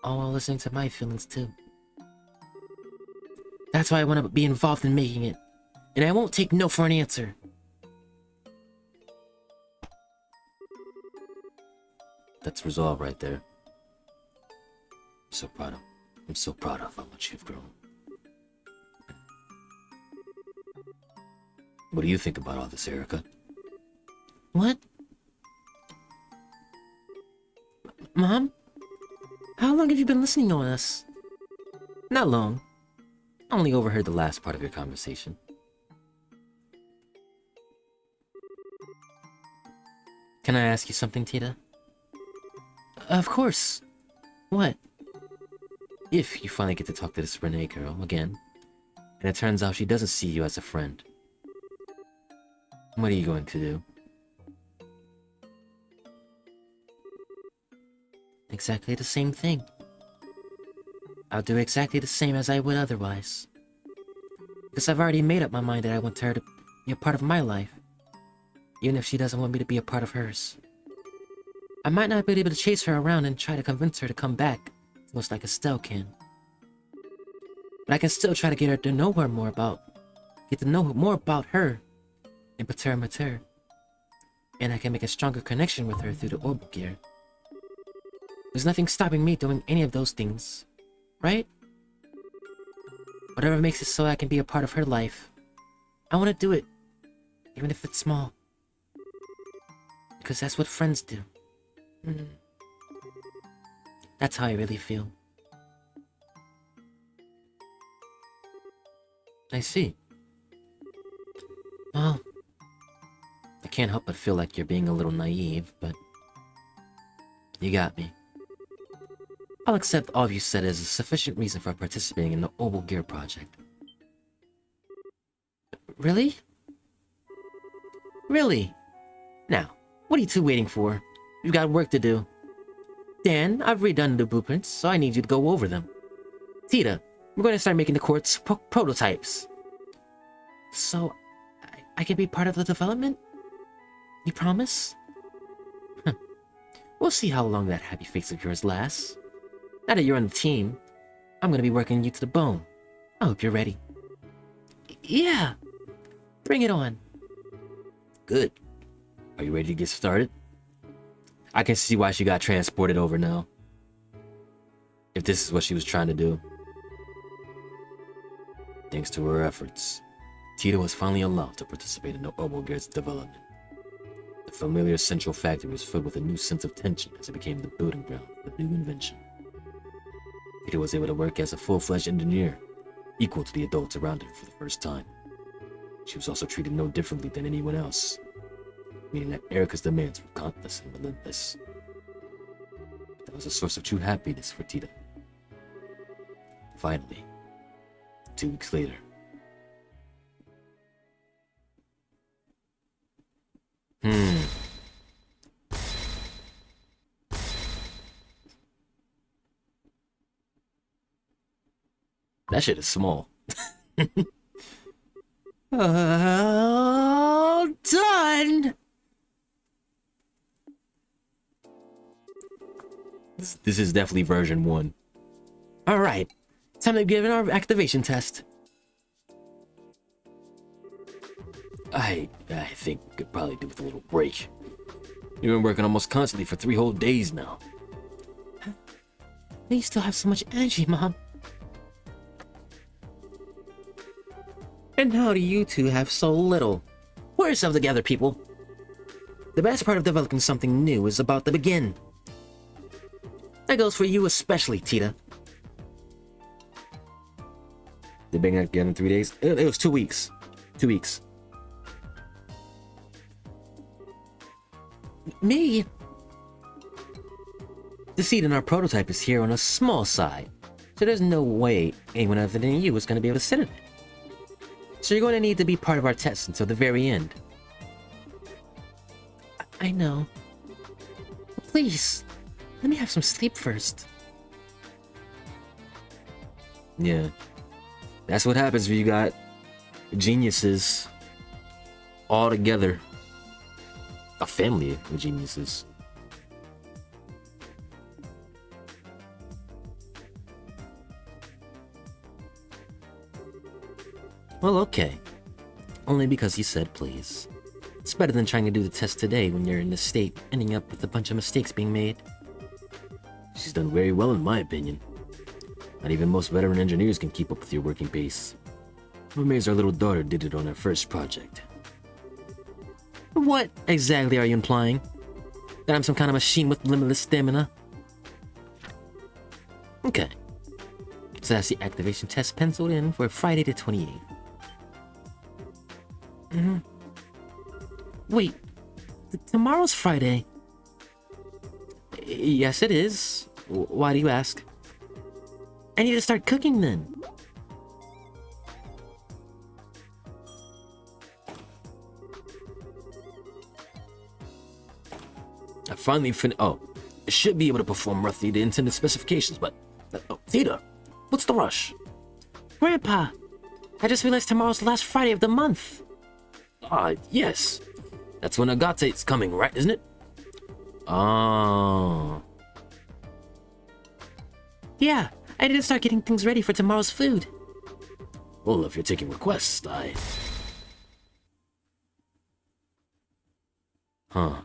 Speaker 3: All while listening to my feelings too. That's why I want to be involved in making it. And I won't take no for an answer.
Speaker 1: That's resolve right there. I'm so proud of how much you've grown. What do you think about all this, Erica?
Speaker 3: What? Mom? How long have you been listening on us?
Speaker 1: Not long. I only overheard the last part of your conversation.
Speaker 3: Can I ask you something, Tita? Of course. What?
Speaker 1: If you finally get to talk to this Renee girl again, and it turns out she doesn't see you as a friend, what are you going to do?
Speaker 3: Exactly the same thing. I'll do exactly the same as I would otherwise. Because I've already made up my mind that I want her to be a part of my life. Even if she doesn't want me to be a part of hers. I might not be able to chase her around and try to convince her to come back to us like Estelle can. But I can still try to get her to know her more about... Get to know more about her and Patera Mater. And I can make a stronger connection with her through the Orbital Gear. There's nothing stopping me doing any of those things, right? Whatever makes it so I can be a part of her life, I want to do it, even if it's small. Because that's what friends do. That's how I really feel.
Speaker 1: I see.
Speaker 3: Well, I
Speaker 2: can't help but feel like you're being a little naive, but you got me. I'll accept all you said as a sufficient reason for participating in the Obel Gear project. Really? Really? Now, what are you two waiting for? You've got work to do. Dan, I've redone the blueprints, so I need you to go over them. Tita, we're going to start making the quartz prototypes. So, I can be part of the development? You promise? We'll see how long that happy face of yours lasts. Now that you're on the team, I'm going to be working you to the bone. I hope you're ready. Yeah! Bring it on. Good. Are you ready to get started? I can see why she got transported over now. If this is what she was trying to do. Thanks to her efforts, Tita was finally allowed to participate in the Obel Gear's development. The familiar central factory was filled with a new sense of tension as it became the building ground for the new invention. Tita was able to work as a full-fledged engineer, equal to the adults around her for the first time. She was also treated no differently than anyone else, meaning that Erica's demands were countless and relentless. That was a source of true happiness for Tita. Finally, 2 weeks later. That shit is small. All done! This is definitely version 1. Alright, time to give it our activation test. I think we could probably do with a little break. You've been working almost constantly for 3 whole days now.
Speaker 3: You still have so much energy, Mom. And how do you two have so little? Pull yourself together, people. The best part of developing something new is about to begin. That goes for you especially, Tita.
Speaker 2: They've been together in 3 days? It was 2 weeks. 2 weeks.
Speaker 3: Me? The seed in our prototype is here on a small side, so there's no way anyone other than you is going to be able to sit in it. So you're going to need to be part of our test until the very end. I know. Please, let me have some sleep first.
Speaker 2: Yeah. That's what happens when you got geniuses all together. A family of geniuses.
Speaker 3: Well, okay. Only because you said please. It's better than trying to do the test today when you're in this state, ending up with a bunch of mistakes being made.
Speaker 2: She's done very well in my opinion. Not even most veteran engineers can keep up with your working pace. I'm amazed our little daughter did it on her first project.
Speaker 3: What exactly are you implying? That I'm some kind of machine with limitless stamina? Okay. So that's the activation test penciled in for Friday the 28th. Wait, tomorrow's Friday? Yes, it is. Why do you ask? I need to start cooking then.
Speaker 2: I finally I should be able to perform roughly the intended specifications, but... Tita, what's the rush?
Speaker 3: Grandpa, I just realized tomorrow's the last Friday of the month.
Speaker 2: Yes. That's when Agate's coming, right, isn't it?
Speaker 3: Yeah, I need to start getting things ready for tomorrow's food.
Speaker 2: Well, if you're taking requests, Huh.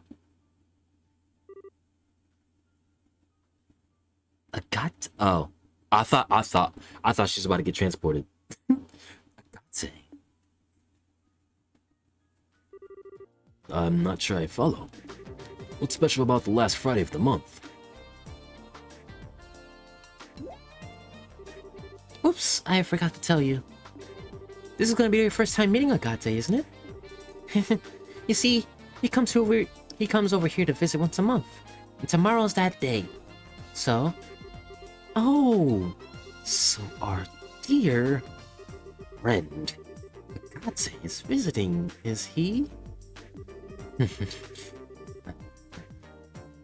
Speaker 2: Agate? Oh. I thought she was about to get transported. Agate. I'm not sure I follow. What's special about the last Friday of the month?
Speaker 3: Oops, I forgot to tell you. This is going to be your first time meeting Agate, isn't it? You see, He comes over here to visit once a month. And tomorrow's that day. So? Oh! So our dear friend Agate is visiting, is he?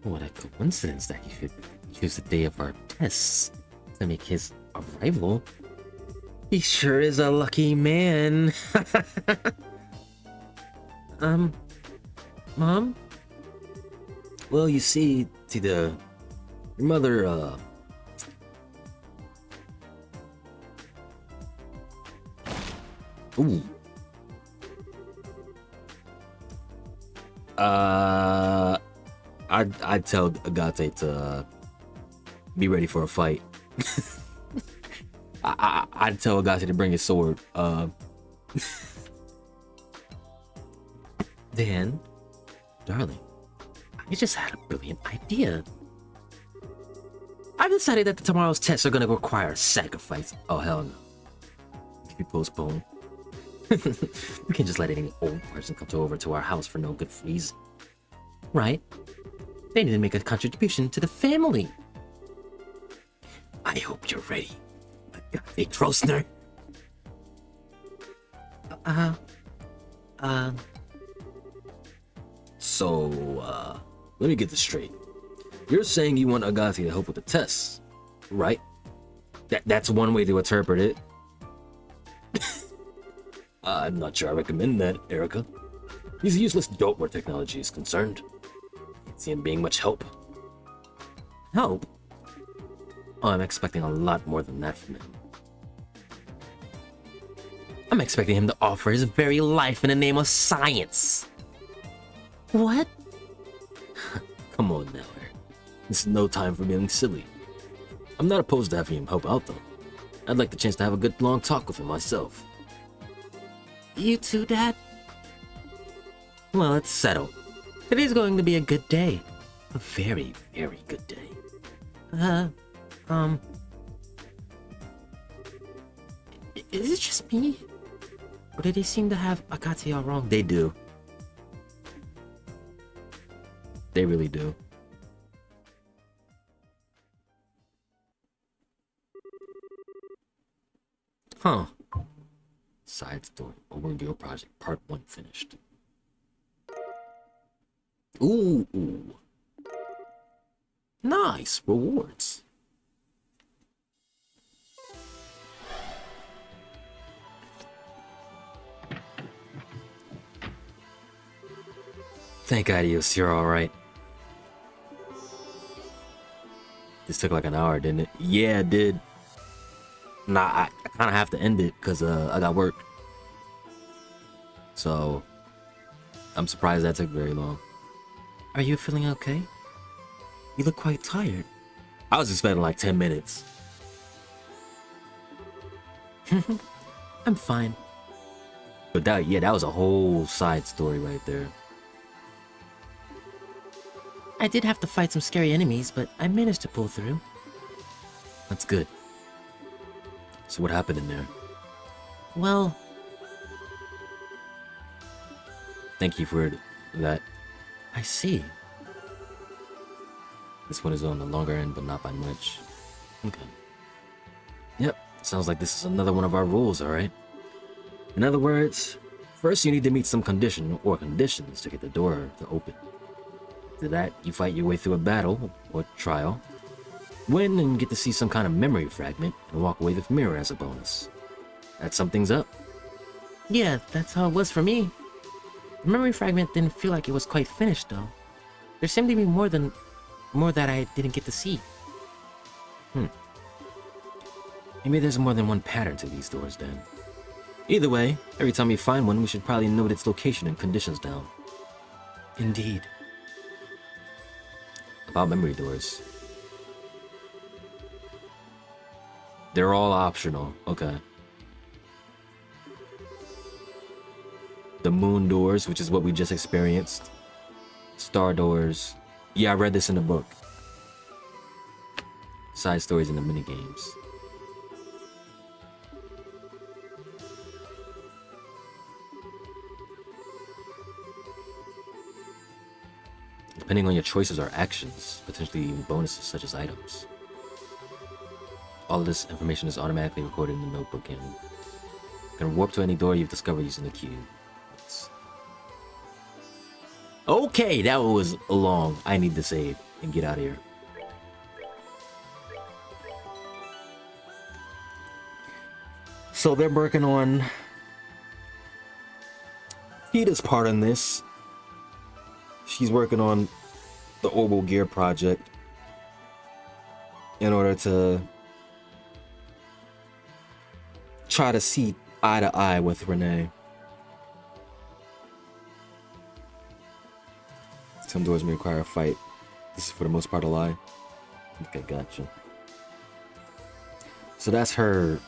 Speaker 3: What a coincidence that he should choose the day of our tests to make his arrival. He sure is a lucky man. Mom?
Speaker 1: Well, you see, your mother, Ooh. I'd tell Agate to be ready for a fight. I'd tell Agate to bring his sword.
Speaker 3: Dan, darling, I just had a brilliant idea. I've decided that tomorrow's tests are going to require a sacrifice.
Speaker 1: Oh, hell no. Can you postpone?
Speaker 3: We can't just let any old person come over to our house for no good reason. Right? They need to make a contribution to the family.
Speaker 1: I hope you're ready. Agate Trostner. So, let me get this straight. You're saying you want Agate to help with the tests, right? That's one way to interpret it. I'm not sure I recommend that, Erica. He's a useless dope where technology is concerned. Can't see him being much help.
Speaker 3: Help?
Speaker 1: Oh, I'm expecting a lot more than that from him.
Speaker 3: I'm expecting him to offer his very life in the name of science. What?
Speaker 1: Come on now, Eric. This is no time for being silly. I'm not opposed to having him help out, though. I'd like the chance to have a good long talk with him myself.
Speaker 3: You too, Dad? Well, it's settled. Today's going to be a good day. A very, very good day. Is it just me? Or did they seem to have Agate all wrong?
Speaker 1: They do. They really do. Huh. Side story. Overview project part 1 finished. Ooh. Nice rewards. Thank Adios, you're alright. This took like an hour, didn't it? Yeah, it did. Nah, I kind of have to end it because I got work. So, I'm surprised that took very long.
Speaker 3: Are you feeling okay? You look quite tired.
Speaker 1: I was expecting like 10 minutes.
Speaker 3: I'm fine.
Speaker 1: But that was a whole side story right there.
Speaker 3: I did have to fight some scary enemies, but I managed to pull through.
Speaker 1: That's good. So what happened in there?
Speaker 3: Well,
Speaker 1: Thank you for that.
Speaker 3: I see.
Speaker 1: This one is on the longer end, but not by much. Okay. Yep, sounds like this is another one of our rules, alright? In other words, first you need to meet some condition or conditions to get the door to open. After that, you fight your way through a battle or trial, win and get to see some kind of memory fragment and walk away with mirror as a bonus. That sum things up?
Speaker 3: Yeah, that's how it was for me. The memory fragment didn't feel like it was quite finished, though. There seemed to be more that I didn't get to see.
Speaker 1: Maybe there's more than one pattern to these doors then. Either way, every time we find one, we should probably note its location and conditions down.
Speaker 3: Indeed.
Speaker 1: About memory doors. They're all optional. Okay. The moon doors, which is what we just experienced. Star doors. Yeah, I read this in the book. Side stories in the minigames. depending on your choices or actions, potentially even bonuses such as items. All of this information is automatically recorded in the notebook and can warp to any door you've discovered using the cube. Okay, that was long. I need to save and get out of here. So they're working on Peeta's part in this. She's working on the Orbital Gear project in order to try to see eye to eye with Renee. Some doors may require a fight. This is for the most part a lie. Okay, gotcha. So that's her.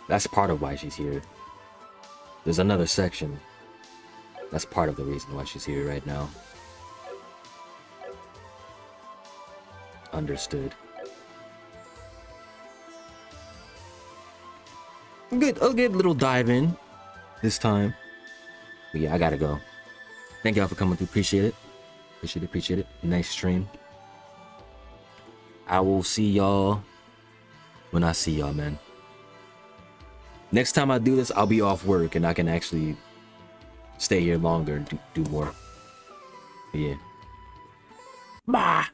Speaker 1: That's part of why she's here. There's another section. That's part of the reason why she's here right now. Understood. I'll get a little dive in this time. But yeah, I gotta go. Thank y'all for coming through. Appreciate it. Appreciate it. Nice stream. I will see y'all when I see y'all, man. Next time I do this, I'll be off work and I can actually stay here longer and do more. But yeah. Bye.